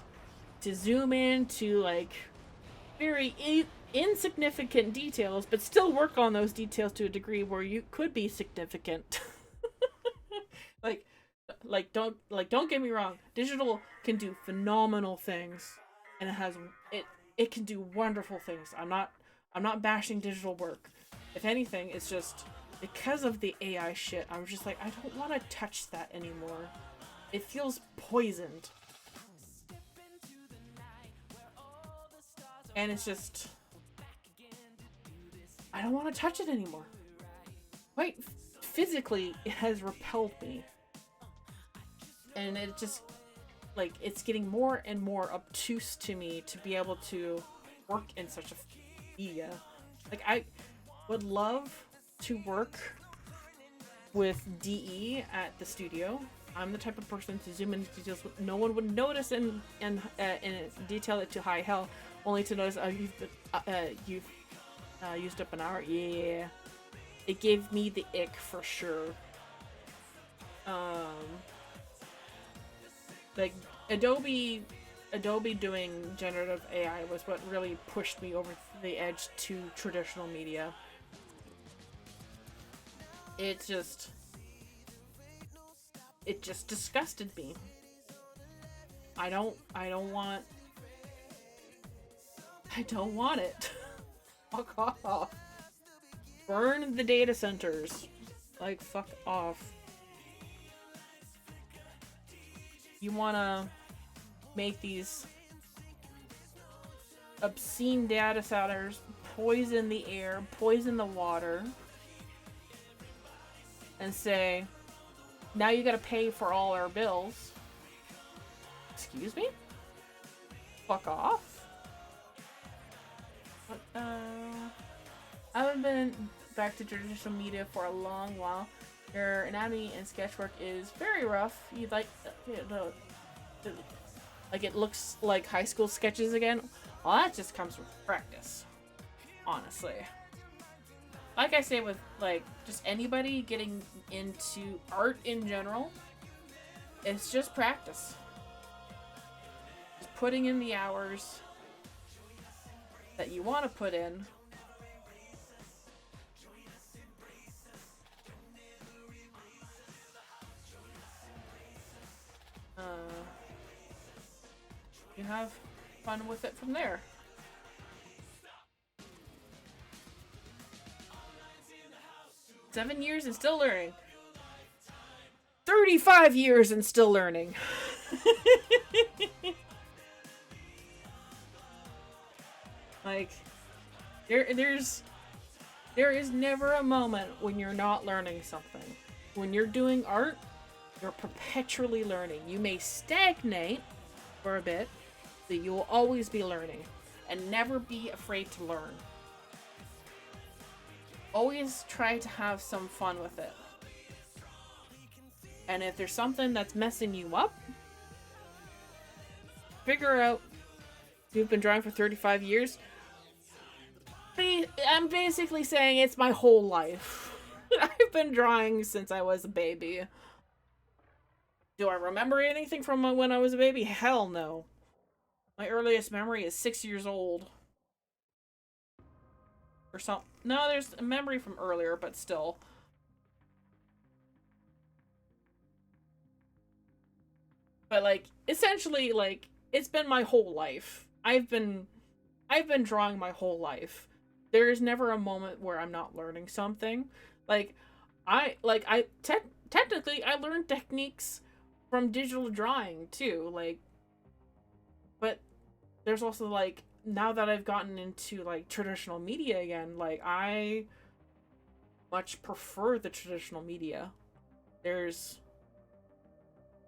to zoom in to like very insignificant details, but still work on those details to a degree where you could be significant. Don't get me wrong, digital can do phenomenal things, and it can do wonderful things. I'm not bashing digital work. If anything, it's just because of the AI shit, I'm just like, I don't want to touch that anymore. It feels poisoned. And it's just, I don't want to touch it anymore. Quite physically, it has repelled me. And it just, like, it's getting more and more obtuse to me to be able to work in such a media. Like, I would love to work with DE at the studio. I'm the type of person to zoom into details no one would notice and detail it to high hell, only to notice you've used up an hour. Yeah, it gave me the ick for sure. Like Adobe doing generative AI was what really pushed me over the edge to traditional media. It just disgusted me. I don't want it. Fuck off. Burn the data centers. Like, fuck off. You wanna make these obscene data centers poison the air, poison the water, and say, now you gotta pay for all our bills. Excuse me? Fuck off. I haven't been back to traditional media for a long while. Your anatomy and sketchwork is very rough. You'd like, like it looks like high school sketches again. Well, that just comes with practice, honestly. Like I say with like just anybody getting into art in general, it's just practice. Just putting in the hours that you want to put in. You have fun with it from there. "7 years and still learning." 35 years and still learning. Like, there's There is never a moment when you're not learning something. When you're doing art, you're perpetually learning. You may stagnate for a bit, but you will always be learning. And never be afraid to learn. Always try to have some fun with it. And if there's something that's messing you up, figure out. You've been drawing for 35 years. I'm basically saying it's my whole life. I've been drawing since I was a baby. Do I remember anything from when I was a baby? Hell no. My earliest memory is 6 years old. Or something. No, there's a memory from earlier, but still. But like, essentially, like, it's been my whole life. I've been drawing my whole life. There is never a moment where I'm not learning something. Like, technically, I learned techniques from digital drawing too. Like, but there's also like, now that I've gotten into like traditional media again, like I much prefer the traditional media. There's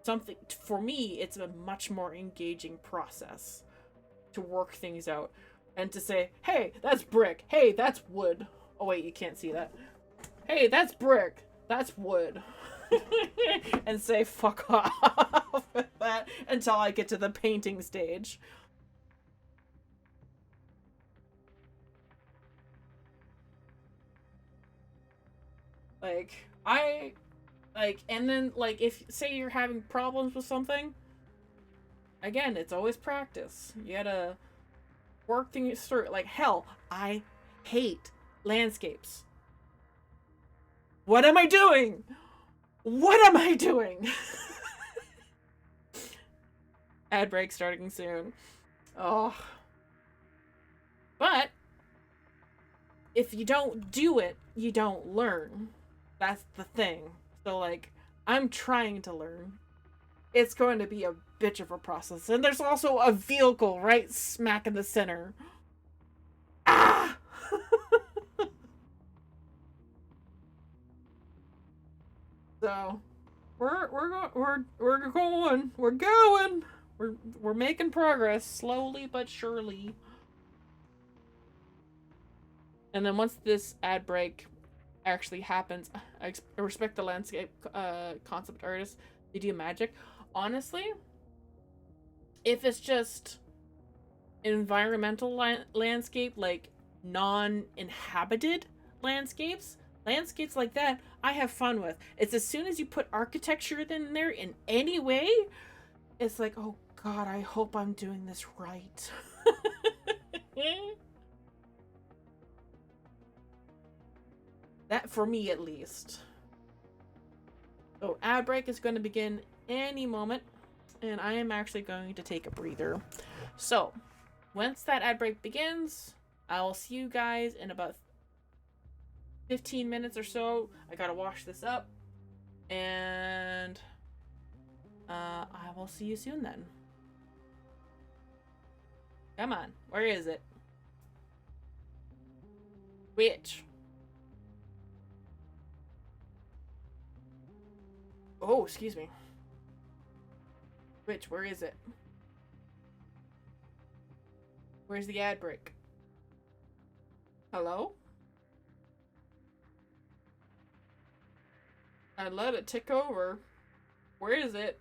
something, for me, it's a much more engaging process to work things out and to say, hey, that's brick, hey, that's wood. Oh wait, you can't see that. Hey, that's brick, that's wood. And say fuck off with that until I get to the painting stage. And then, like, if, say you're having problems with something, again, it's always practice. You gotta work things through. Like, hell, I hate landscapes. What am I doing? What am I doing? Ad break starting soon. Oh. But, if you don't do it, you don't learn. That's the thing. So, like, I'm trying to learn. It's going to be a bitch of a process. And there's also a vehicle right smack in the center. Ah! So, we're going. We're making progress slowly but surely. And then once this ad break actually happens, I respect the landscape concept artists. They do magic. Honestly, if it's just environmental landscape, like non-inhabited landscapes like that, I have fun with. It's as soon as you put architecture in there in any way, it's like, oh god, I hope I'm doing this right. That, for me at least. So, ad break is going to begin any moment, and I am actually going to take a breather. So, once that ad break begins, I will see you guys in about 15 minutes or so. I gotta wash this up, and I will see you soon then. Come on, where is it? Which? Oh, excuse me. Which, where is it? Where's the ad break? Hello? I let it tick over. Where is it?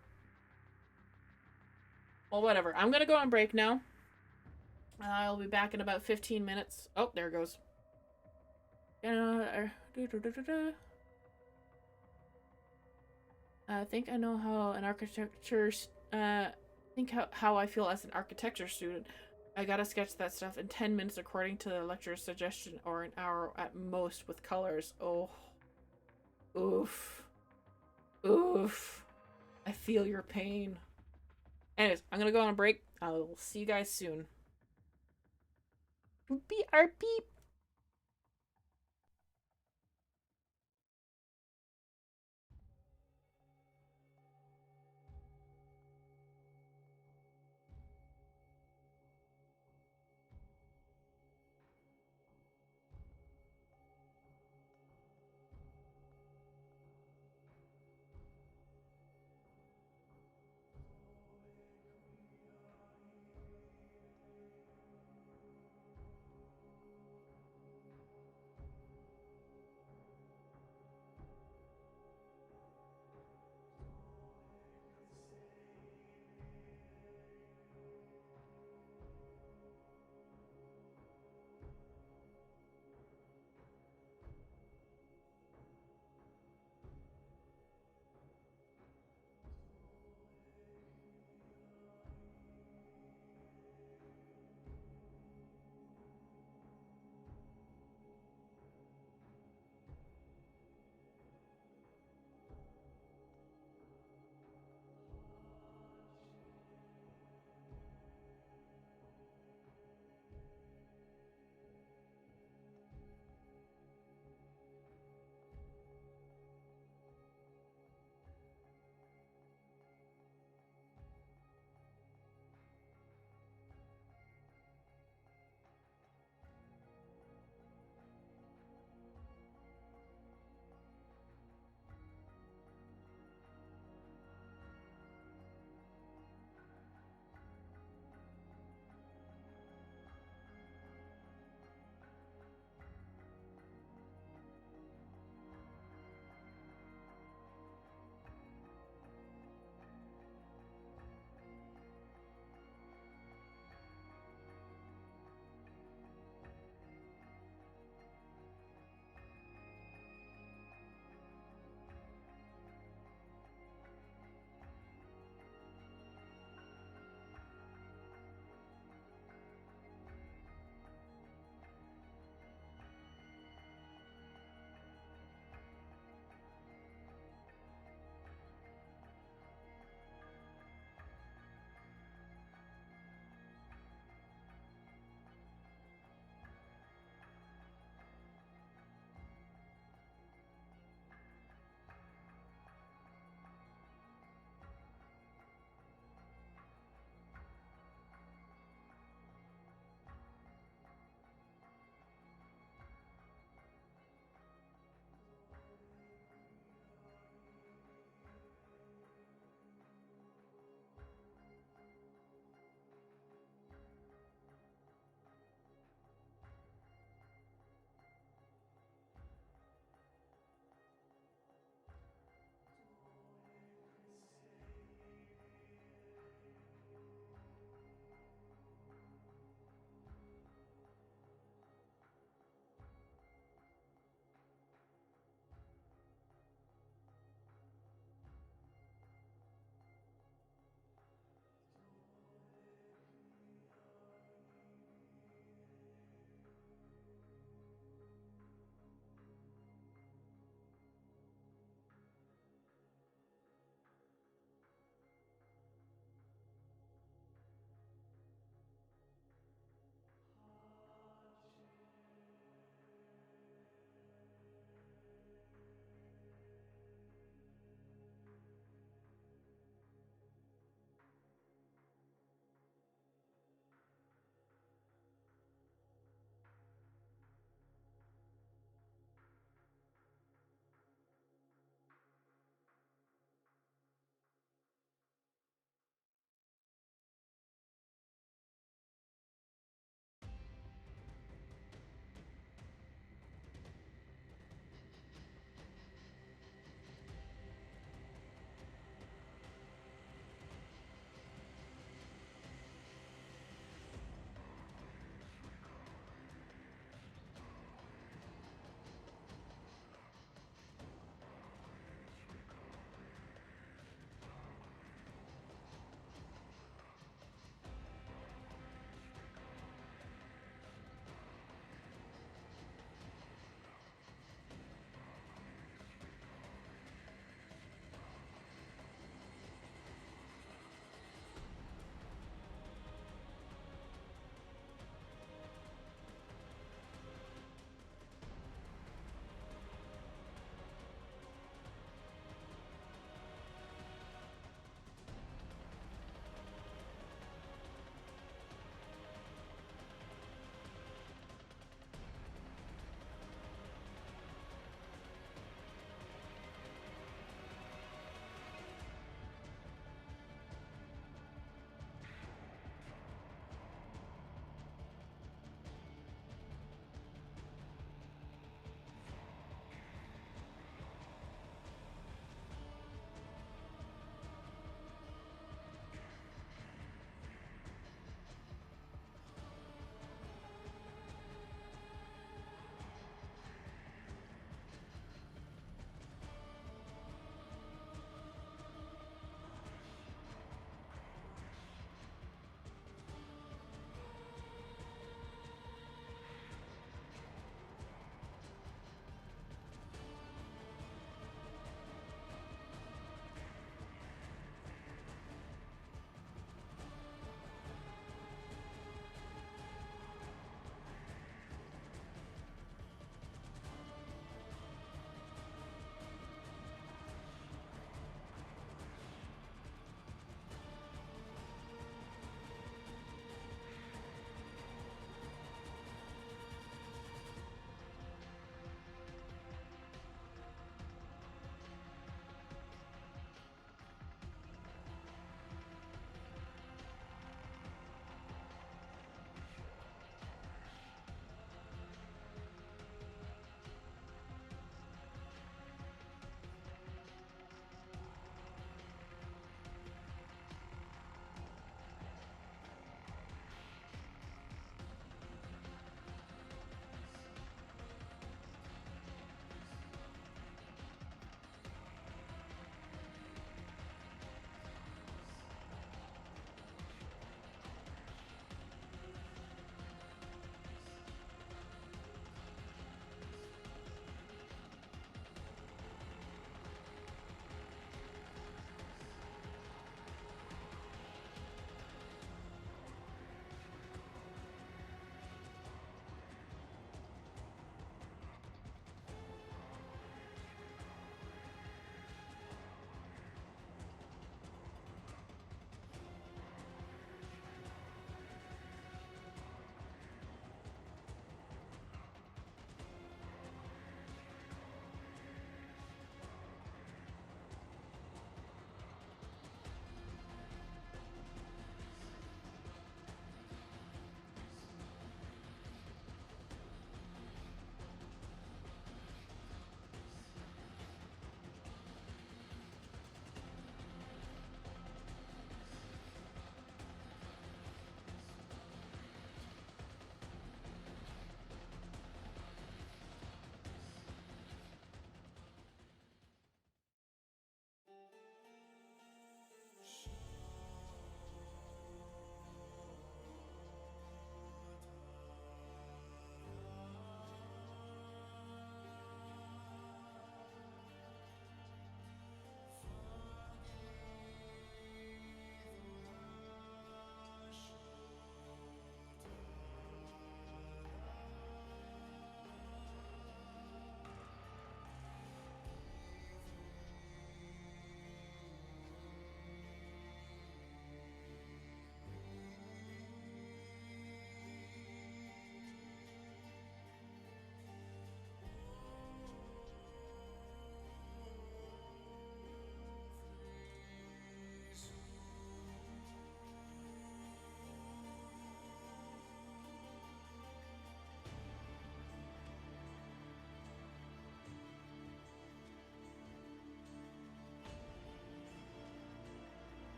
Well, whatever. I'm gonna go on break now. I'll be back in about 15 minutes. Oh, there it goes. I think I know how an architecture... how I feel as an architecture student. I gotta sketch that stuff in 10 minutes according to the lecturer's suggestion, or an hour at most with colors. Oh. Oof. Oof. I feel your pain. Anyways, I'm gonna go on a break. I will see you guys soon. Beep.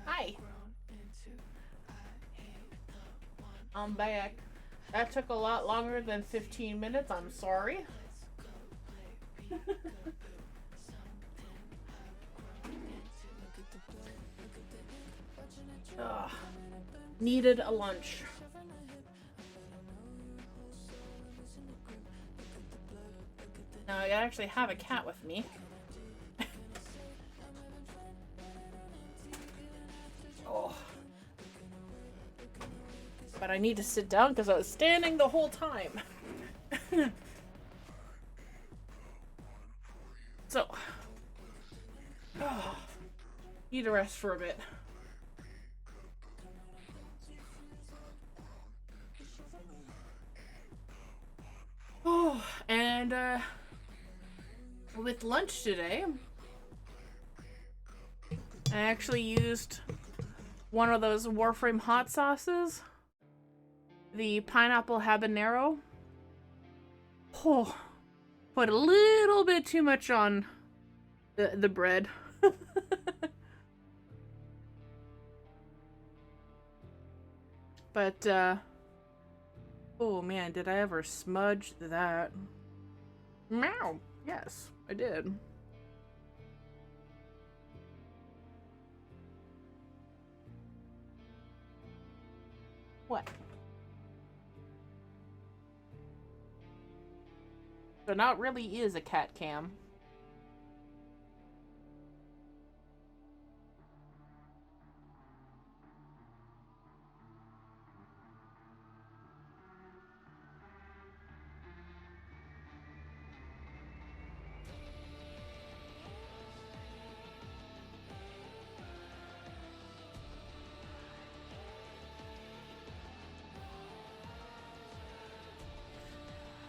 Hi. I'm back. That took a lot longer than 15 minutes. I'm sorry. Ugh. Needed a lunch. Now I actually have a cat with me. Oh. But I need to sit down because I was standing the whole time. So. Oh, need to rest for a bit. Oh, and with lunch today, I actually used one of those Warframe hot sauces, the pineapple habanero. Oh, put a little bit too much on the bread. But, oh man, did I ever smudge that? Meow. Yes, I did. What? So now it really is a cat cam.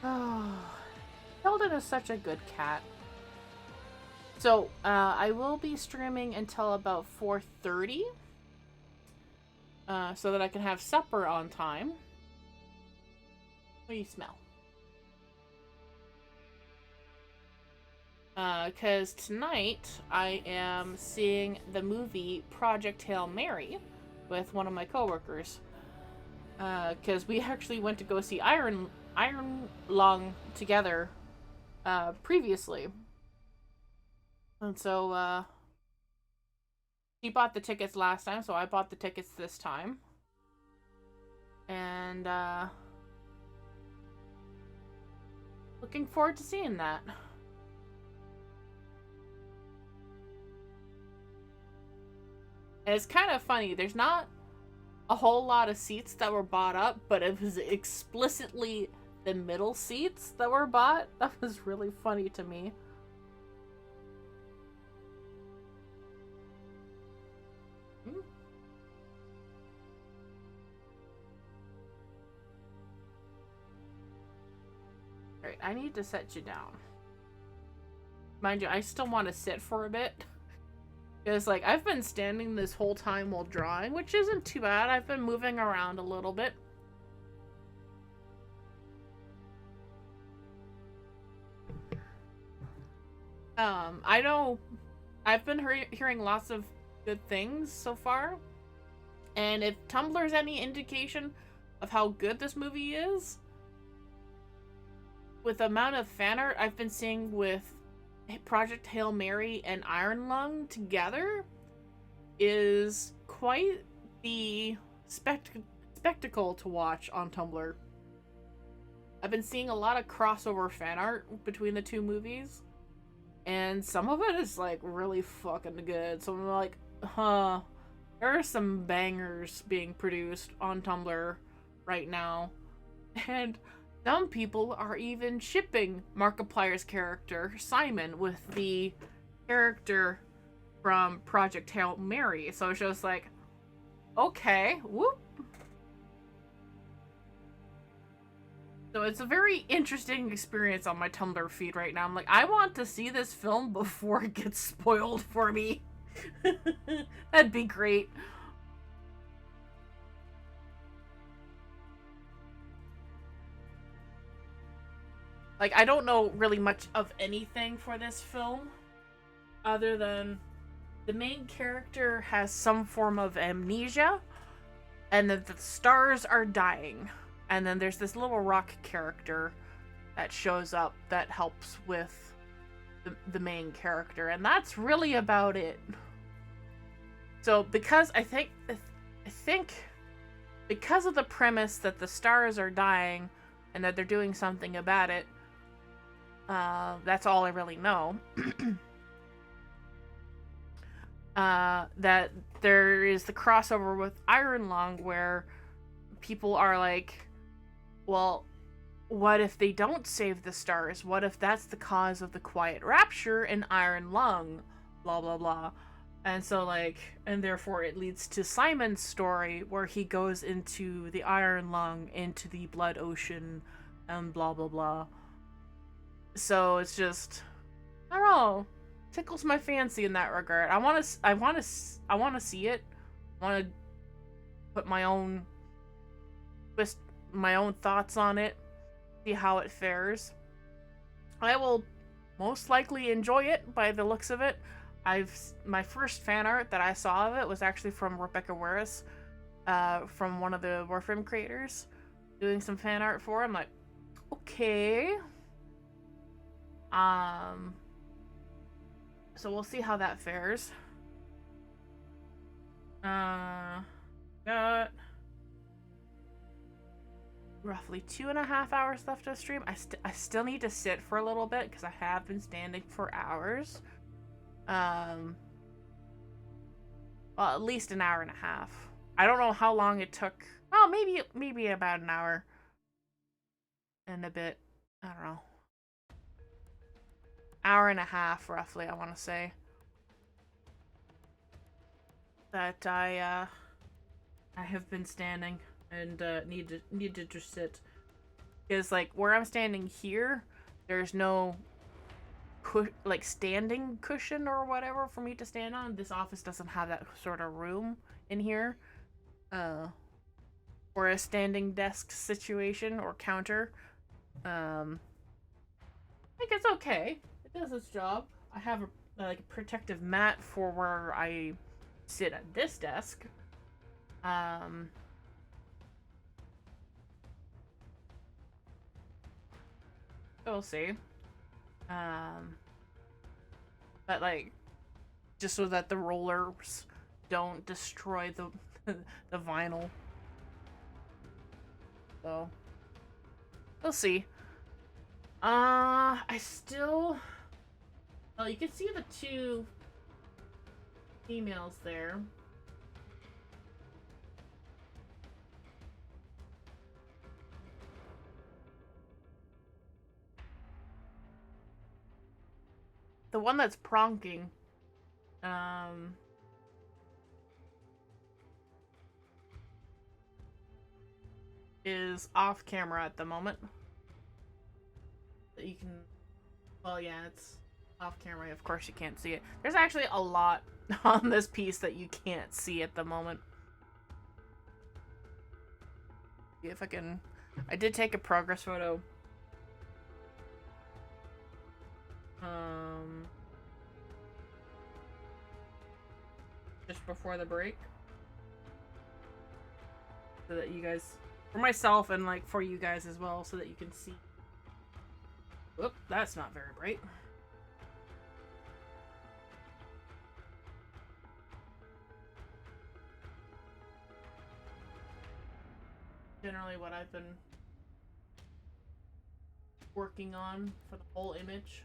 Oh, Sheldon is such a good cat. So, I will be streaming until about 4:30. So that I can have supper on time. What do you smell? Because tonight I am seeing the movie Project Hail Mary with one of my coworkers. Because we actually went to go see Iron Iron Lung together previously. And so he bought the tickets last time, so I bought the tickets this time. And looking forward to seeing that. And it's kind of funny, there's not a whole lot of seats that were bought up, but it was explicitly the middle seats that were bought. That was really funny to me. Alright, I need to set you down. Mind you, I still want to sit for a bit. Because, like, I've been standing this whole time while drawing, which isn't too bad. I've been moving around a little bit. I know I've been hearing lots of good things so far. And if Tumblr's any indication of how good this movie is, with the amount of fan art I've been seeing with Project Hail Mary and Iron Lung together is quite the spectacle to watch on Tumblr. I've been seeing a lot of crossover fan art between the two movies, and some of it is like really fucking good. So I'm like, huh, there are some bangers being produced on Tumblr right now. And some people are even shipping Markiplier's character, Simon, with the character from Project Hail Mary. So it's just like, okay, whoop. So it's a very interesting experience on my Tumblr feed right now. I'm like, I want to see this film before it gets spoiled for me. That'd be great. Like, I don't know really much of anything for this film, other than the main character has some form of amnesia, and that the stars are dying. And then there's this little rock character that shows up that helps with the main character, and that's really about it. So because I think because of the premise that the stars are dying and that they're doing something about it, that's all I really know. That there is the crossover with Iron Lung where people are like, well, what if they don't save the stars? What if that's the cause of the quiet rapture in Iron Lung? Blah, blah, blah. And so, like, and therefore it leads to Simon's story where he goes into the Iron Lung, into the Blood Ocean, and blah, blah, blah. So it's just, I don't know, tickles my fancy in that regard. I want to see it. I want to put my own twist, my own thoughts on it, see how it fares. I will most likely enjoy it by the looks of it. My first fan art that I saw of it was actually from Rebecca Warris, from one of the Warframe creators, doing some fan art for it. I'm like, okay. So we'll see how that fares. Got roughly 2.5 hours left to stream. I still need to sit for a little bit because I have been standing for hours. Well, at least an hour and a half. I don't know how long it took. Well, maybe about an hour and a bit. I don't know. Hour and a half, roughly, I want to say. That I have been standing and need to just sit. Because, like, where I'm standing here, there's no like standing cushion or whatever for me to stand on. This office doesn't have that sort of room in here, or a standing desk situation or counter. I think it's okay. It does its job. I have a protective mat for where I sit at this desk. We'll see. But like, just so that the rollers don't destroy the the vinyl. So we'll see. I still. Well, you can see the two females there. The one that's pronking, is off camera at the moment. You can, well, yeah, it's off camera. Of course, you can't see it. There's actually a lot on this piece that you can't see at the moment. See if I can. I did take a progress photo. Just before the break, so that you guys, for myself and like for you guys as well, so that you can see. Whoop, that's not very bright. Generally what I've been working on for the whole image.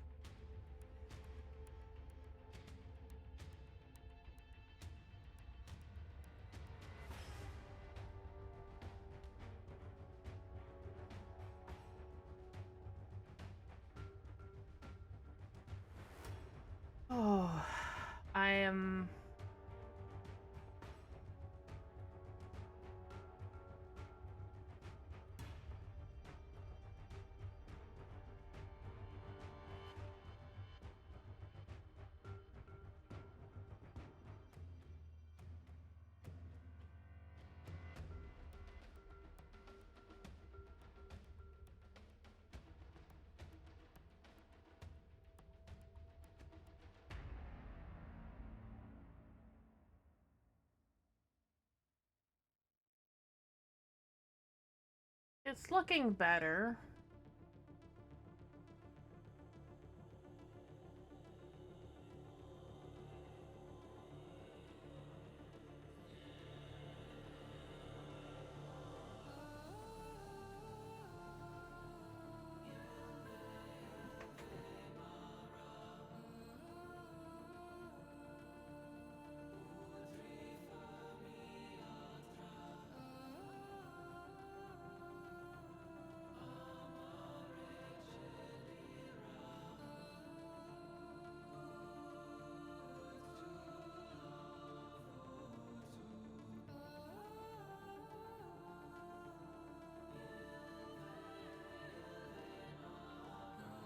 Oh, I am. It's looking better.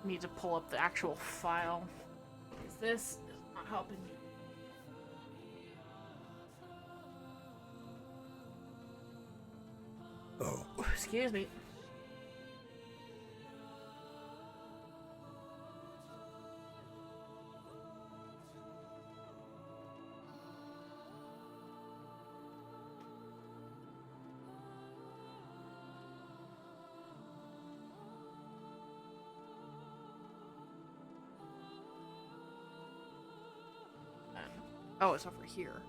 Need to pull up the actual file, because this is not helping me. Oh, excuse me. Oh, it's over here.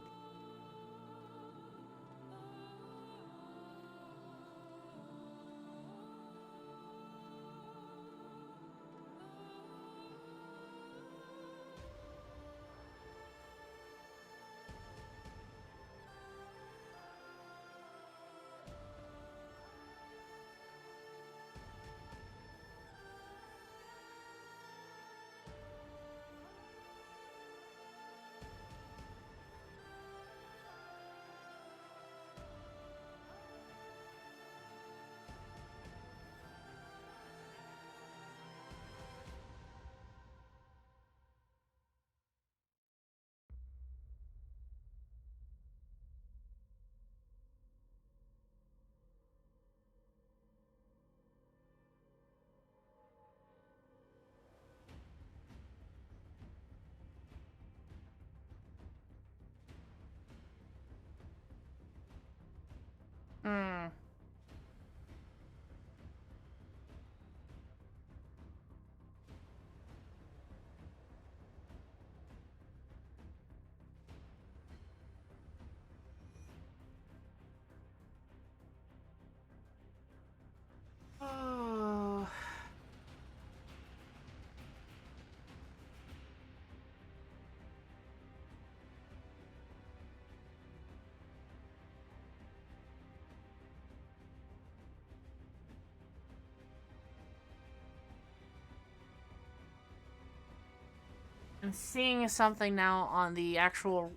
I'm seeing something now on the actual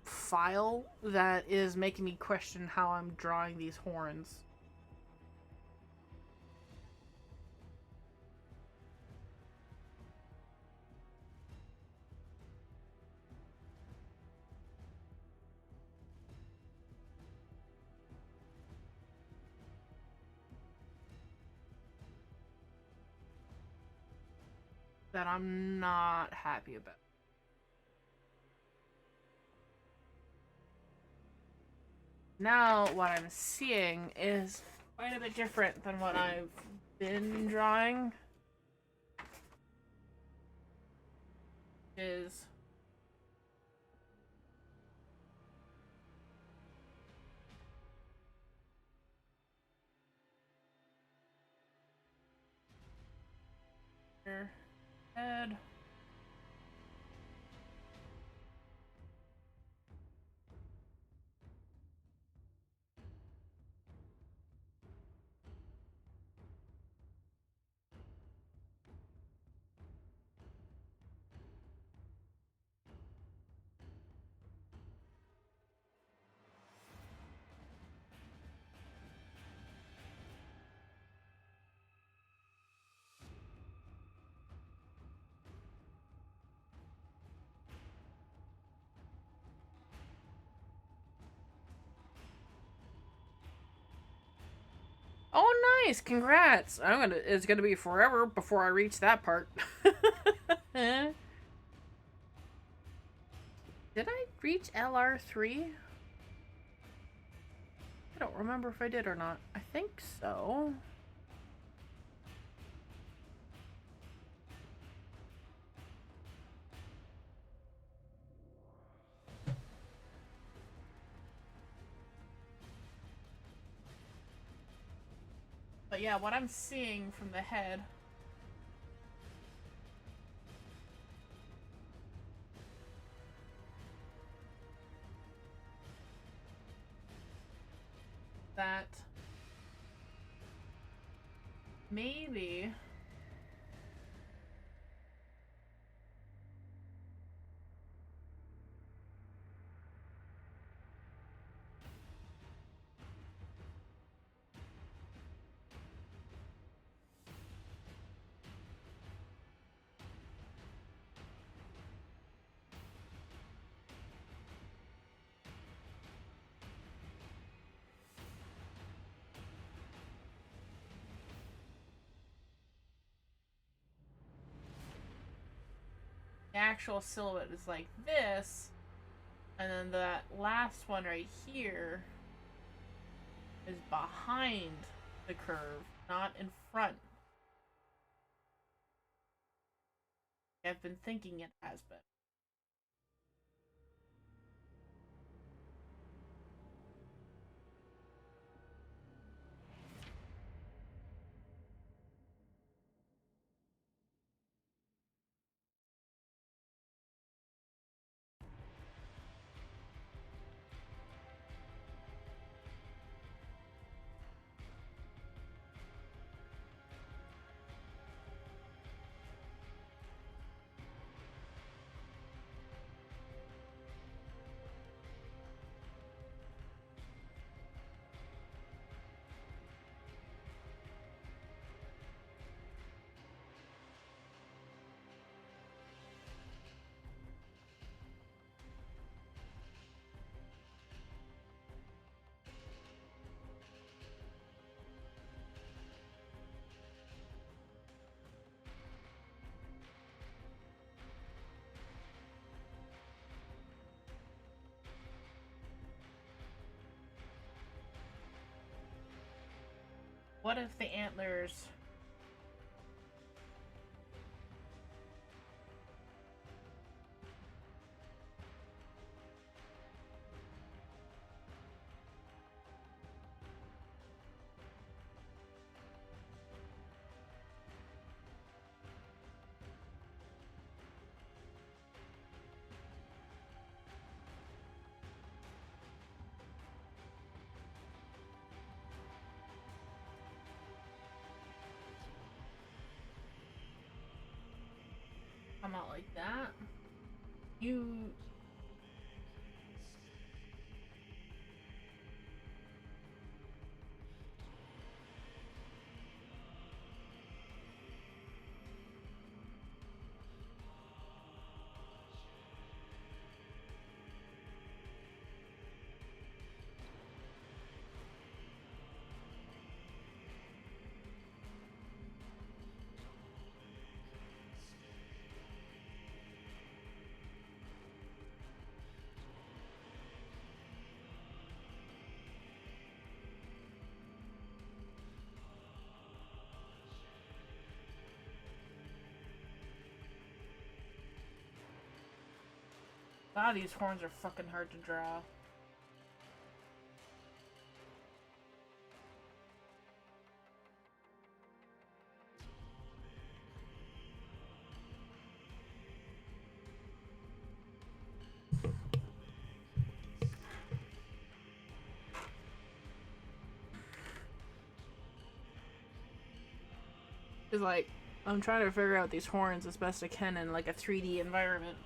file that is making me question how I'm drawing these horns. That I'm not happy about. Now what I'm seeing is quite a bit different than what I've been drawing. Is head. Oh, nice! Congrats! It's gonna be forever before I reach that part. Did I reach LR3? I don't remember if I did or not. I think so. But yeah, what I'm seeing from the head that maybe the actual silhouette is like this, and then that last one right here is behind the curve, not in front. I've been thinking it has been. What if the antlers... come out like that? You. Ah, these horns are fucking hard to draw. It's like, I'm trying to figure out these horns as best I can in like a 3D environment.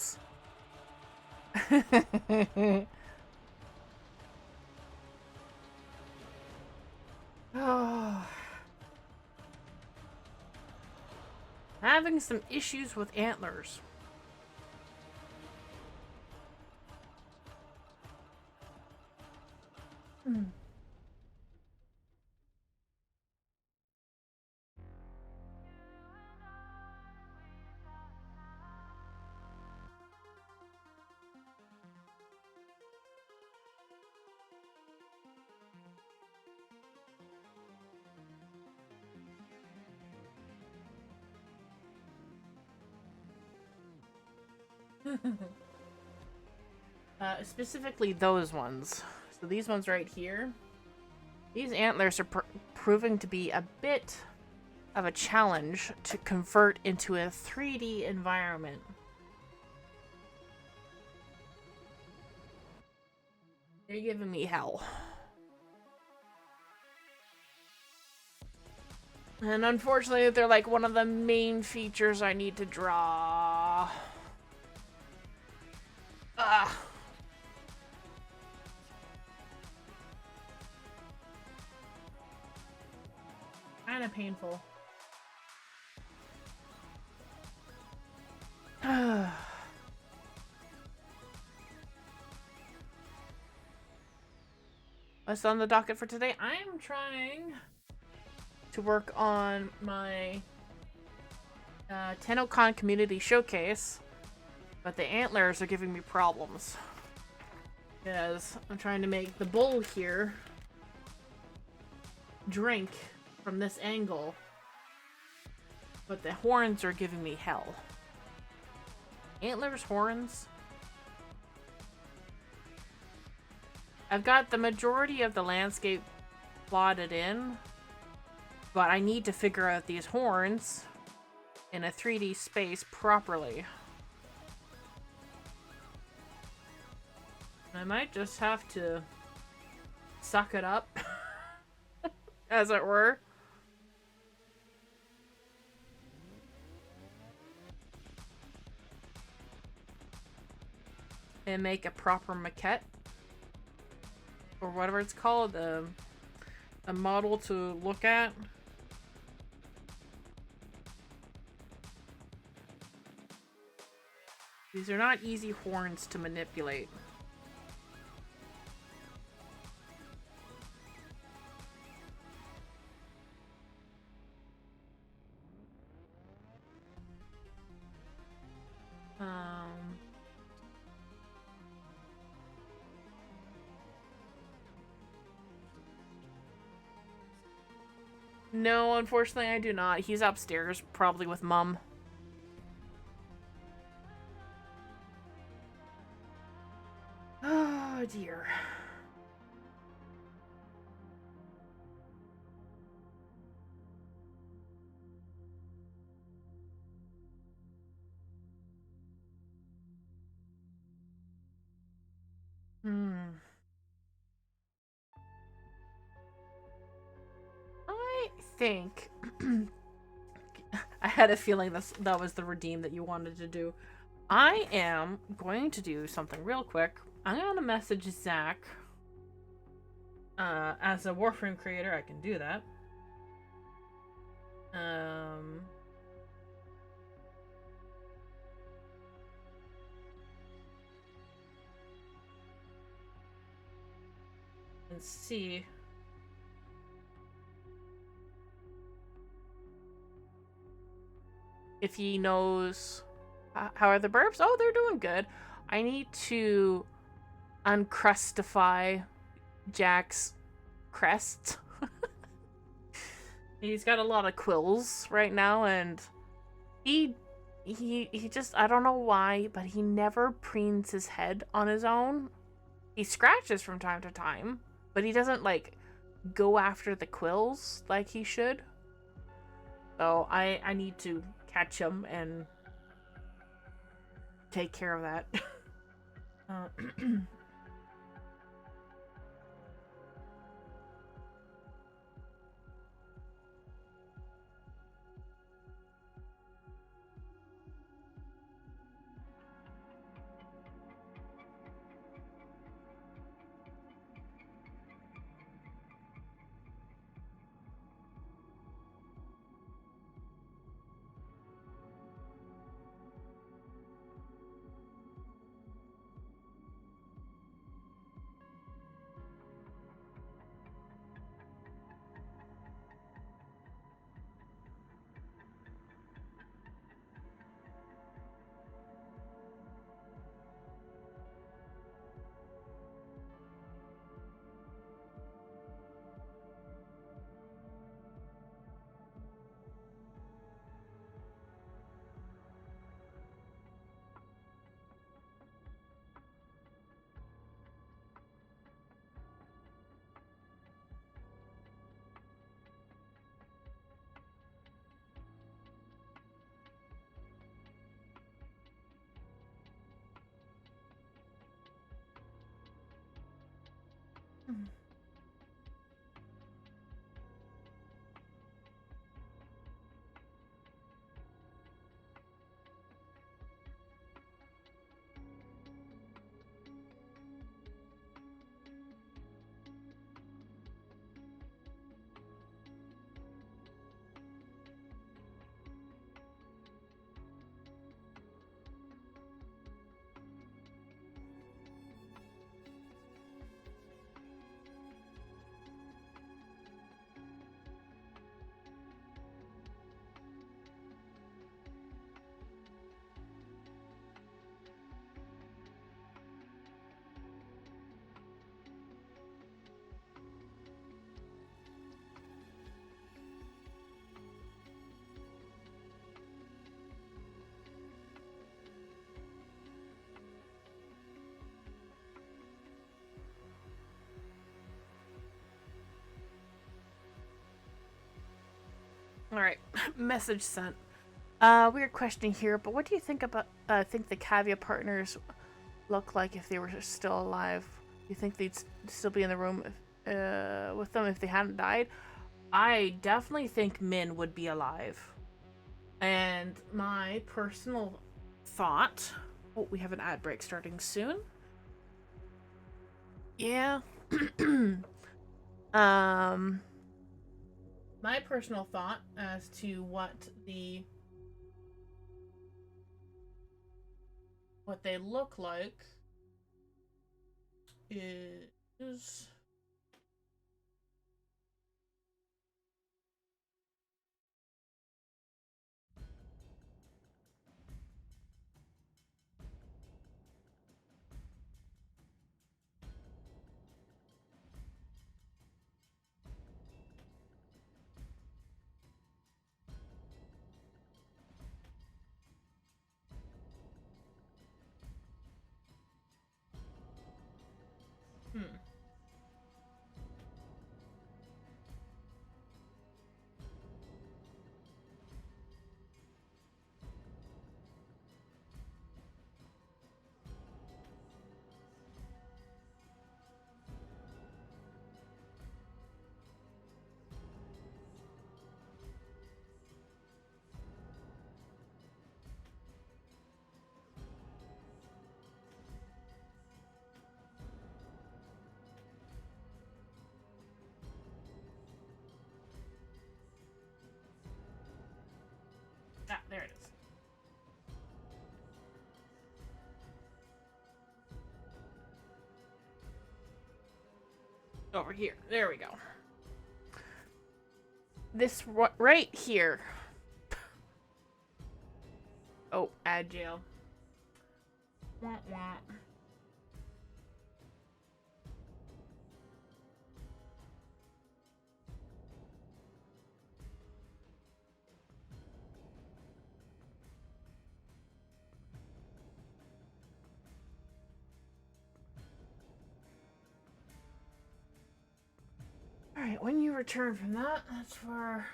ones? Oh. Having some issues with antlers. Specifically those ones. So these ones right here. These antlers are proving to be a bit of a challenge to convert into a 3D environment. They're giving me hell. And unfortunately, they're like one of the main features I need to draw. Ugh. Kind of painful. What's on the docket for today? I'm trying to work on my TennoCon community showcase, but the antlers are giving me problems. Because I'm trying to make the bull here drink from this angle, but the horns are giving me hell. Antlers, horns. I've got the majority of the landscape plotted in, but I need to figure out these horns in a 3D space properly. I might just have to suck it up, as it were. And make a proper maquette. Or whatever it's called, a model to look at. These are not easy horns to manipulate. No, unfortunately I do not. He's upstairs, probably with Mum. Oh dear. I think I had a feeling that was the redeem that you wanted to do. I am going to do something real quick. I'm gonna message Zach. As a Warframe creator, I can do that. And see if he knows. How are the burps? Oh, they're doing good. I need to uncrustify Jack's crest. He's got a lot of quills right now, and he just, I don't know why, but he never preens his head on his own. He scratches from time to time, but he doesn't like go after the quills like he should. So I need to catch him and take care of that. All right, message sent. Weird question here, but what do you think about think the Cavia partners look like if they were still alive? Do you think they'd still be in the room with them if they hadn't died? I definitely think Min would be alive. And my personal thought... Oh, we have an ad break starting soon. Yeah. My personal thought as to what they look like is... Ah, there it is. Over here. There we go. This right here. Oh, add jail. Wah, wah. Alright, when you return from that, that's where...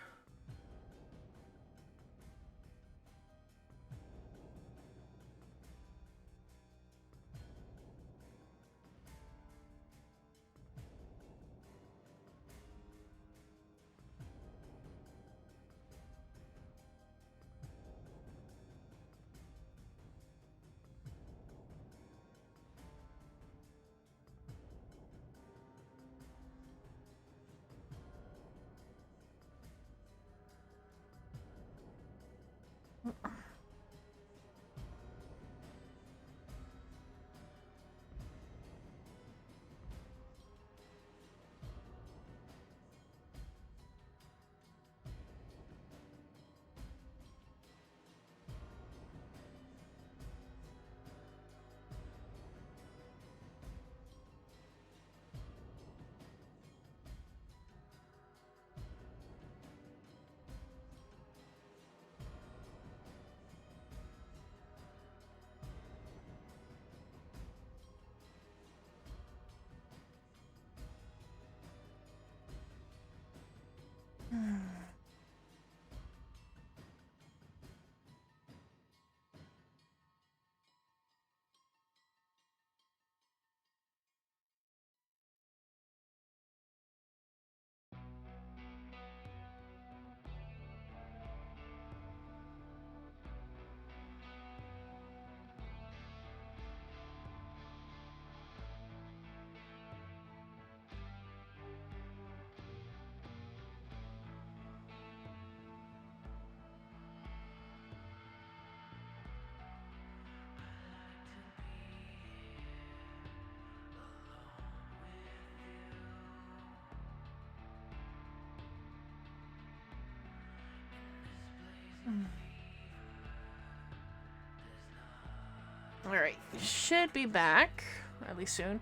Alright, should be back, at least soon.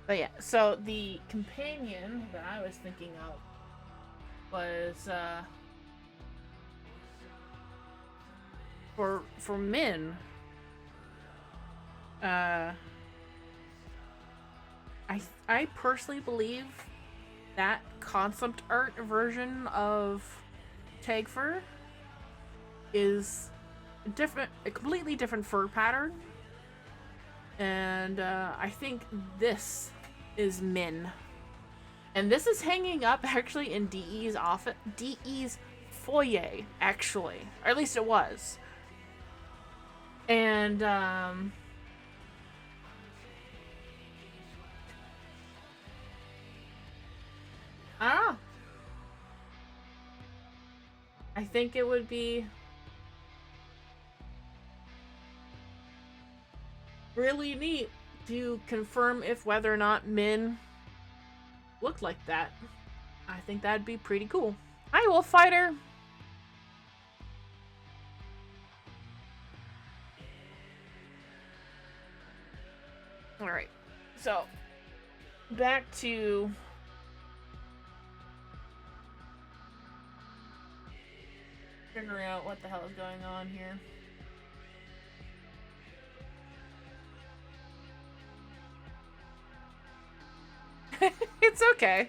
But yeah, so the companion that I was thinking of was, for Min, I personally believe that concept art version of Tag Fur is a completely different fur pattern, and I think this is Min, and this is hanging up actually in DE's office, DE's foyer, actually, or at least it was, and I don't know. I think it would be really neat to confirm if whether or not Min looked like that. I think that'd be pretty cool. Hi, Wolf Fighter! Alright, so back to figuring out what the hell is going on here. It's okay.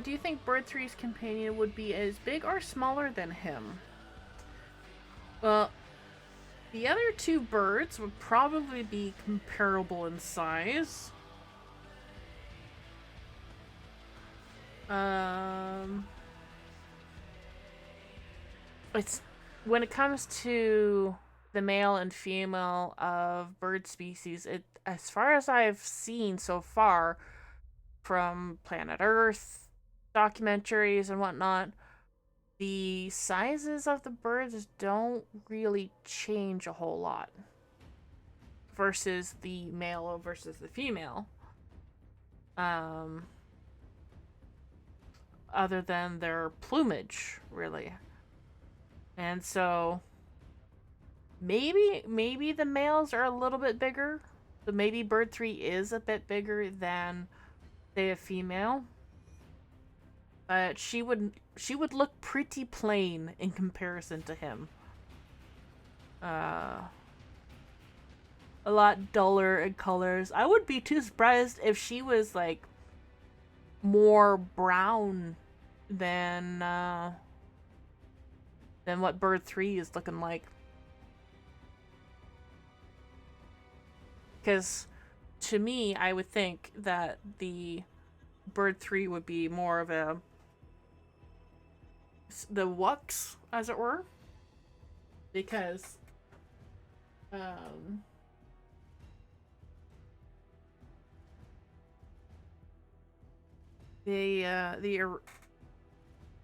Do you think Bird 3's companion would be as big or smaller than him? Well, the other two birds would probably be comparable in size. It's when it comes to the male and female of bird species, it, as far as I've seen so far from Planet Earth documentaries and whatnot, the sizes of the birds don't really change a whole lot versus the male versus the female. Other than their plumage, really. And so maybe the males are a little bit bigger. So maybe Bird 3 is a bit bigger than, say, a female. But she would look pretty plain in comparison to him. A lot duller in colors. I would be too surprised if she was like more brown than what Bird 3 is looking like. Because to me, I would think that the Bird 3 would be more of the Wux, as it were. Because they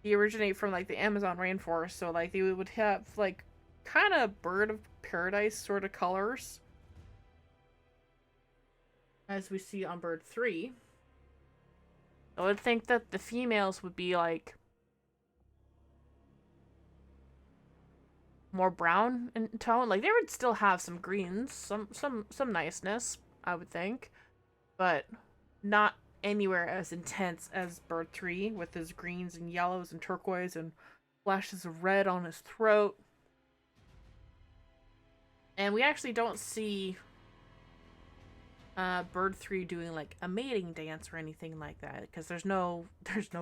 originate from like the Amazon rainforest, so like they would have like kind of bird of paradise sort of colors as we see on Bird 3. I would think that the females would be like more brown in tone. Like they would still have some greens, some niceness, I would think, but not anywhere as intense as bird 3 with his greens and yellows and turquoise and flashes of red on his throat. And we actually don't see bird 3 doing like a mating dance or anything like that, because there's no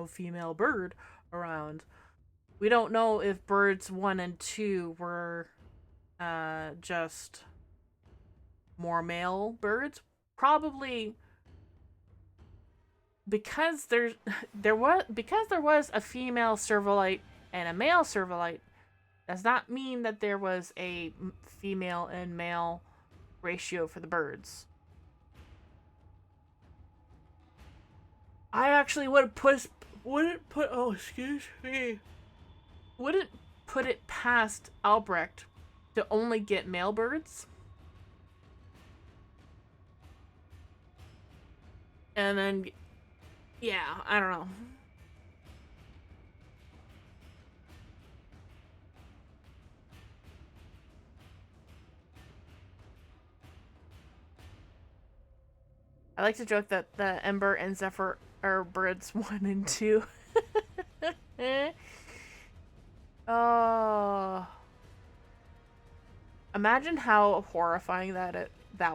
female bird around. We don't know if birds 1 and 2 were just more male birds. Probably because there was a female Servalite and a male Servalite, does not mean that there was a female and male ratio for the birds. I actually wouldn't put it past Albrecht to only get male birds. And then, yeah, I don't know. I like to joke that the Ember and Zephyr are birds 1 and 2. Oh. Imagine how horrifying that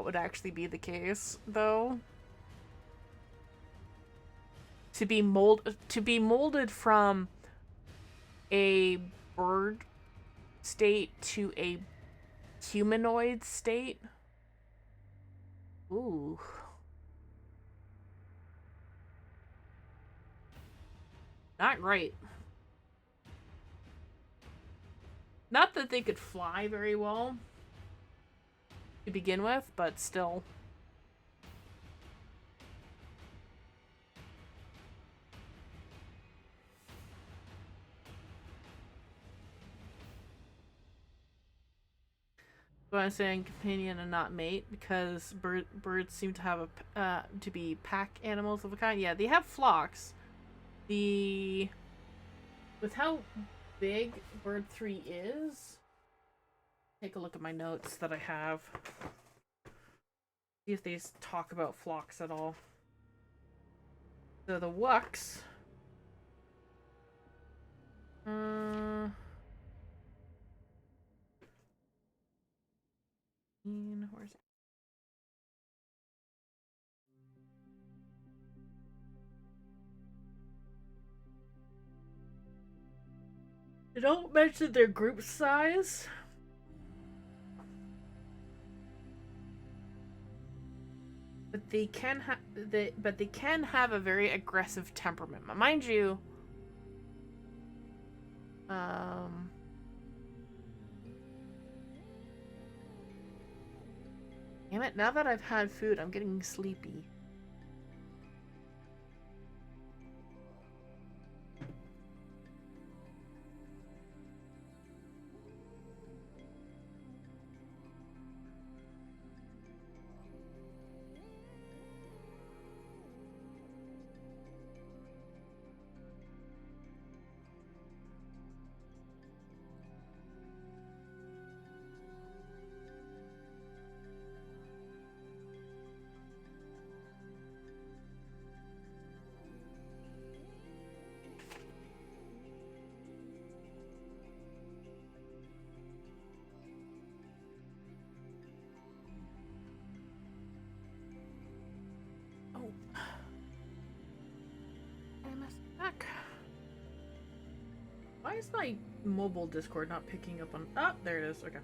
would actually be the case, though. To be molded from a bird state to a humanoid state. Ooh. Not great. Not that they could fly very well to begin with, but still. So I'm saying companion and not mate because birds seem to have to be pack animals of a kind. Yeah, they have flocks. With how big bird 3 is, take a look at my notes that I have. See if they talk about flocks at all. So the Wucks. Where's it? They don't mention their group size. But they can have a very aggressive temperament. Mind you, damn it, now that I've had food, I'm getting sleepy. Why is my mobile Discord not picking up on... Oh, there it is. Okay.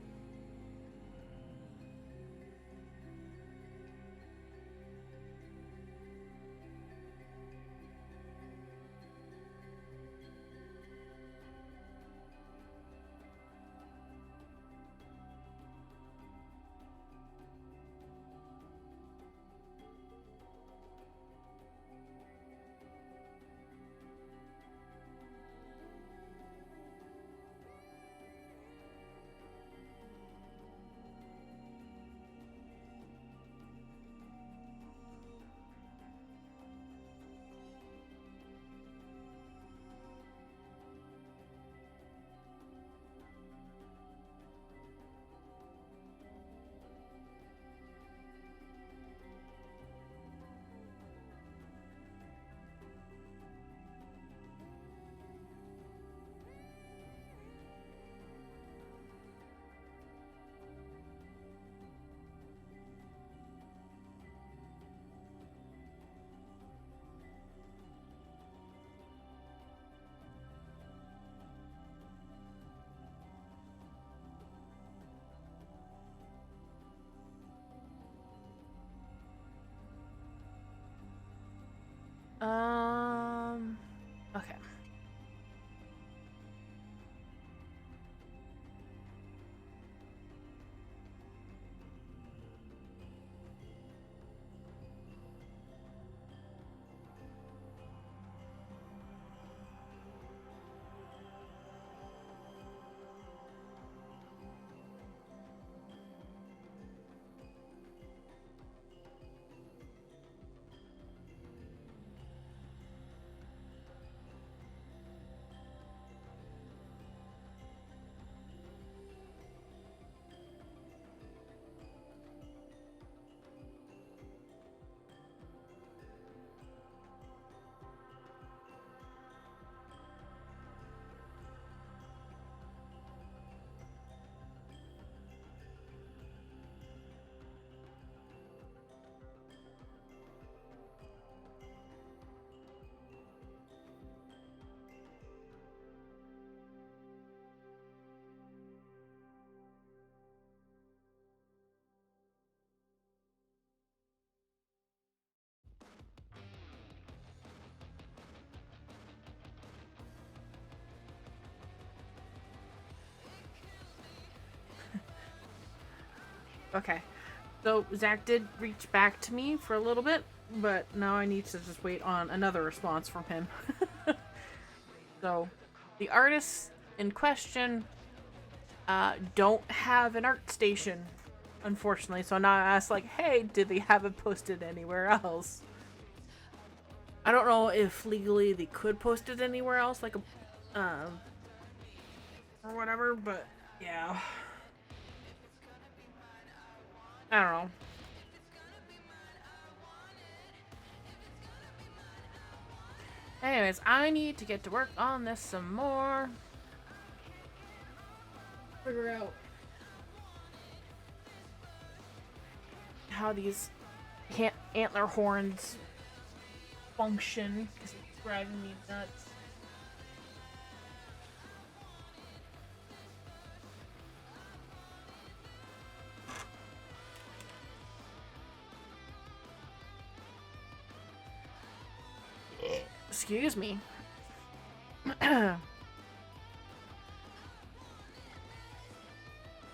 Okay. Okay. So Zach did reach back to me for a little bit, but now I need to just wait on another response from him. So the artists in question don't have an art station, unfortunately. So now I asked, like, hey, did they have it posted anywhere else? I don't know if legally they could post it anywhere else, like a, or whatever, but yeah. I don't know. Anyways, I need to get to work on this some more. Figure out how these antler horns function, because it's driving me nuts. Excuse me.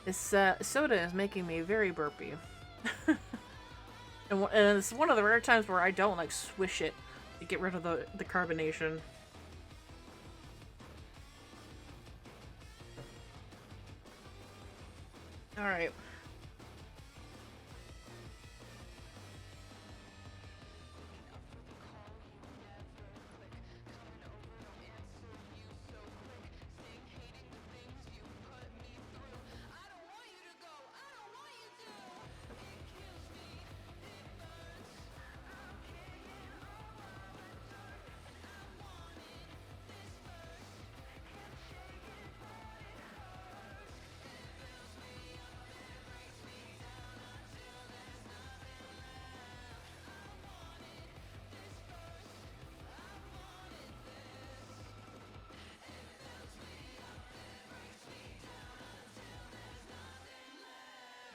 This soda is making me very burpy. And it's one of the rare times where I don't like swish it to get rid of the carbonation. Alright.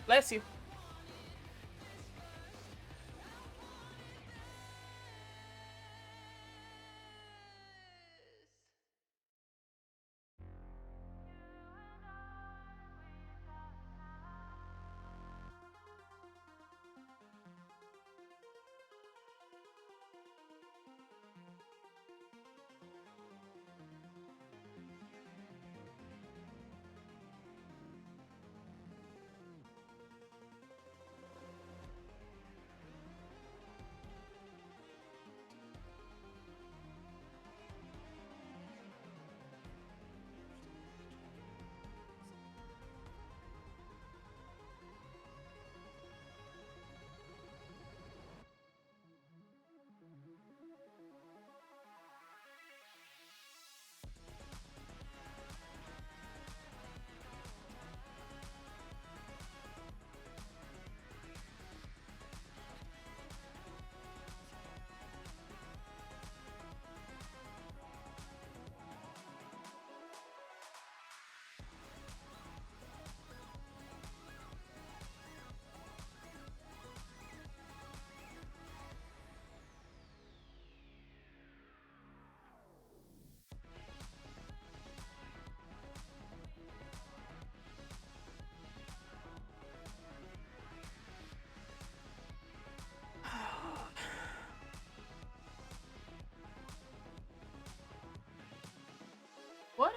Bless you.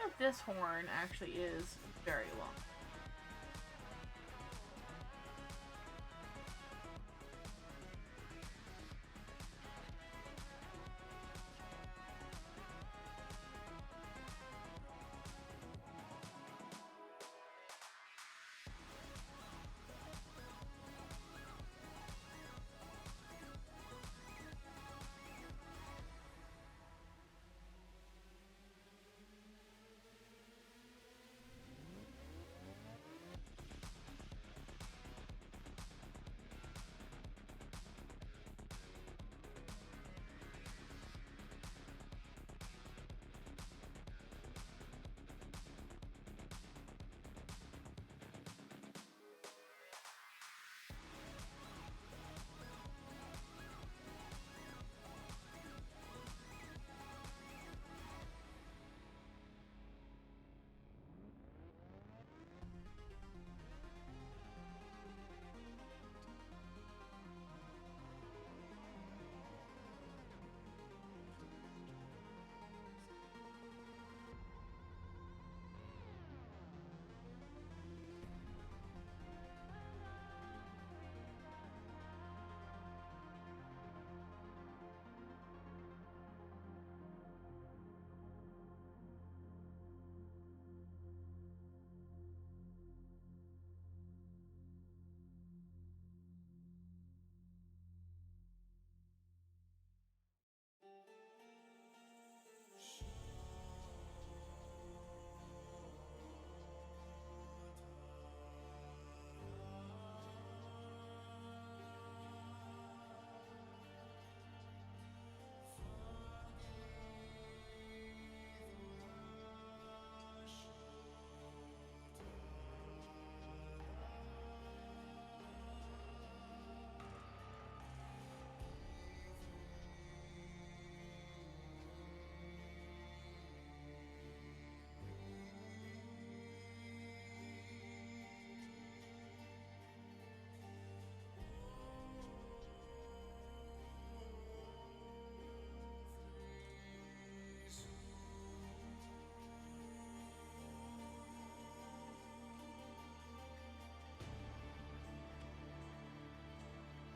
if this horn actually is very long.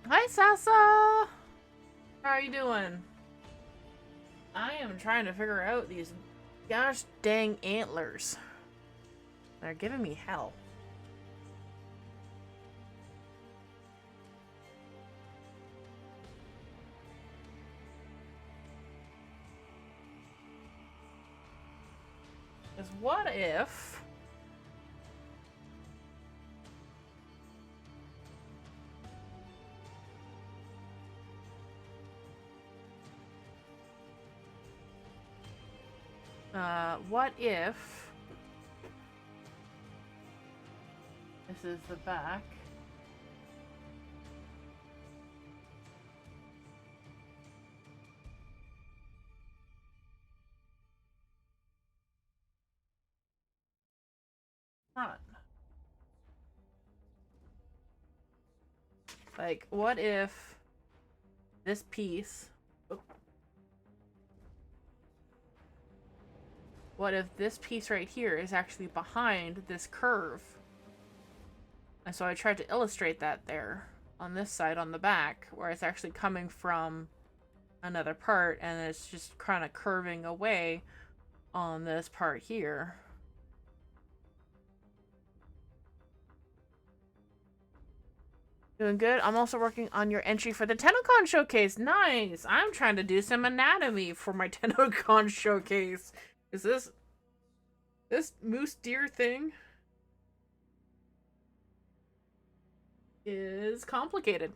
Hi, Sasa! How are you doing? I am trying to figure out these gosh dang antlers. They're giving me hell. Because what if... what if this is the back? Front. Like, what if this piece... What if this piece right here is actually behind this curve? And so I tried to illustrate that there on this side on the back, where it's actually coming from another part and it's just kind of curving away on this part here. Doing good. I'm also working on your entry for the TennoCon showcase. Nice. I'm trying to do some anatomy for my TennoCon showcase. Is this moose deer thing is complicated.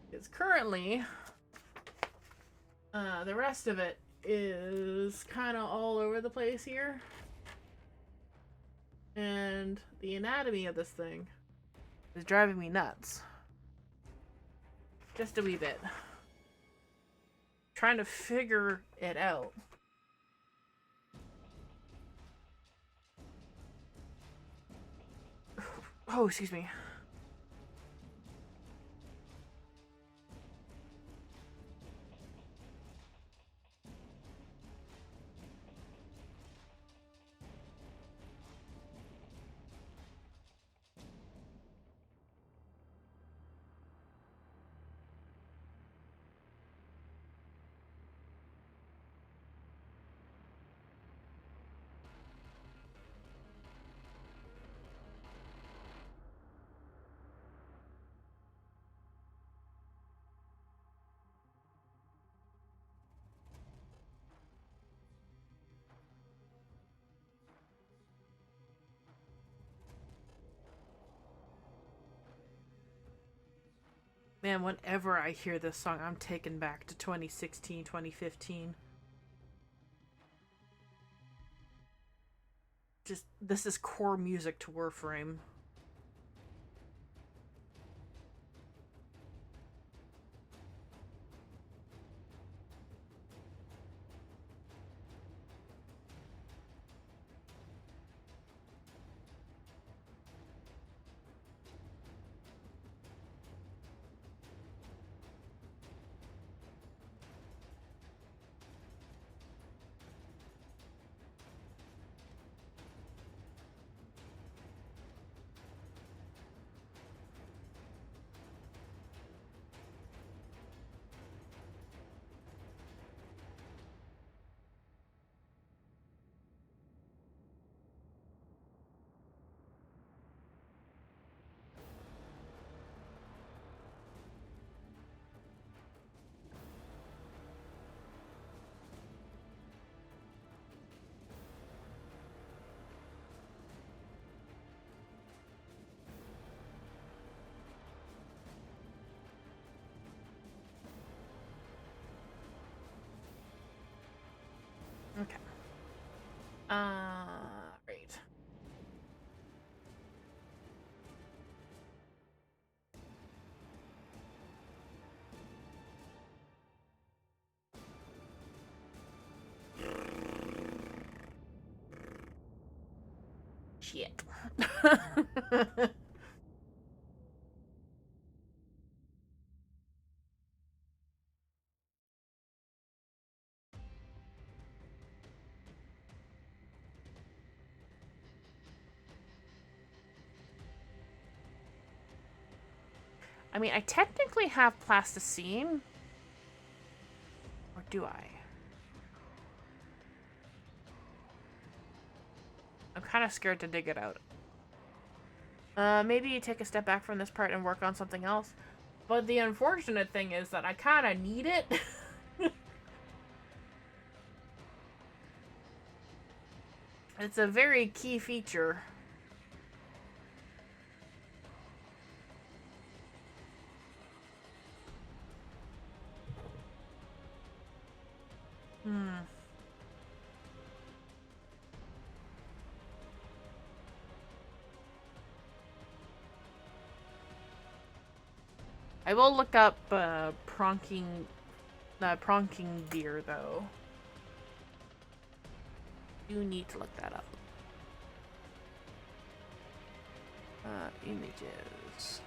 Because currently, the rest of it is kind of all over the place here. And the anatomy of this thing is driving me nuts. Just a wee bit. Trying to figure it out. Oh, excuse me. Man, whenever I hear this song, I'm taken back to 2016, 2015. Just, this is core music to Warframe. Okay. Right. Shit. I mean, I technically have plasticine. Or do I? I'm kind of scared to dig it out. Maybe you take a step back from this part and work on something else. But the unfortunate thing is that I kind of need it. It's a very key feature. I will look up pronking deer though. You need to look that up. Images.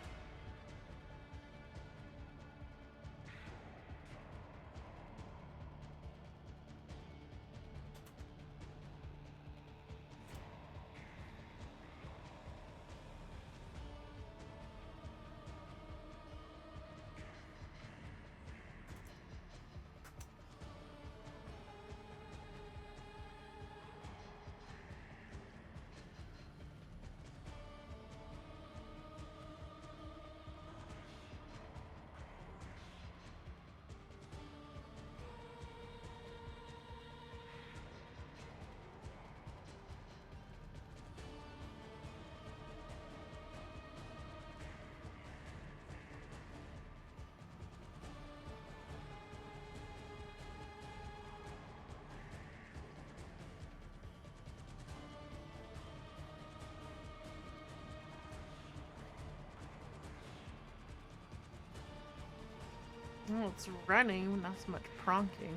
Oh, it's running, not so much pronking.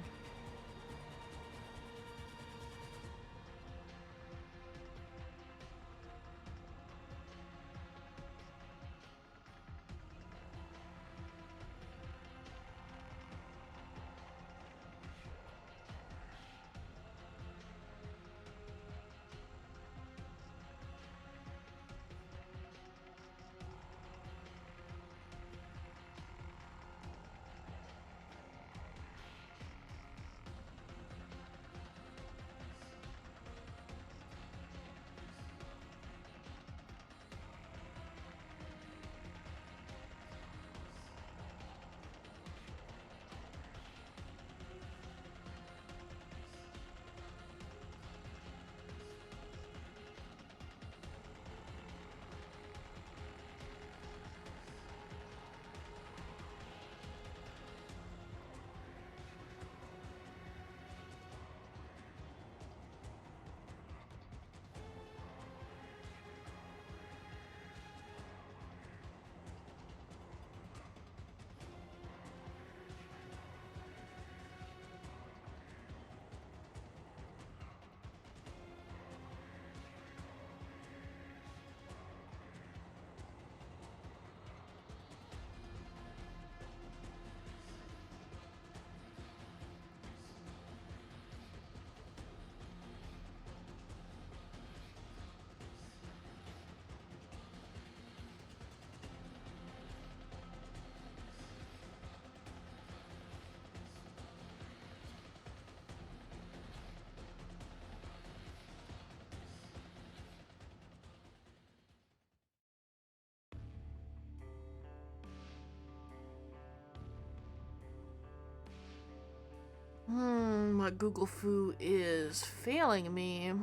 My Google Foo is failing me.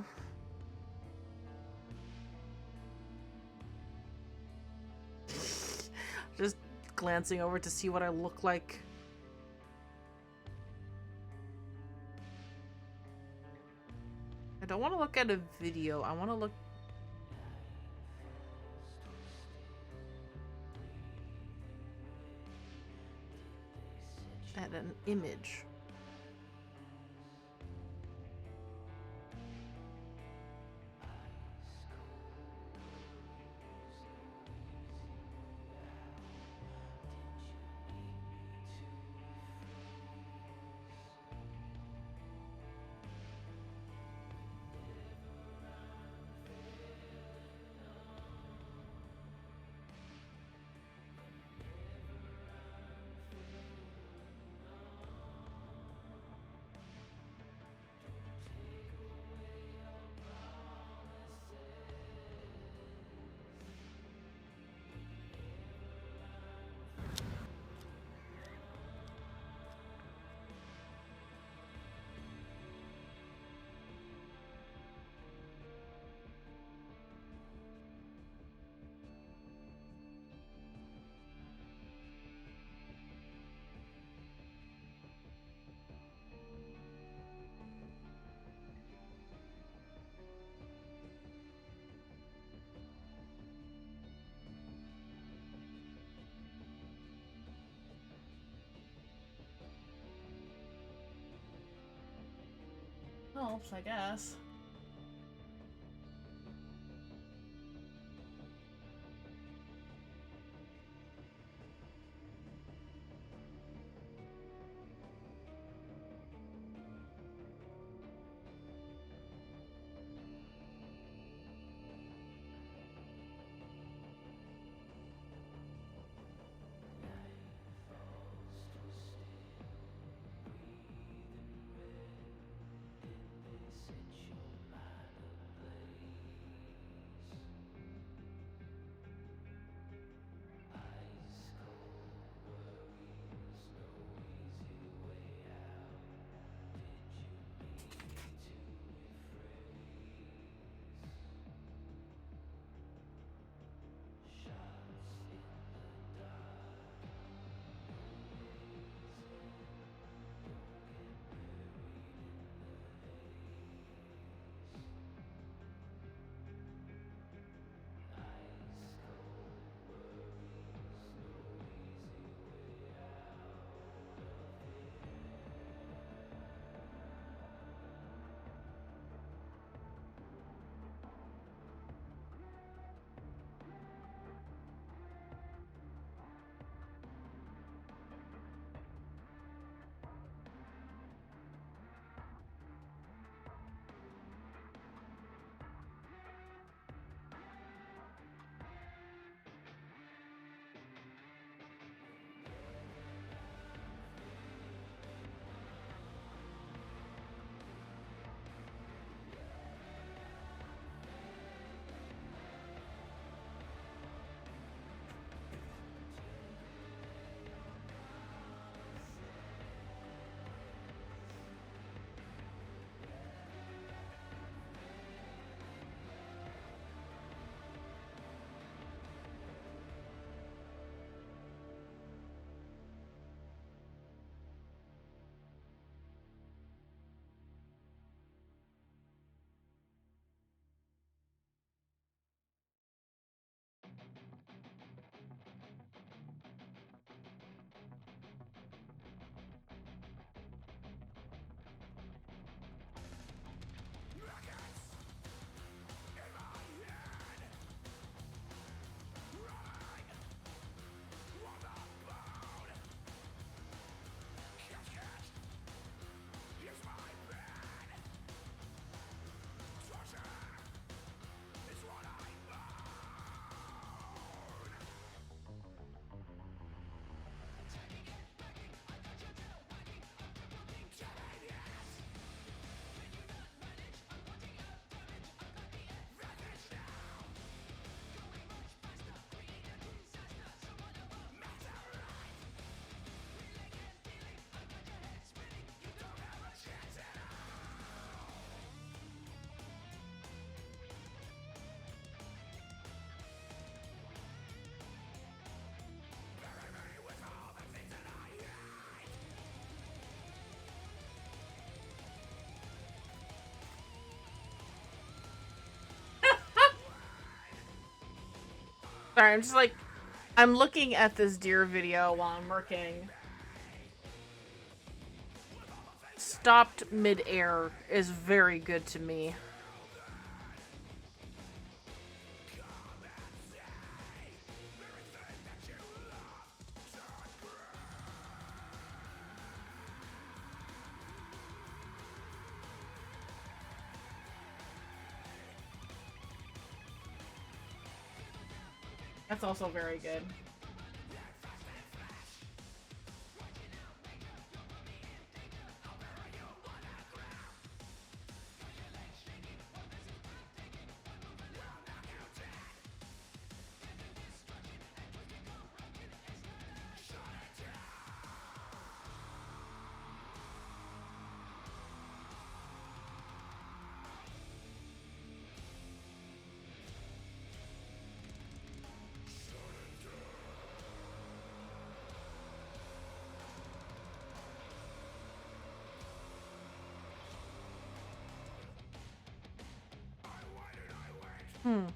Just glancing over to see what I look like. I don't want to look at a video. I want to look at an image. Helps, I guess. Sorry, I'm just like, I'm looking at this deer video while I'm working. Stopped mid-air is very good to me. That's also very good. Hmm.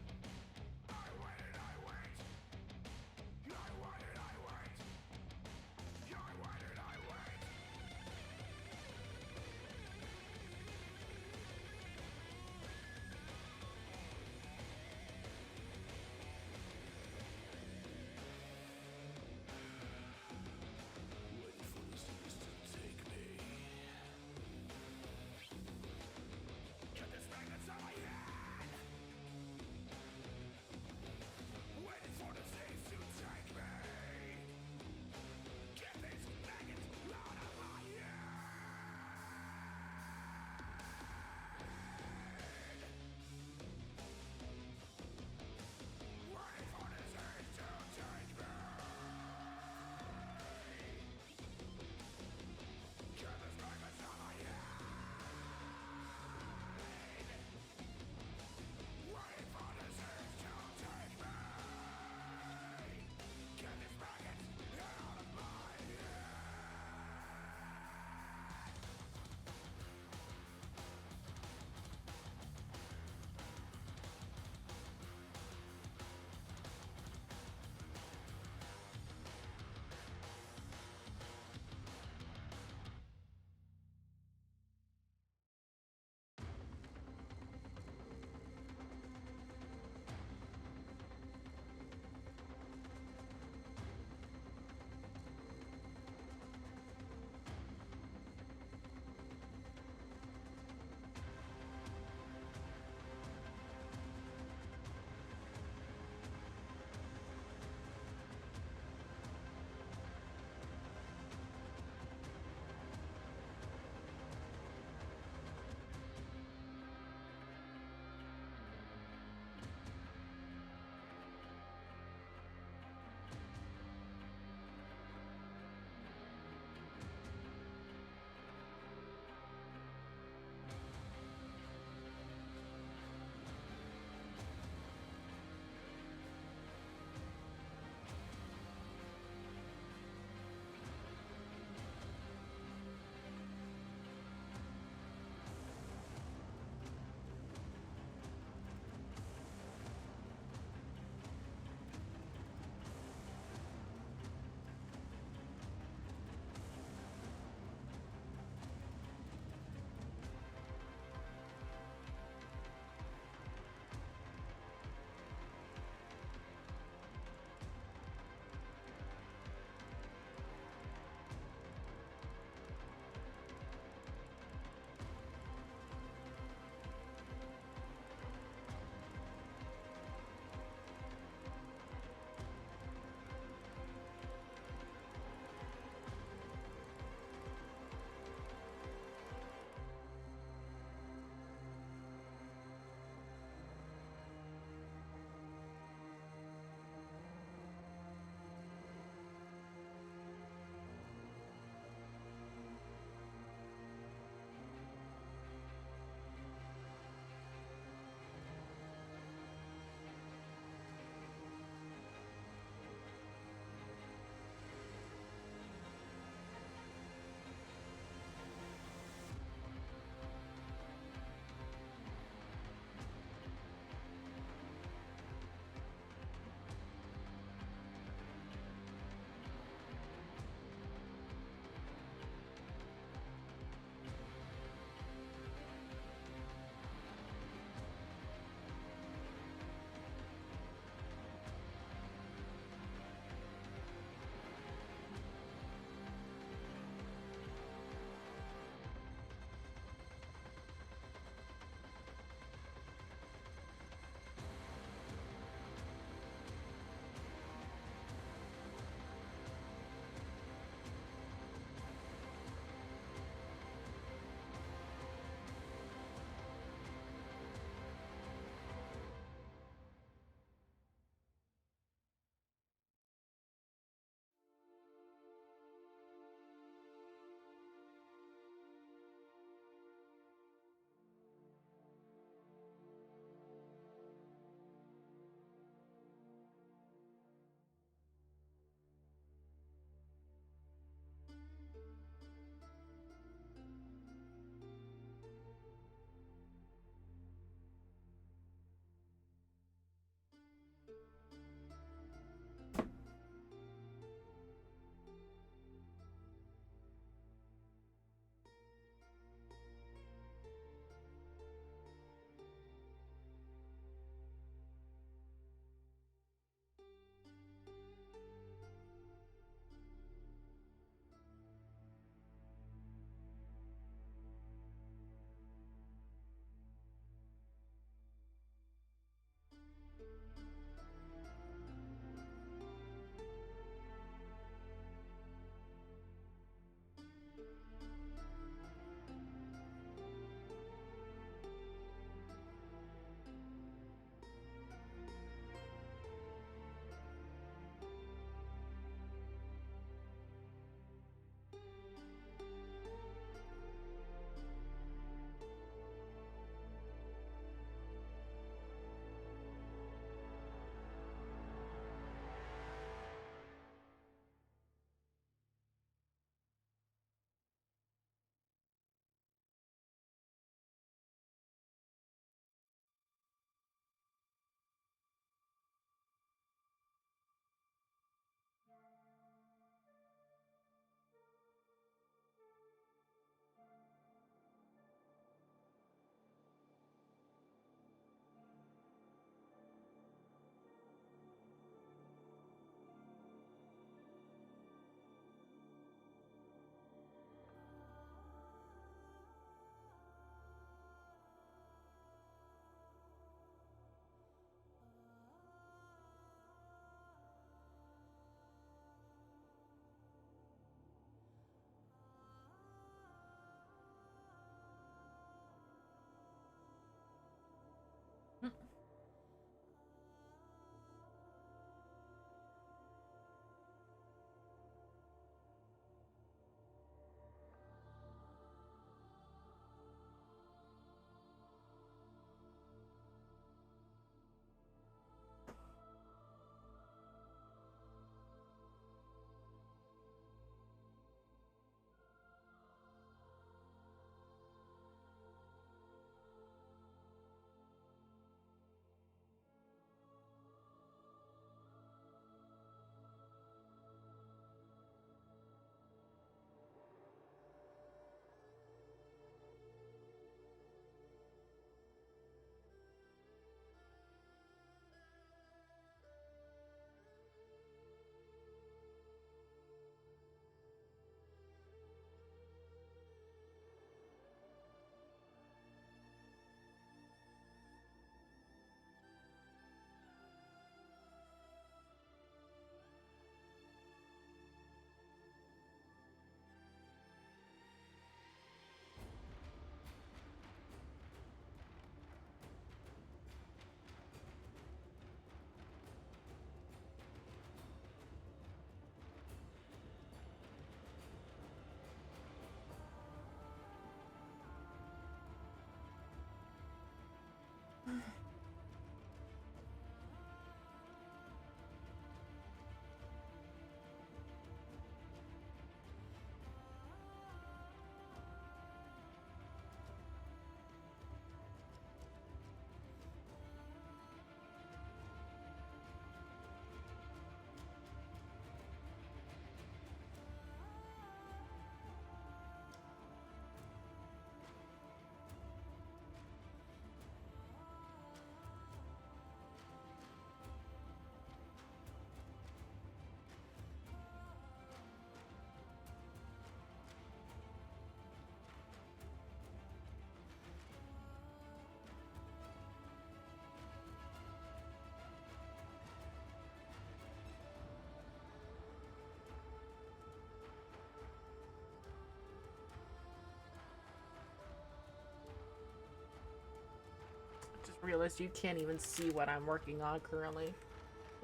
realized you can't even see what I'm working on currently.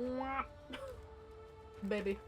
Mwah. Baby.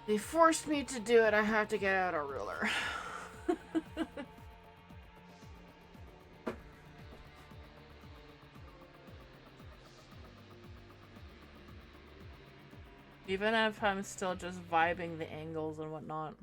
They forced me to do it. I have to get out a ruler. Even if I'm still just vibing the angles and whatnot.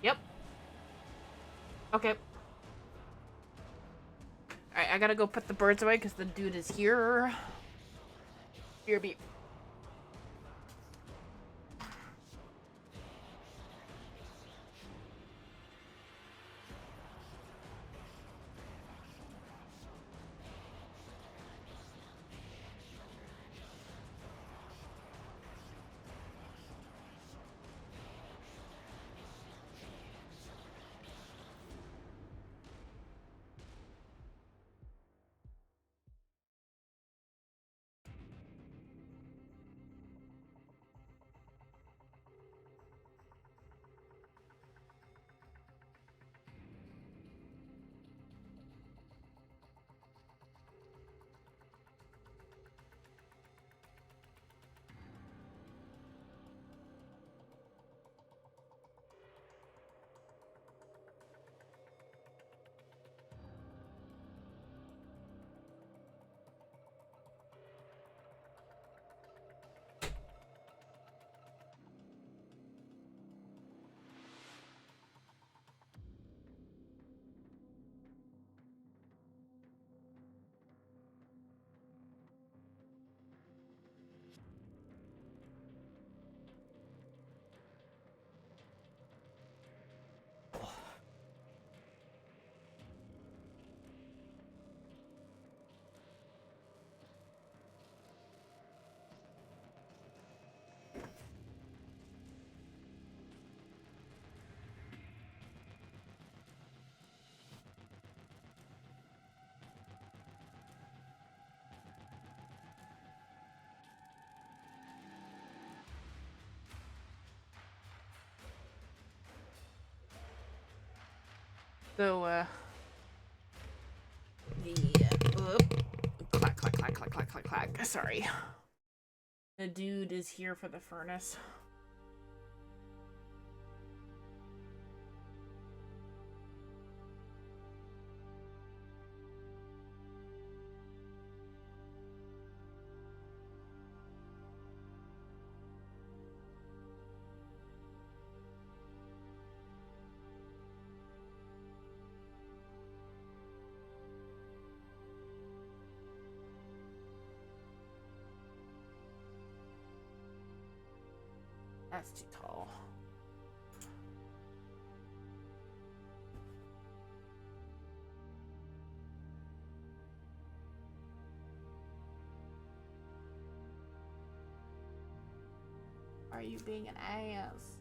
Yep. Okay. Alright, I gotta go put the birds away because the dude is here. Here, be. So, clack, clack, clack, clack, clack, clack, clack. Sorry. The dude is here for the furnace. That's too tall. Are you being an ass?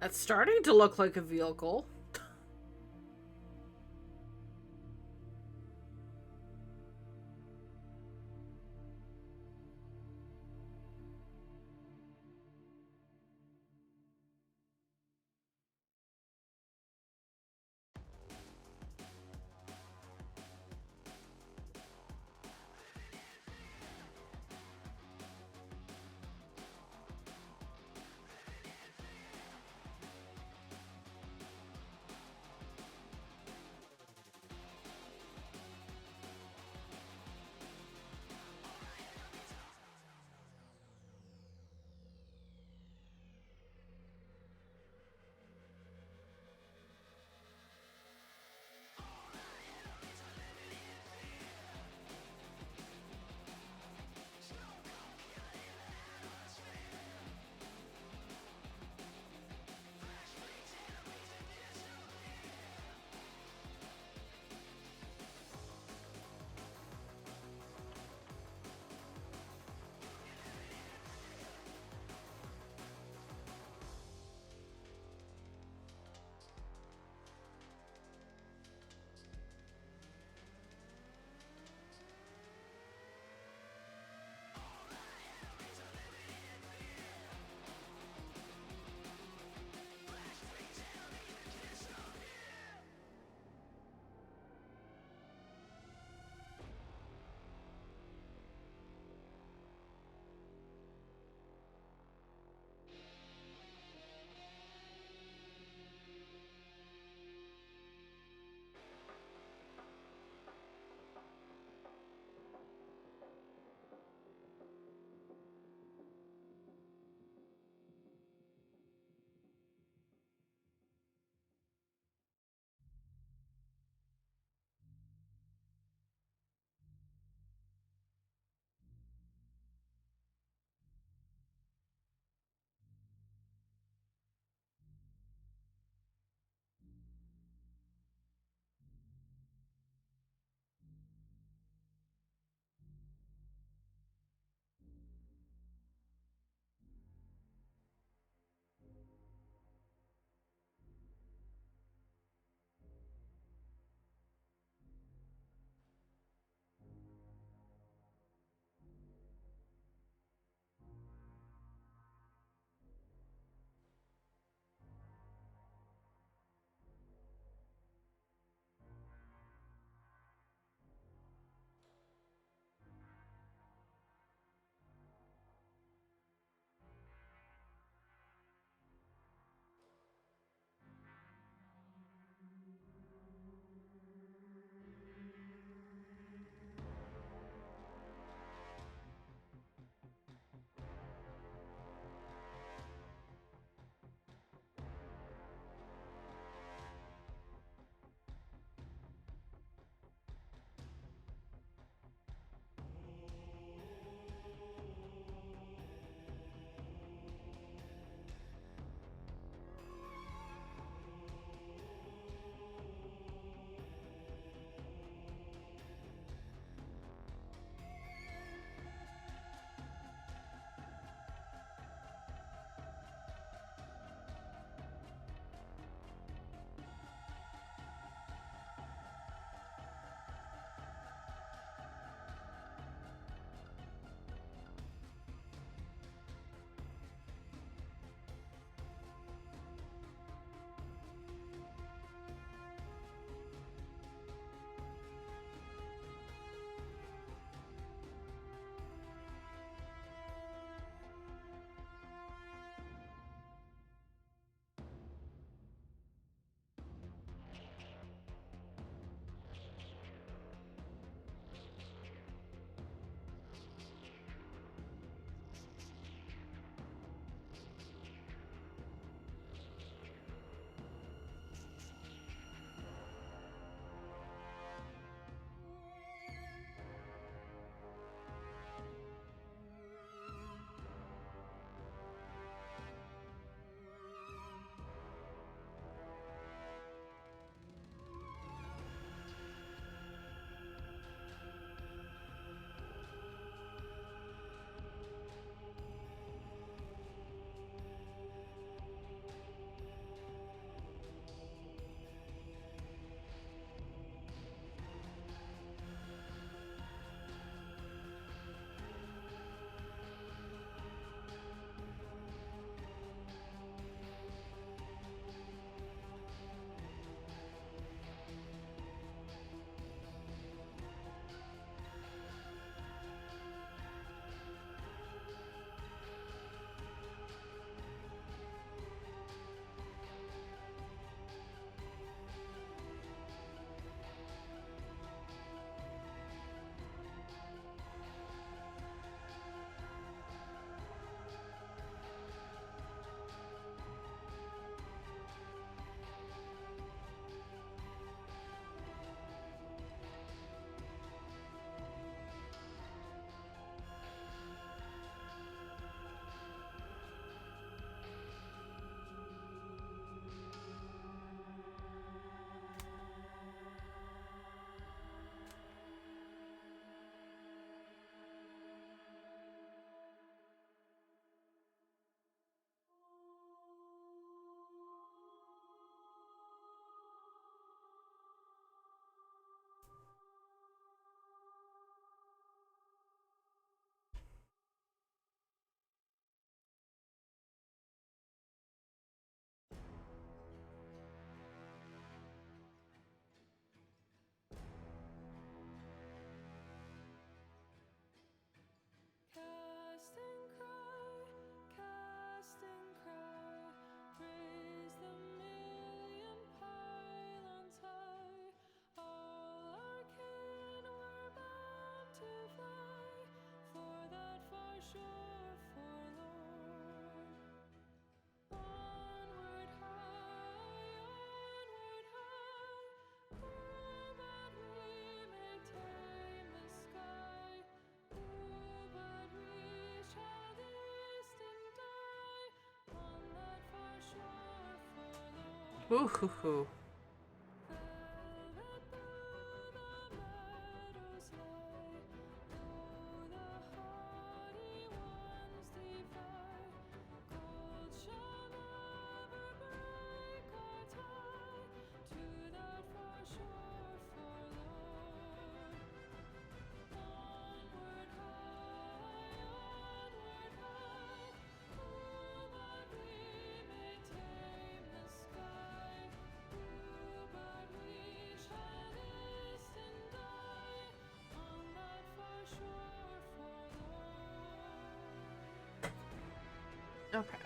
That's starting to look like a vehicle. Ooh, hoo, hoo. Okay.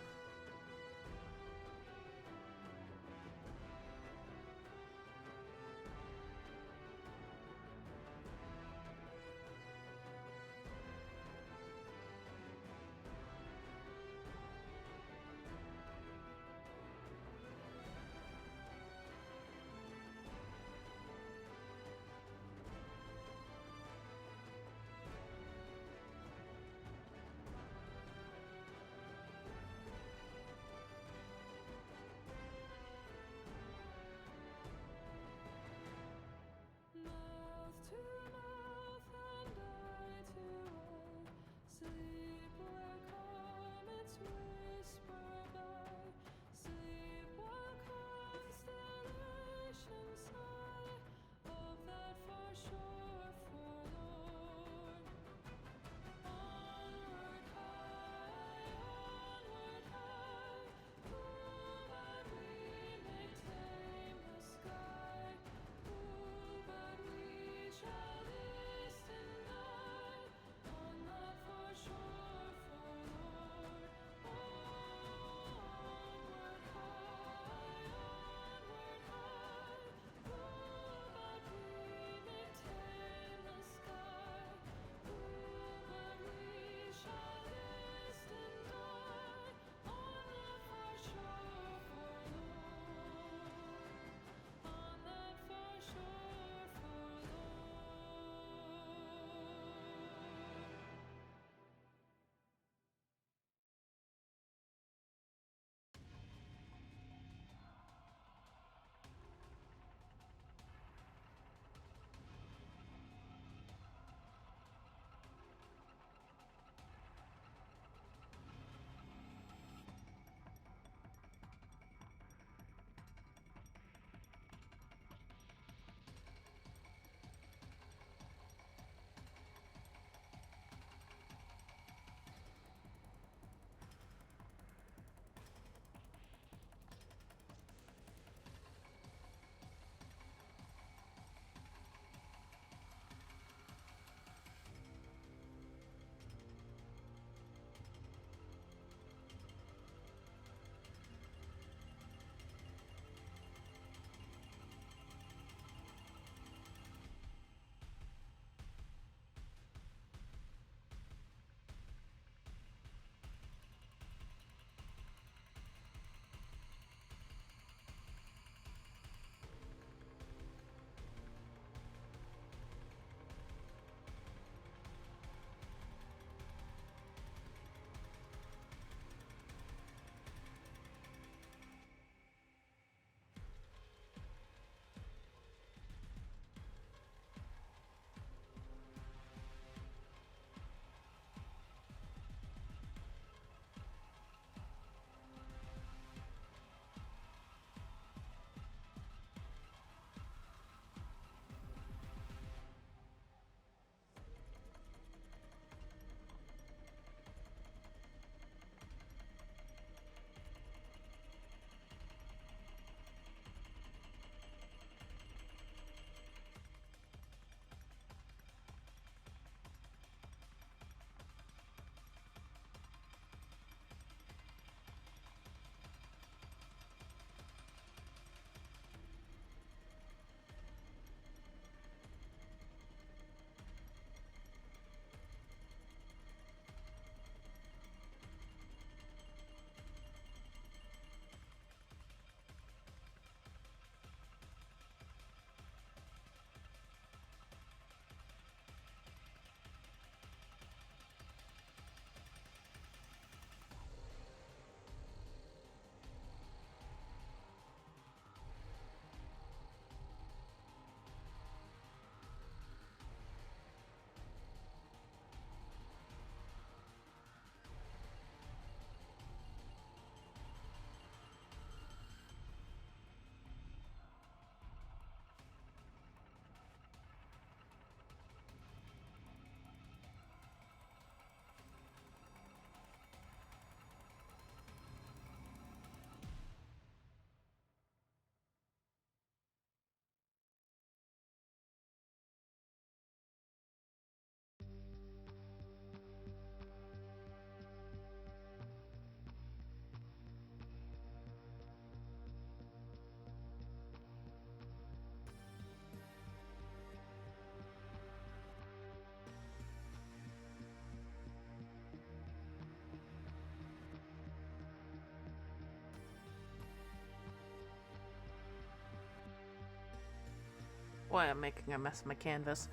Boy, I'm making a mess of my canvas.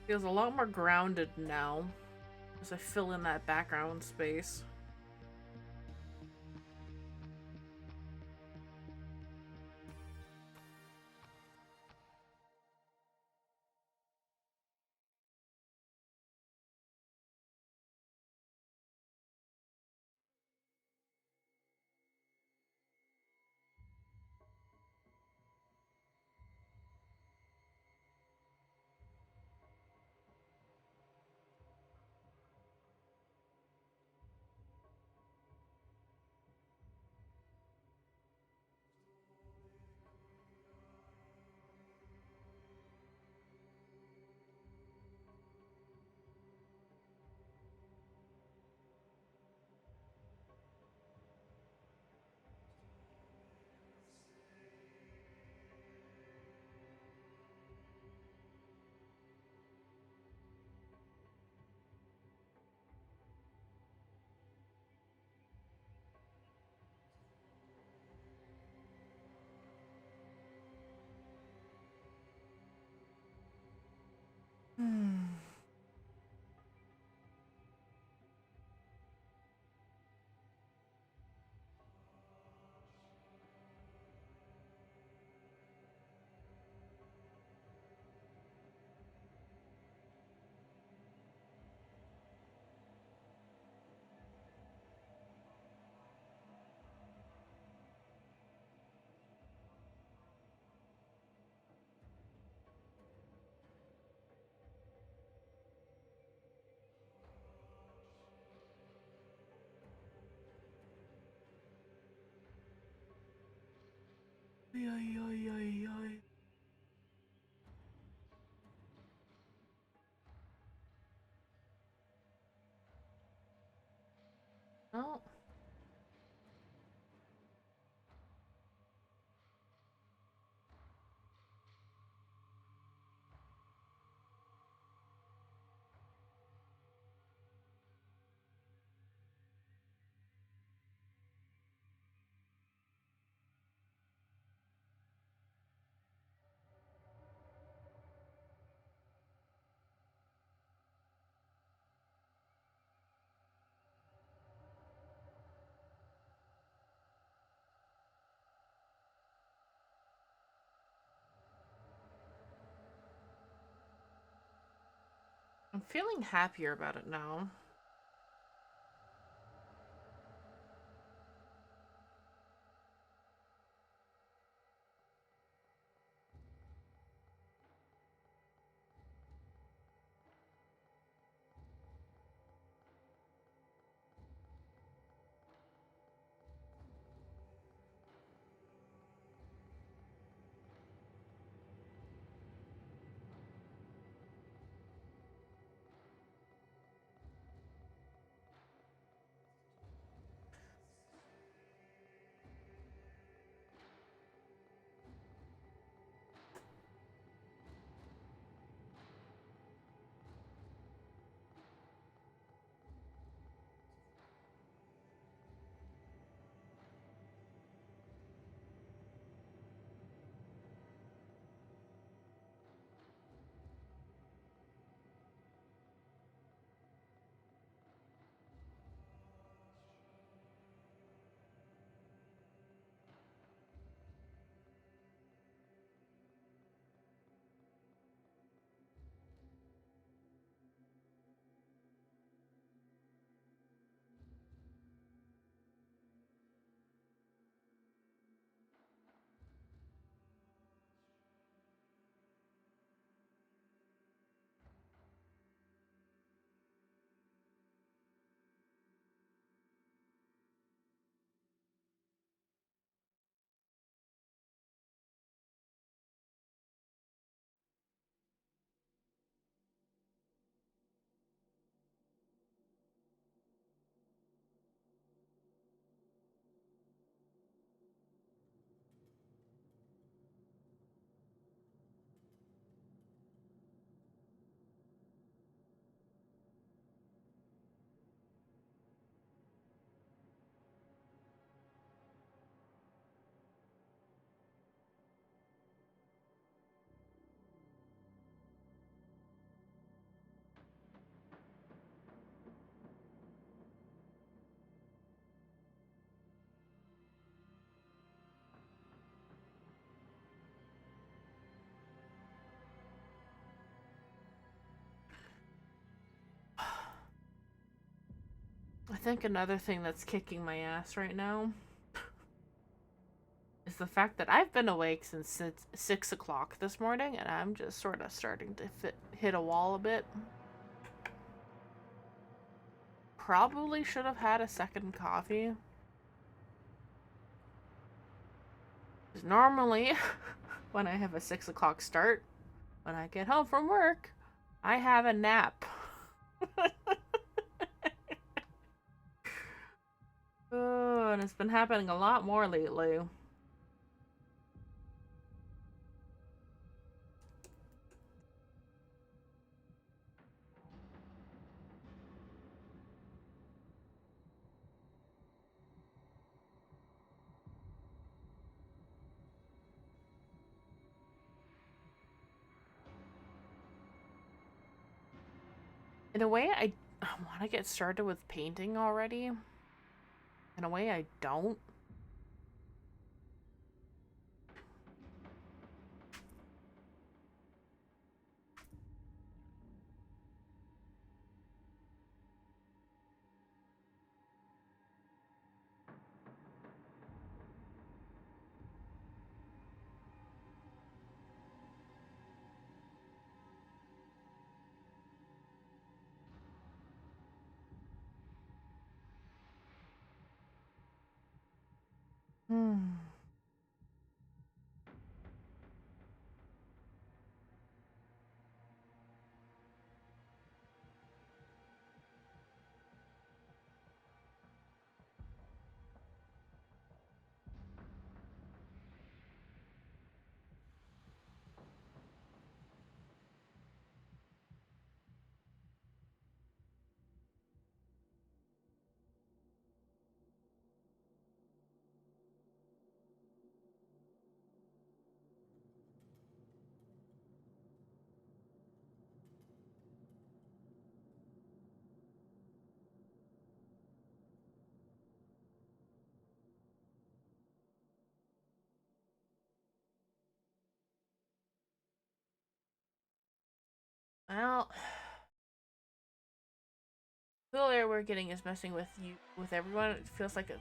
Feels a lot more grounded now as I fill in that background space. Ay, ay, ay, ay, ay. Oh. I'm feeling happier about it now. think another thing that's kicking my ass right now is the fact that I've been awake since 6 o'clock this morning, and I'm just sort of starting to hit a wall a bit. Probably should have had a second coffee. 'Cause normally, when I have a 6 o'clock start, when I get home from work, I have a nap. Oh, and it's been happening a lot more lately. In a way, I want to get started with painting already. In a way, I don't. Hmm. Well, the air we're getting is messing with you, with everyone. It feels like a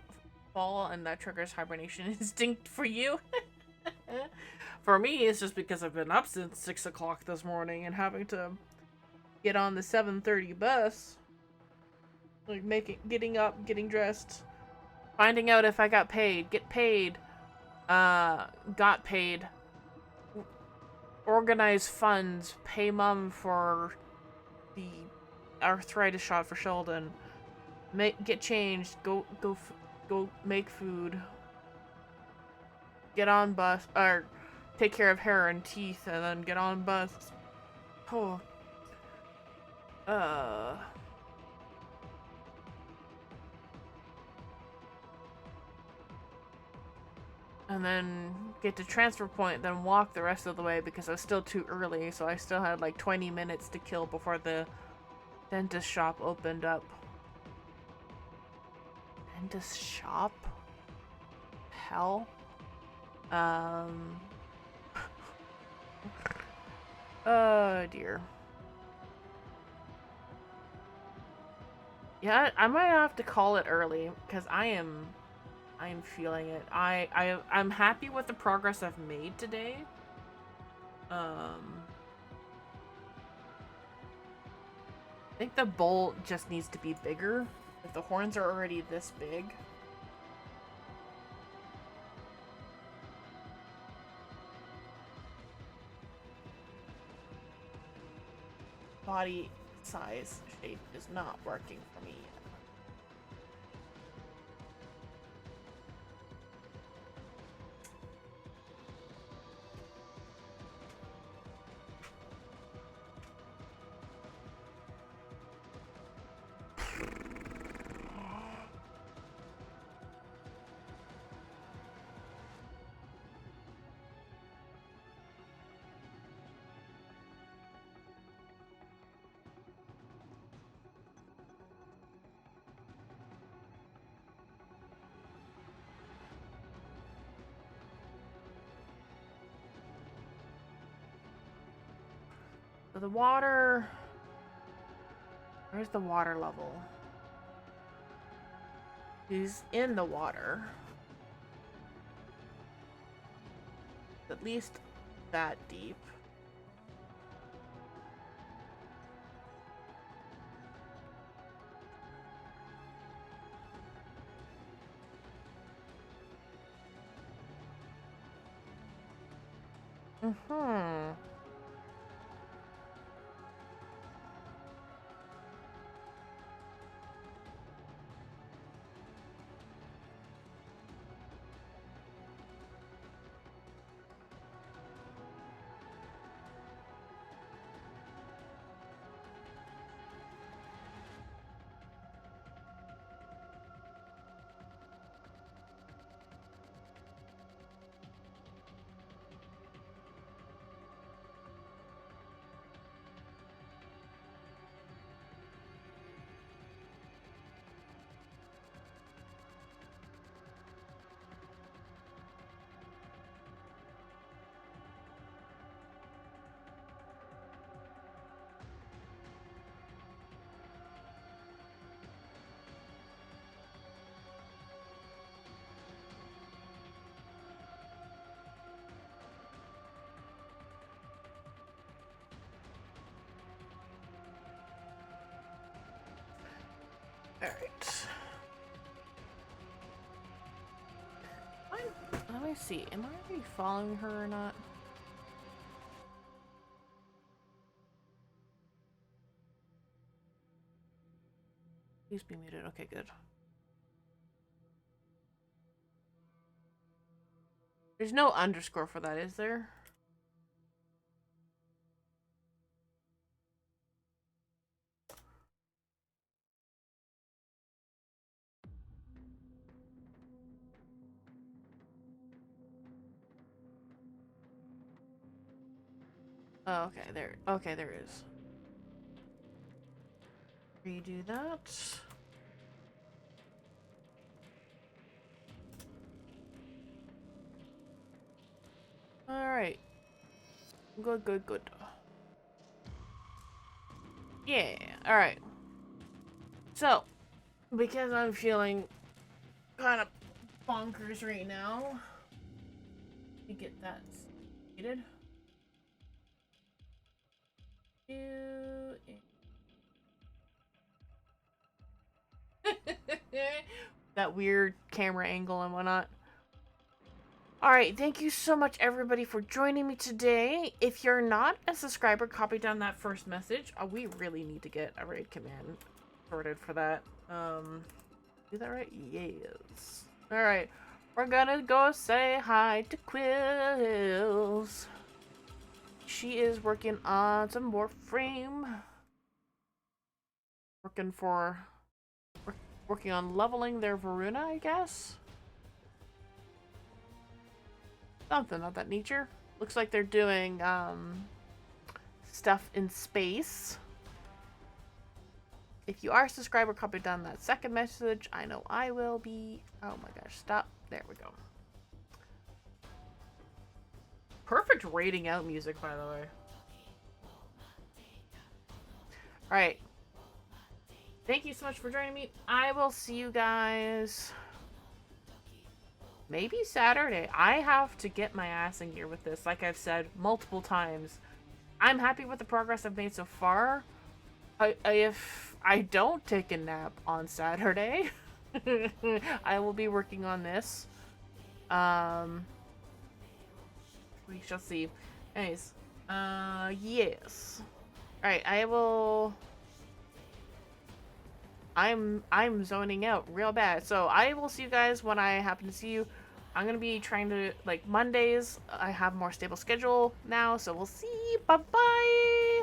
fall, and that triggers hibernation instinct for you. For me, it's just because I've been up since 6 o'clock this morning and having to get on the 7:30 bus. Like getting up, getting dressed, finding out if I got paid, get paid, got paid, organize funds, pay mom for the arthritis shot for Sheldon, get changed, go make food, get on bus, or take care of hair and teeth, and then get on bus. Oh. And then get to transfer point, then walk the rest of the way because I was still too early, so I still had like 20 minutes to kill before the dentist shop opened up. Dentist shop? Hell? Oh dear. Yeah, I might have to call it early because I'm feeling it. I'm happy with the progress I've made today. I think the bolt just needs to be bigger. If the horns are already this big. Body size shape is not working for me yet. So the water... Where's the water level? He's in the water. At least that deep. Mm-hmm. Alright. Let me see. Am I already following her or not? Please be muted. Okay, good. There's no underscore for that, is there? Oh, okay, there is. Redo that. Alright. Good, good, good. Yeah, alright. So, because I'm feeling kind of bonkers right now, to get that stated. That weird camera angle and whatnot. Alright, thank you so much everybody for joining me today. If you're not a subscriber, copy down that first message. We really need to get a raid command sorted for that. Do that right? Yes. Alright, we're gonna go say hi to Quills. She is working on some Warframe. Working on leveling their Varuna, I guess. Something of that nature. Looks like they're doing stuff in space. If you are a subscriber, copy down that second message. I know I will be. Oh my gosh, stop. There we go. Perfect rating out music, by the way. Alright. Thank you so much for joining me. I will see you guys maybe Saturday. I have to get my ass in gear with this, like I've said multiple times. I'm happy with the progress I've made so far. If I don't take a nap on Saturday, I will be working on this. We shall see. Anyways, yes. Alright, I'm zoning out real bad. So I will see you guys when I happen to see you. I'm gonna be trying to, like, Mondays, I have a more stable schedule now, so we'll see. Bye-bye!